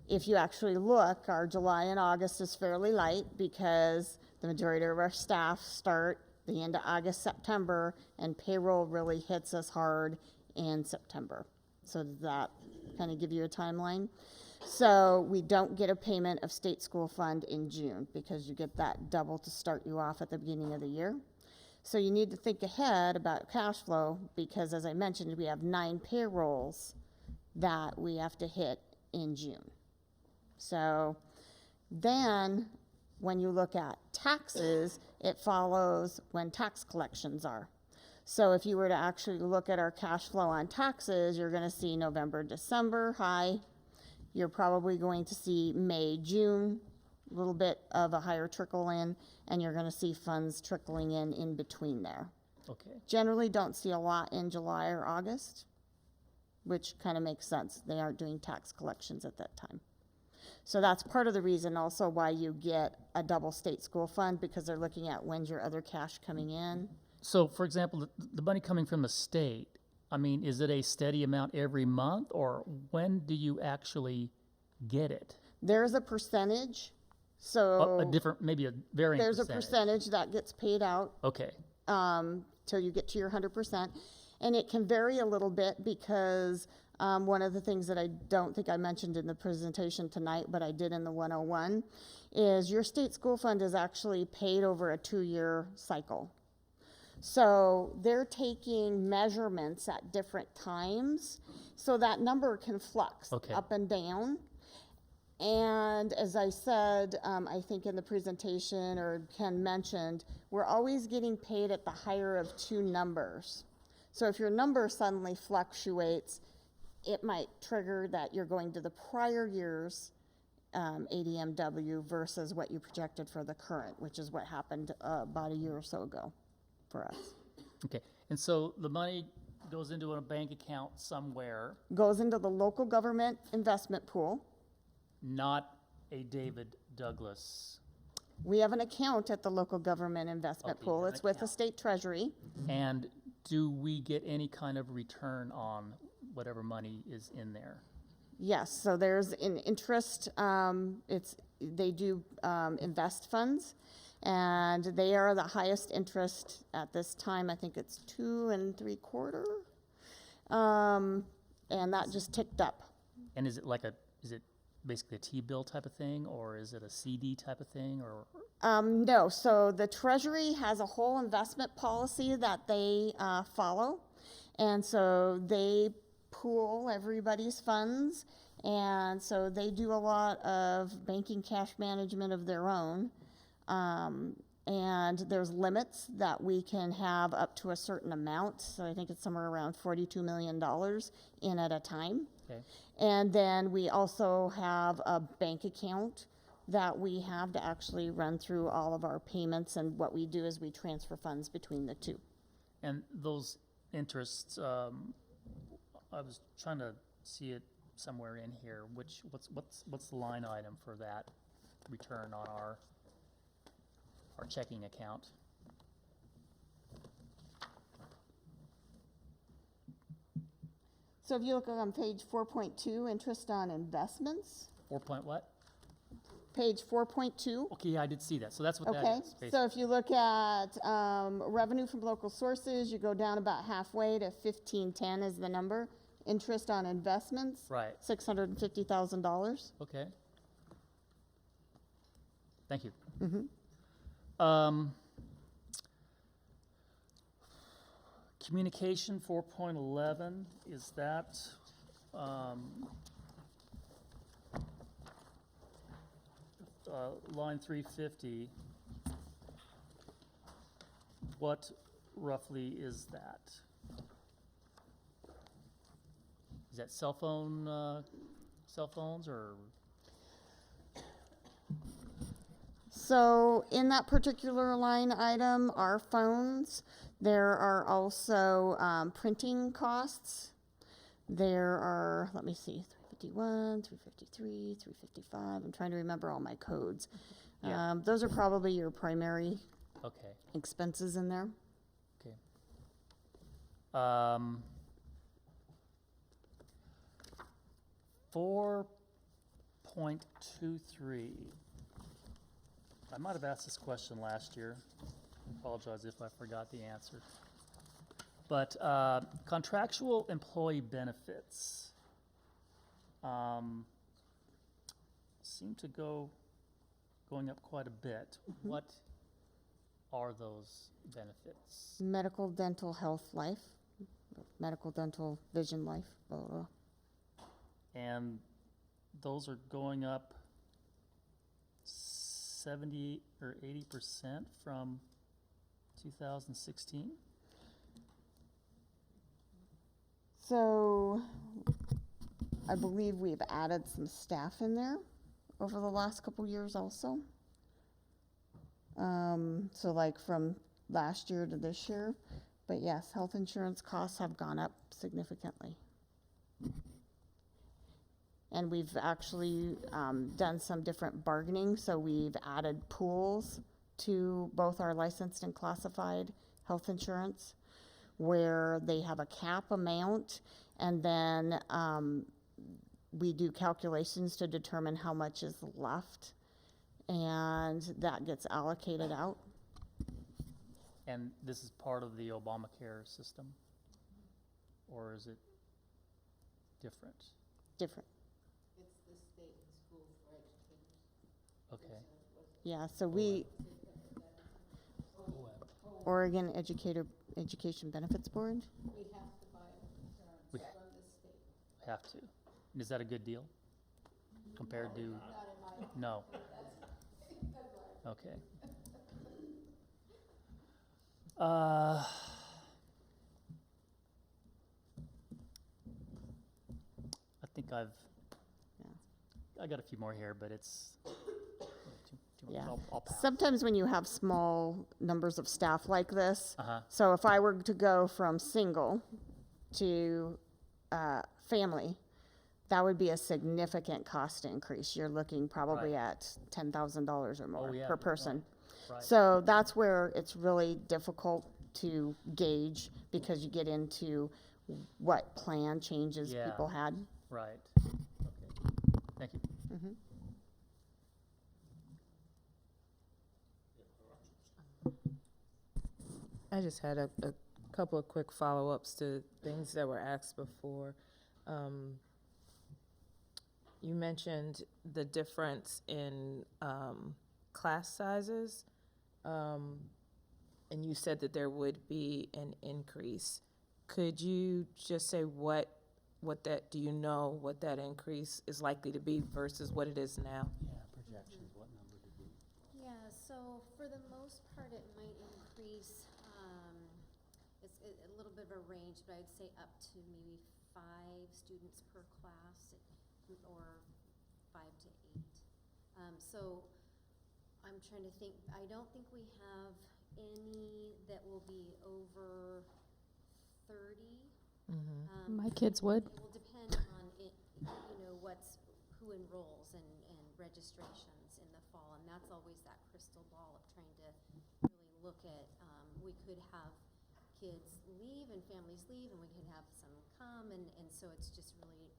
if you actually look, our July and August is fairly light because the majority of our staff start the end of August, September, and payroll really hits us hard in September. So does that kind of give you a timeline? So we don't get a payment of state school fund in June because you get that double to start you off at the beginning of the year. So you need to think ahead about cash flow because, as I mentioned, we have 9 payrolls that we have to hit in June. So then when you look at taxes, it follows when tax collections are. So if you were to actually look at our cash flow on taxes, you're going to see November, December high. You're probably going to see May, June, a little bit of a higher trickle in, and you're going to see funds trickling in between there. Okay. Generally don't see a lot in July or August, which kind of makes sense. They aren't doing tax collections at that time. So that's part of the reason also why you get a double state school fund, because they're looking at when's your other cash coming in. So, for example, the money coming from the state, I mean, is it a steady amount every month, or when do you actually get it? There's a percentage, so A different, maybe a varying there's percentage. a percentage that gets paid out Okay. till you get to your 100%. And it can vary a little bit because one of the things that I don't think I mentioned in the presentation tonight, but I did in the 101, is your state school fund is actually paid over a 2-year cycle. So they're taking measurements at different times, so that number can flux up and down. And as I said, I think in the presentation, or Ken mentioned, we're always getting paid at the higher of 2 numbers. So if your number suddenly fluctuates, it might trigger that you're going to the prior year's ADMW versus what you projected for the current, which is what happened about a year or so ago for us. Okay, and so the money goes into a bank account somewhere, Goes into the local government investment pool. not a David Douglas. We have an account at the local government investment Okay, pool. you have It's an with the account. state treasury. And do we get any kind of return on whatever money is in there? Yes, so there's an interest, they do invest funds, and they are the highest interest at this time. I think it's 2 3/4. And that just ticked up. And is it like is it basically a T-bill type of thing, or is it a CD type of thing, or? No, so the Treasury has a whole investment policy that they follow. And so they pool everybody's funds. And so they do a lot of banking cash management of their own. And there's limits that we can have up to a certain amount. So I think it's somewhere around $42 million in at a time. Okay. And then we also have a bank account that we have to actually run through all of our payments, and what we do is we transfer funds between the two. And those interests, I was trying to see it somewhere in here. What's the line item for that return on our checking account? So if you look on page 4.2, interest on investments, 4 point what? page 4.2. Okay, yeah, I did see that. So that's what Okay, that is. so basically. if you look at revenue from local sources, you go down about halfway to 1510 is the number. Interest on investments, Right. $650,000. Okay. Thank you. Mm-hmm. Communication 4.11, is that, line 350, what roughly is that? Is that cell phones or? So in that particular line item are phones. There are also printing costs. There are, let me see, 351, 353, 355. I'm trying to remember all my codes. Yeah. Those are probably your primary Okay. expenses in there. Okay. 4.23. I might have asked this question last year. I apologize if I forgot the answer. But contractual employee benefits seem to going up quite a bit. What are those benefits? Medical, dental, health, life. Medical, dental, vision, life, blah, blah, blah. And those are going up 70 or 80% from 2016? So I believe we've added some staff in there over the last couple years also. So like from last year to this year. But yes, health insurance costs have gone up significantly. And we've actually done some different bargaining. So we've added pools to both our licensed and classified health insurance, where they have a cap amount, and then we do calculations to determine how much is left, and that gets allocated out. And this is part of the Obamacare system? Or is it different? Different. It's the state school for educators. Okay. Yeah, so we, Oregon Education Benefits Board. We have to buy insurance We- from the state. Have to. And is that a good deal compared to? Not in my. No. Okay. think I got a few more here, but it's too much. Yeah. I'll pass. Sometimes when you have small numbers of staff like this, Uh-huh. so if I were to go from single to family, that would be a significant cost increase. You're looking probably at $10,000 or more yeah, per good point. person. Right. So that's where it's really difficult to gauge because you get into what plan changes Yeah. people had. Right. Okay. Thank you. I just had a couple of quick follow-ups to things that were asked before. You mentioned the difference in class sizes, and you said that there would be an increase. Could you just say what that, do you know what that increase is likely to be versus what it is now? Yeah, so for the most part, it might increase, it's a little bit of a range, but I'd say up to maybe 5 students per class or 5 to 8. So I'm trying to think, I don't think we have any that will be over 30. My kids would. It will depend on it, who enrolls and registrations in the fall, and that's always that crystal ball of trying to really look at, we could have kids leave and families leave, and we could have some come, and so it's just really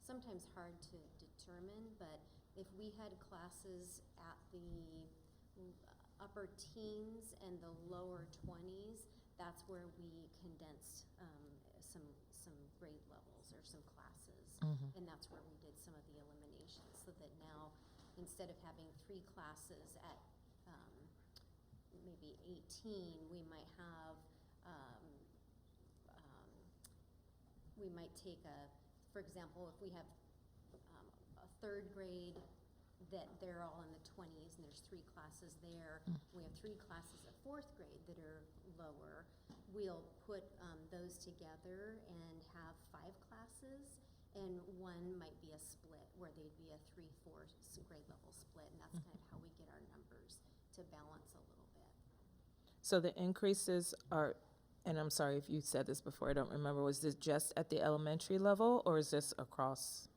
sometimes hard to determine, but if we had classes at the upper teens and the lower 20s, that's where we condensed some grade levels or some classes, and that's where we did some of the eliminations, so that now instead of having 3 classes at maybe 18, we might have we might take for example, if we have a 3rd grade that they're all in the 20s and there's 3 classes there, we have 3 classes at 4th grade that are lower, we'll put those together and have 5 classes, and one might be a split where they'd be a 3/4 grade level split, and that's kind of how we get our numbers to balance a little bit. So the increases are, and I'm sorry if you said this before, I don't remember, was this just at the elementary level, or is this across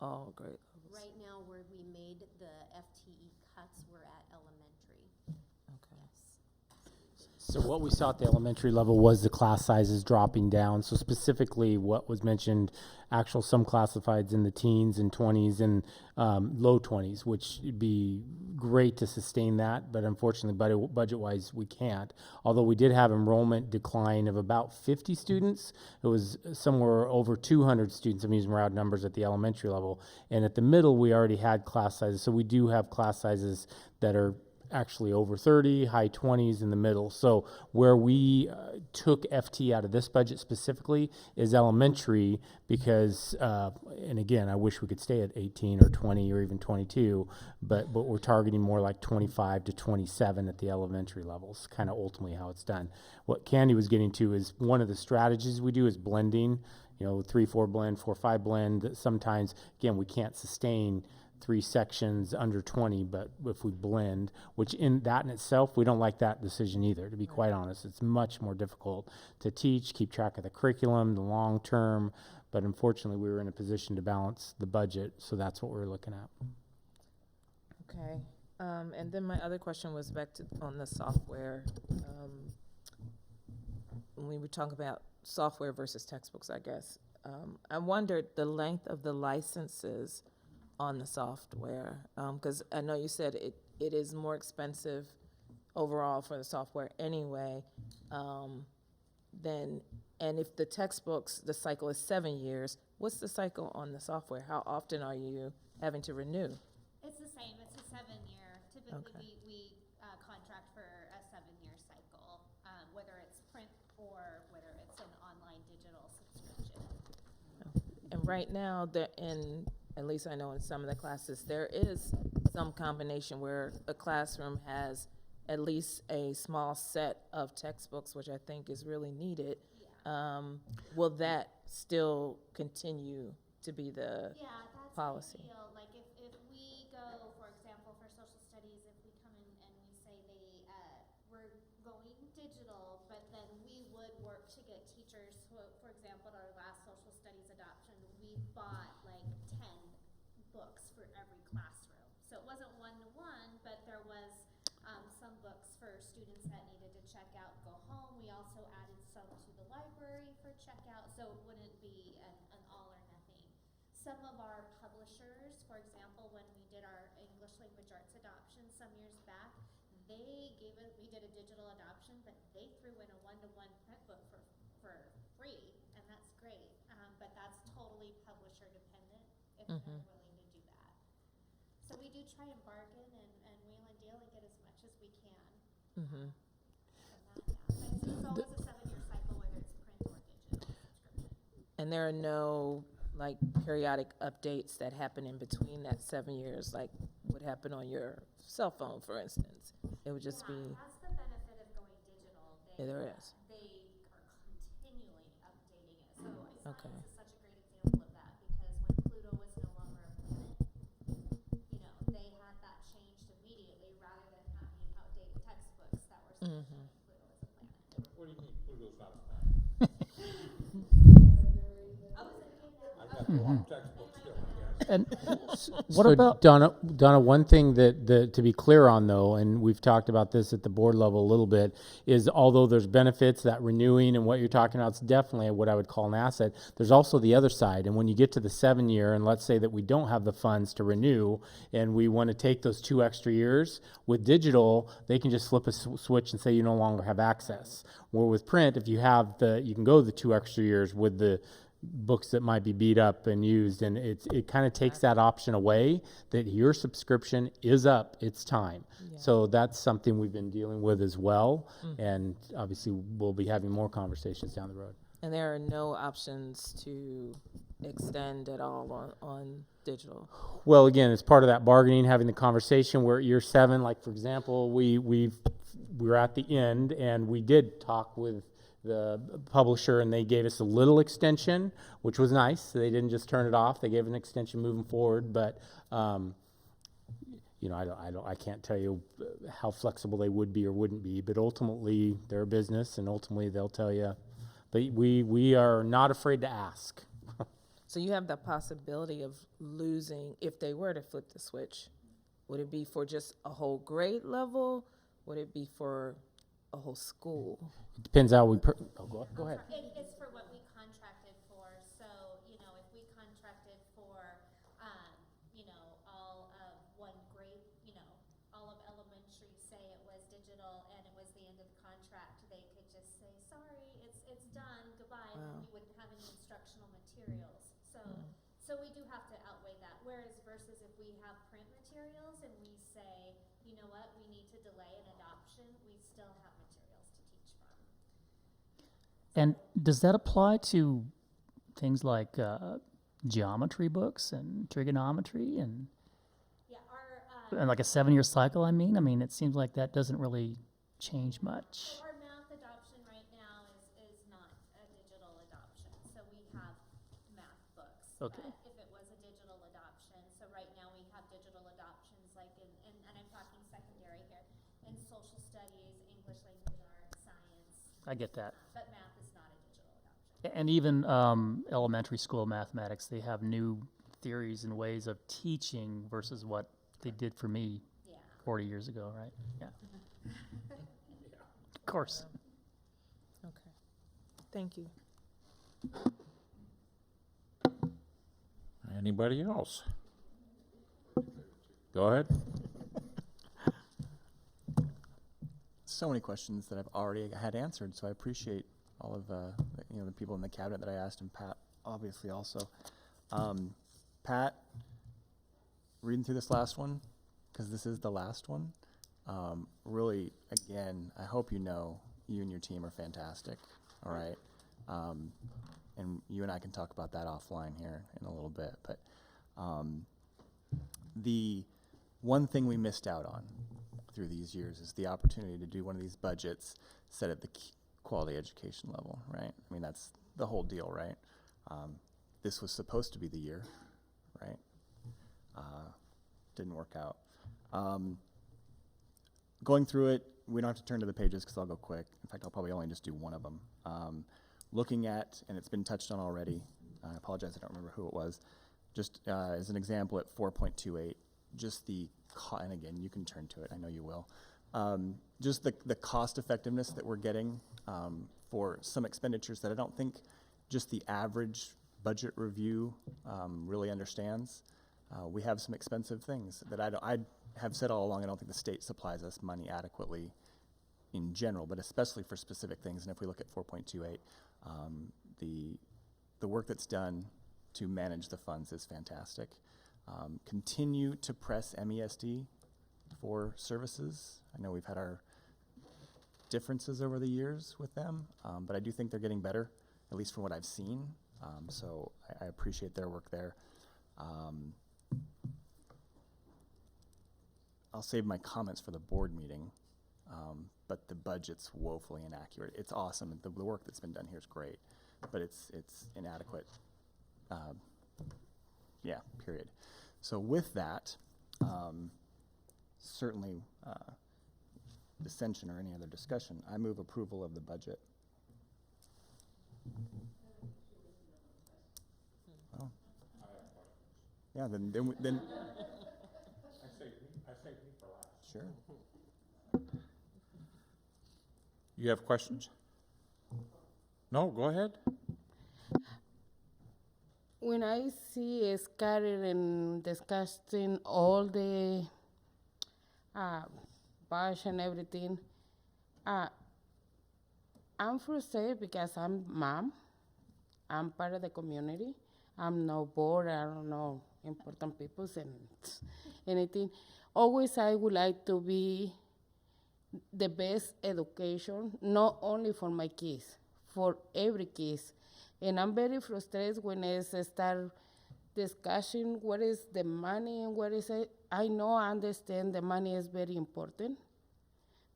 all grade levels? Right now, where we made the FTE cuts, we're at elementary. Okay. So what we saw at the elementary level was the class sizes dropping down. So specifically what was mentioned, actual some classifieds in the teens and 20s and low 20s, which would be great to sustain that, but unfortunately budget-wise we can't. Although we did have enrollment decline of about 50 students. It was somewhere over 200 students, I'm using round numbers at the elementary level. And at the middle we already had class sizes. So we do have class sizes that are actually over 30, high 20s in the middle. So where we took FT out of this budget specifically is elementary because, and again, I wish we could stay at 18 or 20 or even 22, but we're targeting more like 25 to 27 at the elementary levels, kind of ultimately how it's done. What Candy was getting to is one of the strategies we do is blending, 3-4 blend, 4-5 blend. Sometimes, again, we can't sustain 3 sections under 20, but if we blend, which in that in itself, we don't like that decision either, to be quite honest. It's much more difficult to teach, keep track of the curriculum, the long term, but unfortunately we were in a position to balance the budget, so that's what we're looking at. Okay. And then my other question was back to on the software. When we were talking about software versus textbooks, I guess, I wondered the length of the licenses on the software, because I know you said it is more expensive overall for the software anyway, and if the textbooks, the cycle is 7 years, what's the cycle on the software? How often are you having to renew? It's the same. It's a 7-year. Typically, Okay. we contract for a 7-year cycle, whether it's print or whether it's an online digital subscription. And right now, at least I know in some of the classes, there is some combination where a classroom has at least a small set of textbooks, which I think is really needed. Will that still continue to be the Yeah, that's policy. ideal. Like if we go, for example, for social studies, if we come in and we say we're going digital, but then we would work to get teachers, for example, at our last social studies adoption, we bought like 10 books for every classroom. So it wasn't one-to-one, but there was some books for students that needed to check out and go home. We also added some to the library for checkout, so it wouldn't be an all or nothing. Some of our publishers, for example, when we did our English language arts adoption some years back, we did a digital adoption, but they threw in a one-to-one print book for free, and that's great. But that's totally publisher dependent if they're willing to do that. So we do try and bargain and wheel and deal and get as much as we can. Mm-hmm. But it's always a 7-year cycle, whether it's print or digital subscription. And there are no like periodic updates that happen in between that 7 years, like would happen on your cell phone, for instance. It would just be. That's the benefit of going digital. Yeah, there is. They are continually updating it. So Okay. science is such a great example of that because when Pluto was no longer a planet, they had that changed immediately rather than having outdated textbooks that were saying Pluto is a planet. What do you mean Pluto's not a planet? I got the wrong textbook still, I guess. And what So about Donna? One thing that to be clear on though, and we've talked about this at the board level a little bit, is although there's benefits, that renewing and what you're talking about is definitely what I would call an asset. There's also the other side, and when you get to the 7 year, and let's say that we don't have the funds to renew, and we want to take those 2 extra years with digital, they can just flip a switch and say you no longer have access. Where with print, if you have you can go the 2 extra years with the books that might be beat up and used, and it kind of takes that option away that your subscription is up, it's time. So that's something we've been dealing with as well, and obviously we'll be having more conversations down the road. And there are no options to extend at all on digital. Well, again, it's part of that bargaining, having the conversation where at year 7, like for example, we're at the end and we did talk with the publisher and they gave us a little extension, which was nice. So they didn't just turn it off; they gave an extension moving forward. But I can't tell you how flexible they would be or wouldn't be. But ultimately, they're a business, and ultimately they'll tell you. But we are not afraid to ask. So you have the possibility of losing if they were to flip the switch. Would it be for just a whole grade level? Would it be for a whole school? It depends how we. Go ahead. It's for what we contracted for. So, if we contracted for, all of one grade, all of elementary, say it was digital and it was the end of the contract, they could just say, sorry, it's done, goodbye, and we wouldn't have any instructional materials. So we do have to outweigh that. Whereas versus if we have print materials and we say, you know what, we need to delay an adoption, we still have materials to teach from. And does that apply to things like geometry books and trigonometry and like a 7-year cycle? I mean, it seems like that doesn't really change much. So our math adoption right now is not a digital adoption. So we have math books. Okay. If it was a digital adoption, so right now we have digital adoptions like and I'm talking secondary here, in social studies, English language arts, science. I get that. But math is not a digital adoption. And even elementary school mathematics, they have new theories and ways of teaching versus what they did for me 40 years ago, right? Yeah. Of course. Okay. Thank you. Anybody else? Go ahead. So many questions that I've already had answered, so I appreciate all of the people in the cabinet that I asked, and Pat obviously also. Pat, reading through this last one, because this is the last one, really, again, I hope you know you and your team are fantastic, all right? And you and I can talk about that offline here in a little bit, but the one thing we missed out on through these years is the opportunity to do one of these budgets set at the quality education level, right? I mean, that's the whole deal, right? this was supposed to be the year, right? Didn't work out. Going through it, we don't have to turn to the pages because I'll go quick. In fact, I'll probably only just do one of them. Looking at, and it's been touched on already, I apologize, I don't remember who it was, just as an example at 4.28, just the, and again, you can turn to it, I know you will. Just the cost effectiveness that we're getting for some expenditures that I don't think just the average budget review really understands. We have some expensive things that I have said all along, I don't think the state supplies us money adequately in general, but especially for specific things. And if we look at 4.28, the work that's done to manage the funds is fantastic. Continue to press MESD for services. I know we've had our differences over the years with them, but I do think they're getting better, at least from what I've seen. So I appreciate their work there. I'll save my comments for the board meeting, but the budget's woefully inaccurate. It's awesome. The work that's been done here is great, but it's inadequate. Yeah, period. So with that, certainly dissension or any other discussion, I move approval of the budget. Oh. Yeah, then I saved me for last. Sure. You have questions? No, go ahead. When I see scattered and discussing all the bash and everything, I'm frustrated because I'm mom. I'm part of the community. I'm no board. I don't know important people and anything. Always I would like to be the best education, not only for my kids, for every kids. And I'm very frustrated when I start discussing what is the money and what is it. I know, I understand the money is very important,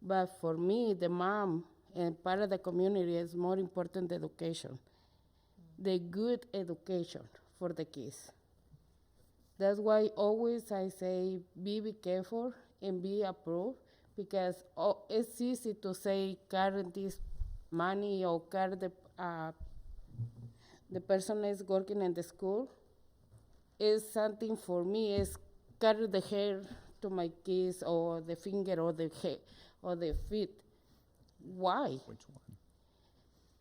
but for me, the mom and part of the community is more important than education. The good education for the kids. That's why always I say be careful and be approved, because it's easy to say carry this money or carry the person is working in the school. Is something for me is carry the hair to my kids or the finger or the head or the feet. Why? Which one?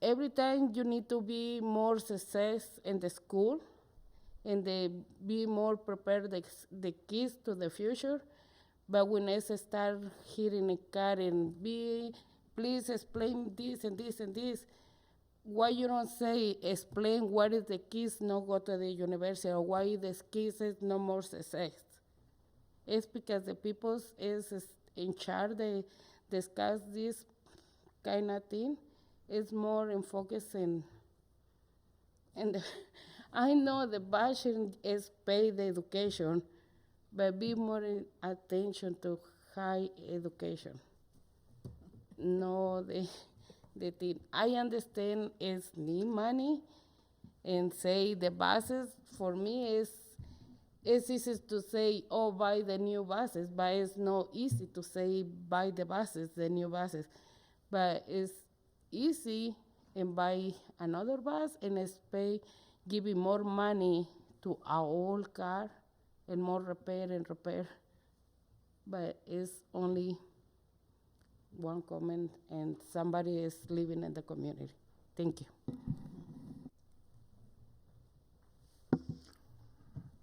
Every time you need to be more success in the school and they be more prepared the kids to the future. But when I start hearing a car and please explain this and this and this, why you don't say explain why is the kids not go to the university or why the kids is no more success? It's because the people is in charge, they discuss this kind of thing. It's more in focus and I know the budget is pay the education, but be more in attention to high education. No, the thing. I understand is need money, and say the buses for me is it's easy to say, oh, buy the new buses, but it's not easy to say buy the buses, the new buses. But it's easy and buy another bus and it's giving more money to our old car and more repair. But it's only one comment and somebody is living in the community. Thank you.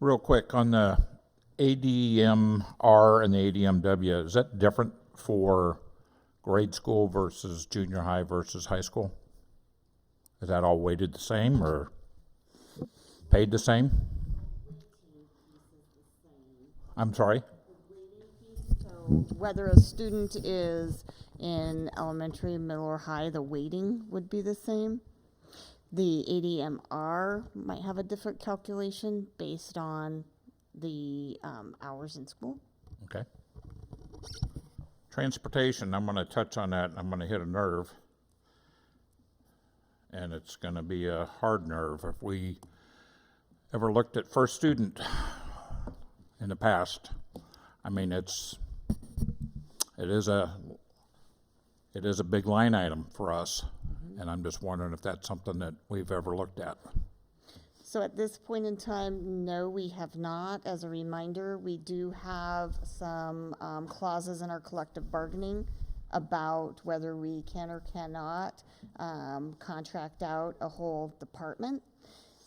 Real quick, on the ADMR and the ADMW, is that different for grade school versus junior high versus high school? Is that all weighted the same or paid the same? I'm sorry? So whether a student is in elementary, middle, or high, the weighting would be the same. The ADMR might have a different calculation based on the hours in school. Okay. Transportation, I'm going to touch on that, and I'm going to hit a nerve. And it's going to be a hard nerve. If we ever looked at First Student in the past? I mean, it is a big line item for us, and I'm just wondering if that's something that we've ever looked at. So at this point in time, no, we have not. As a reminder, we do have some clauses in our collective bargaining about whether we can or cannot contract out a whole department.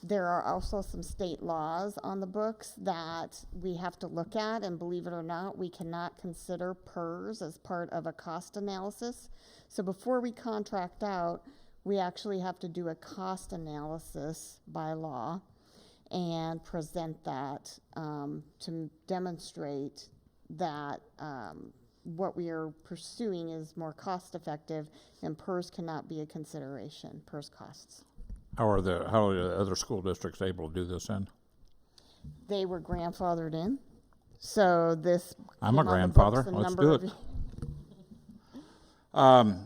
There are also some state laws on the books that we have to look at, and believe it or not, we cannot consider PERS as part of a cost analysis. So before we contract out, we actually have to do a cost analysis by law and present that to demonstrate that what we are pursuing is more cost effective, and PERS cannot be a consideration, PERS costs. How are the other school districts able to do this then? They were grandfathered in, so this. I'm a came on the grandfather. books a Let's number do of- it.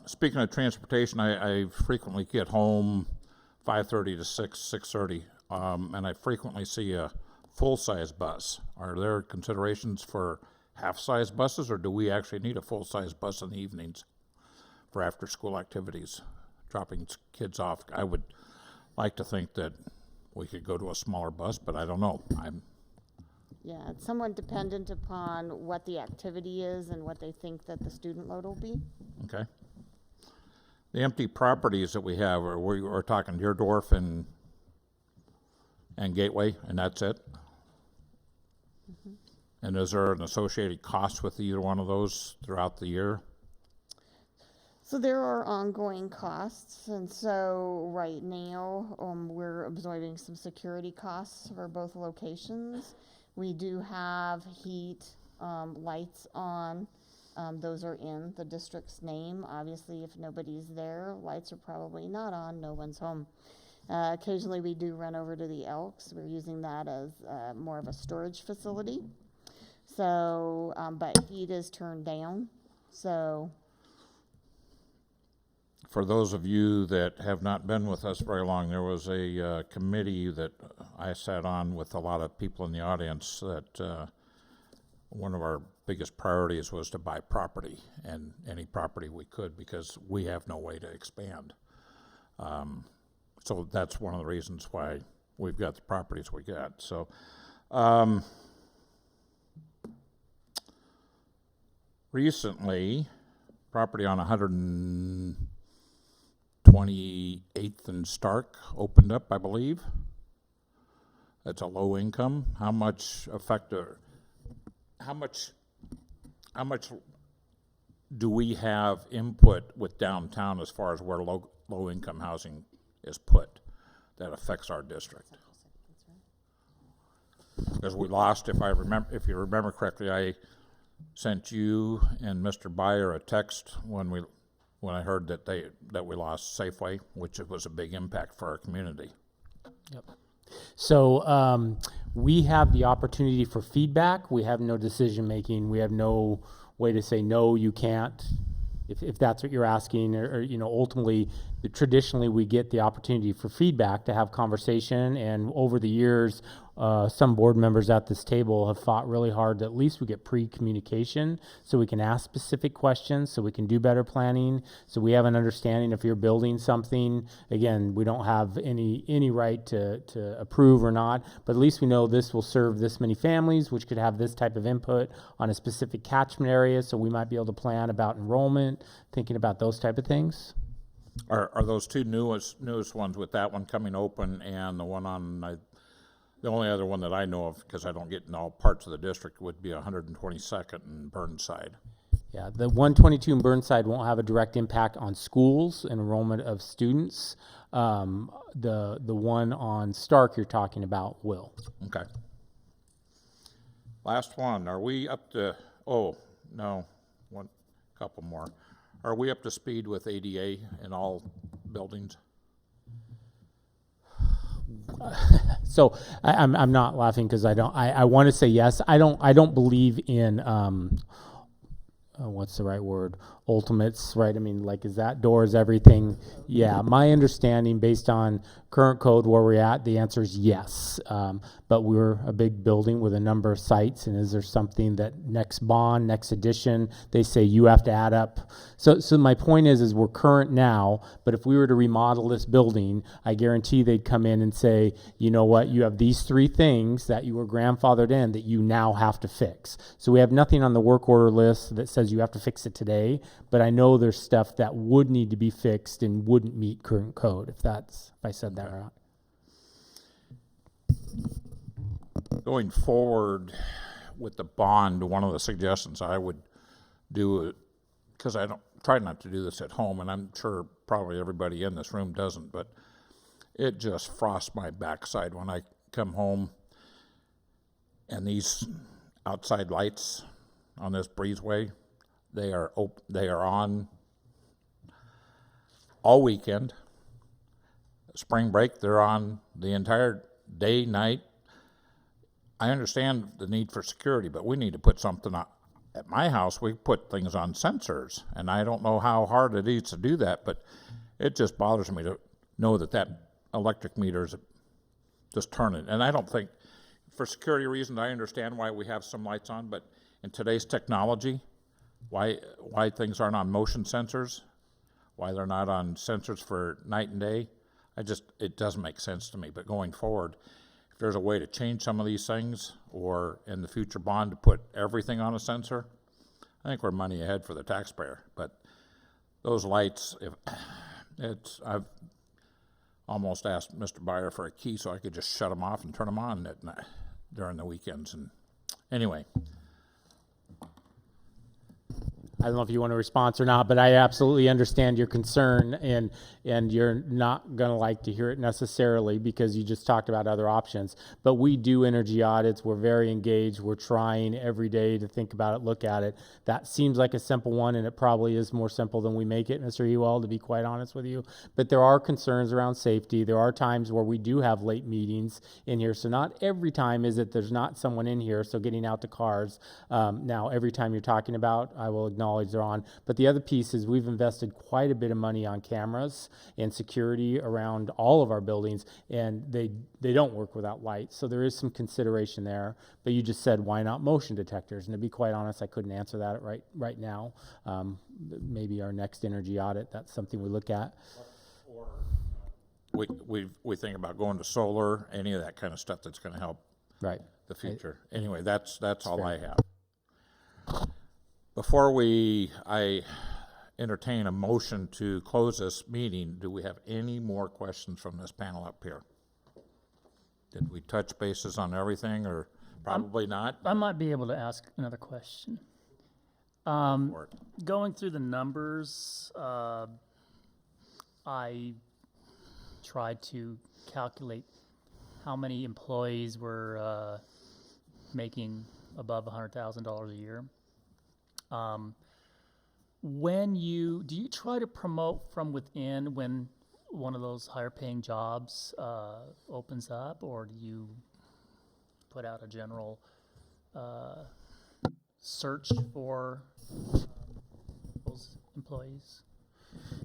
Speaking of transportation, I frequently get home 5:30 to 6:30, and I frequently see a full-size bus. Are there considerations for half-size buses, or do we actually need a full-size bus in the evenings for after-school activities, dropping kids off? I would like to think that we could go to a smaller bus, but I don't know. Yeah, it's somewhat dependent upon what the activity is and what they think that the student load will be. Okay. The empty properties that we have, we're talking Deerdorf and Gateway, and that's it? And is there an associated cost with either one of those throughout the year? So there are ongoing costs, and so right now we're absorbing some security costs for both locations. We do have heat, lights on. Those are in the district's name. Obviously, if nobody's there, lights are probably not on, no one's home. Occasionally we do run over to the Elks. We're using that as more of a storage facility. So, but heat is turned down, so. For those of you that have not been with us very long, there was a committee that I sat on with a lot of people in the audience that one of our biggest priorities was to buy property, and any property we could, because we have no way to expand. So that's one of the reasons why we've got the properties we got. So recently, property on 128th and Stark opened up, I believe. That's a low income. How much do we have input with downtown as far as where low income housing is put that affects our district? Because we lost, if you remember correctly, I sent you and Mr. Byer a text when I heard that we lost Safeway, which was a big impact for our community. Yep. So we have the opportunity for feedback. We have no decision making. We have no way to say no, you can't, if that's what you're asking. Or ultimately, traditionally we get the opportunity for feedback to have conversation. And over the years, some board members at this table have fought really hard that at least we get pre-communication so we can ask specific questions, so we can do better planning, so we have an understanding if you're building something. Again, we don't have any right to approve or not, but at least we know this will serve this many families, which could have this type of input on a specific catchment area, so we might be able to plan about enrollment, thinking about those type of things. Are those two newest ones, with that one coming open and the one on the only other one that I know of, because I don't get in all parts of the district, would be 122nd and Burnside. Yeah, the 122 in Burnside won't have a direct impact on schools and enrollment of students. The one on Stark you're talking about will. Okay. Last one. Are we up to? Oh no, one couple more. Are we up to speed with ADA in all buildings? So I'm not laughing because I want to say yes. I don't believe in what's the right word? Ultimates, right? I mean, like, is that doors, everything? Yeah, my understanding based on current code where we're at, the answer is yes. But we're a big building with a number of sites, and is there something that next bond, next edition, they say you have to add up? So my point is we're current now, but if we were to remodel this building, I guarantee they'd come in and say, you know what, you have these 3 things that you were grandfathered in that you now have to fix. So we have nothing on the work order list that says you have to fix it today, but I know there's stuff that would need to be fixed and wouldn't meet current code, if I said that right. Going forward with the bond, one of the suggestions I would do, because I don't try not to do this at home, and I'm sure probably everybody in this room doesn't, but it just frosts my backside when I come home and these outside lights on this breezeway, they are on all weekend. Spring break, they're on the entire day, night. I understand the need for security, but we need to put something on. At my house, we put things on sensors, and I don't know how hard it is to do that, but it just bothers me to know that electric meter is just turning. And I don't think, for security reasons, I understand why we have some lights on, but in today's technology, why things aren't on motion sensors, why they're not on sensors for night and day, it doesn't make sense to me. But going forward, if there's a way to change some of these things, or in the future bond to put everything on a sensor, I think we're money ahead for the taxpayer. But those lights, I've almost asked Mr. Byer for a key so I could just shut them off and turn them on during the weekends. And anyway. I don't know if you want to respond or not, but I absolutely understand your concern, and you're not going to like to hear it necessarily because you just talked about other options. But we do energy audits. We're very engaged. We're trying every day to think about it, look at it. That seems like a simple one, and it probably is more simple than we make it, Mr. Ewald, to be quite honest with you. But there are concerns around safety. There are times where we do have late meetings in here. So not every time is it there's not someone in here, so getting out to cars. Now, every time you're talking about, I will acknowledge they're on. But the other piece is we've invested quite a bit of money on cameras and security around all of our buildings, and they don't work without lights. So there is some consideration there. But you just said, why not motion detectors? And to be quite honest, I couldn't answer that right now. Maybe our next energy audit, that's something we look at. We think about going to solar, any of that kind of stuff that's going to help the future. Anyway, that's all I have. Before I entertain a motion to close this meeting, do we have any more questions from this panel up here? Did we touch bases on everything, or probably not? I might be able to ask another question. Going through the numbers, I tried to calculate how many employees were making above $100,000 a year. Do you try to promote from within when one of those higher paying jobs opens up, or do you put out a general search for those employees?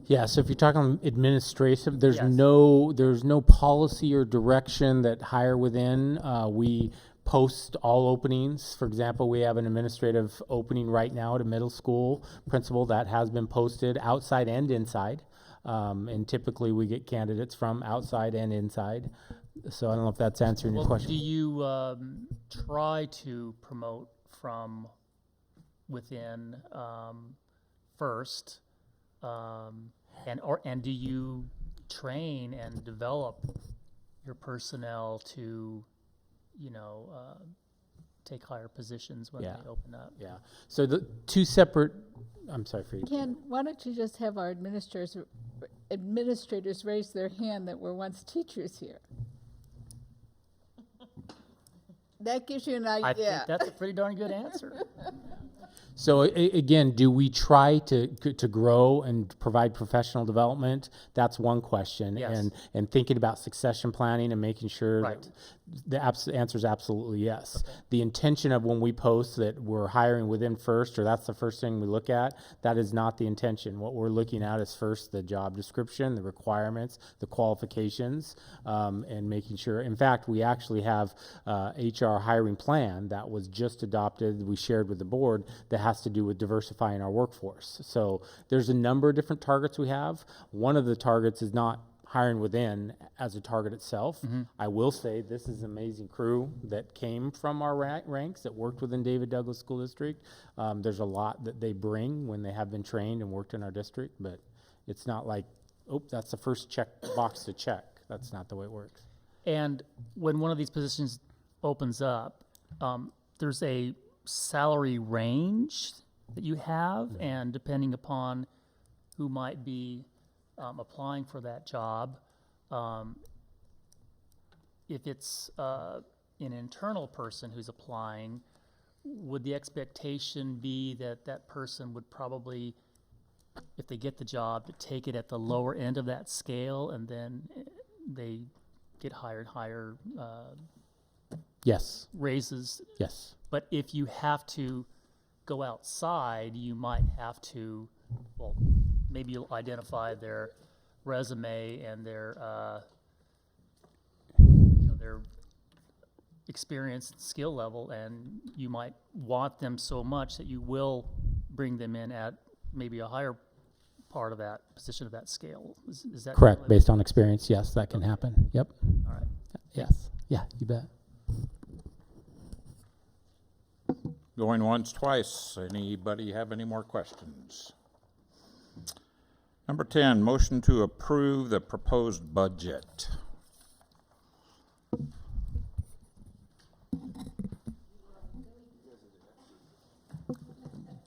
Yeah, so if you're talking administrative, there's Yes. no policy or direction that hire within. We post all openings. For example, we have an administrative opening right now at a middle school principal that has been posted outside and inside. And typically we get candidates from outside and inside. So I don't know if that's answering your question. Do you try to promote from within first, and do you train and develop your personnel to take higher positions when they open up? Yeah. So the two separate, I'm sorry, Frida. Ken, why don't you just have our administrators raise their hand that were once teachers here? That gives you an idea. I think that's a pretty darn good answer. So again, do we try to grow and provide professional development? That's one question. Yes. And thinking about succession planning and making sure Right. the answer is absolutely yes. The intention of when we post that we're hiring within first, or that's the first thing we look at, that is not the intention. What we're looking at is first the job description, the requirements, the qualifications, and making sure. In fact, we actually have HR hiring plan that was just adopted, we shared with the board, that has to do with diversifying our workforce. So there's a number of different targets we have. One of the targets is not hiring within as a target itself. I will say this is an amazing crew that came from our ranks that worked within David Douglas School District. There's a lot that they bring when they have been trained and worked in our district, but it's not like, oh, that's the first check box to check. That's not the way it works. And when one of these positions opens up, there's a salary range that you have, and depending upon who might be applying for that job, if it's an internal person who's applying, would the expectation be that that person would probably, if they get the job, to take it at the lower end of that scale, and then they get higher Yes. raises? Yes. But if you have to go outside, you might have to, well, maybe you'll identify their resume and their, their experience and skill level, and you might want them so much that you will bring them in at maybe a higher part of that position of that scale. Is that Correct. Based on experience, yes, that can happen. Yep. All right. Yes. Yeah, you bet. Going once, twice. Anybody have any more questions? Number 10, motion to approve the proposed budget.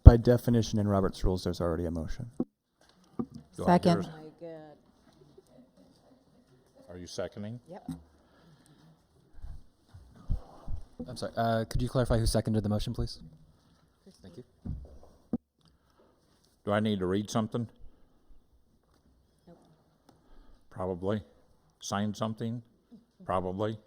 By definition, in Robert's rules, there's already a motion. Do I hear- Second. Are you seconding? Yep. I'm sorry, could you clarify who seconded the motion, please? Thank you. Do I need to read something? Nope. Probably. Sign something? Probably.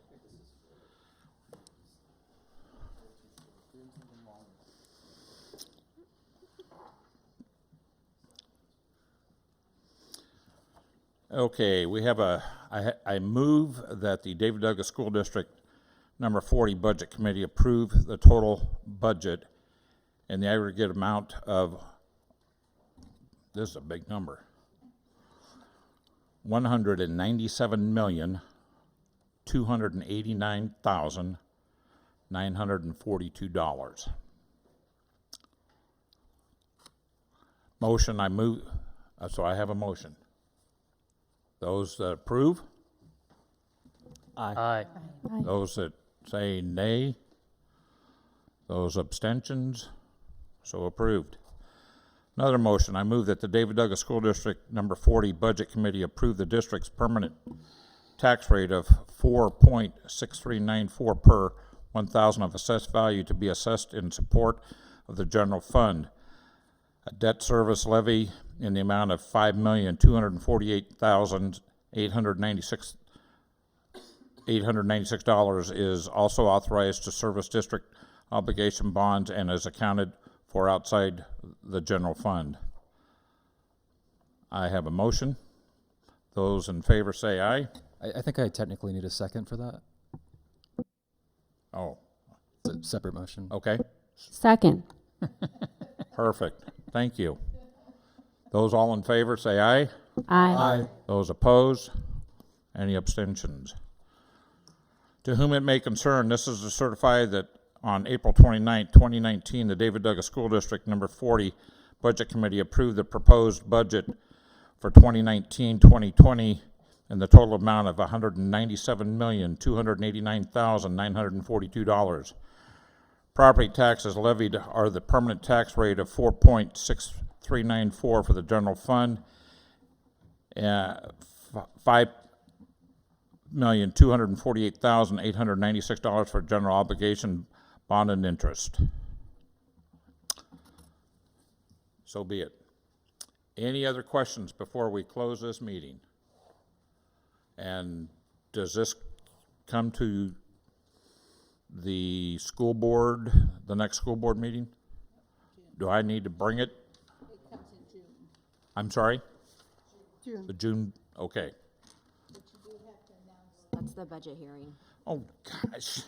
Okay, we have I move that the David Douglas School District Number 40 Budget Committee approve the total budget in the aggregate amount of, this is a big number, $197,289,942. Motion, I move, so I have a motion. Those that approve? Aye. Those that say nay? Those abstentions? So approved. Another motion, I move that the David Douglas School District Number 40 Budget Committee approve the district's permanent tax rate of 4.6394 per 1,000 of assessed value to be assessed in support of the general fund. A debt service levy in the amount of $5,248,896 is also authorized to service district obligation bonds and is accounted for outside the general fund. I have a motion. Those in favor say aye. I think I technically need a second for that. Oh, It's a separate motion. okay. Second. Perfect. Thank you. Those all in favor say aye. Aye. Those opposed? Any abstentions? To whom it may concern, this is to certify that on April 29, 2019, the David Douglas School District Number 40 Budget Committee approved the proposed budget for 2019-2020 in the total amount of $197,289,942. Property taxes levied are the permanent tax rate of 4.6394 for the general fund, $5,248,896 for general obligation, bond, and interest. So be it. Any other questions before we close this meeting? And does this come to the school board, the next school board meeting? Do I need to bring it? It comes in June. I'm sorry? June. The June, okay. But you do have to announce. That's the budget hearing. Oh, gosh.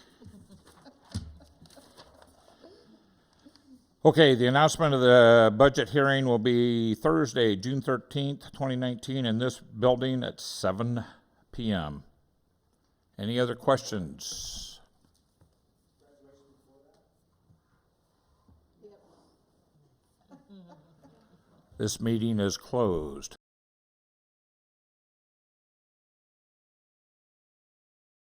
Okay, the announcement of the budget hearing will be Thursday, June 13th, 2019, in this building at 7 p.m. Any other questions? This meeting is closed.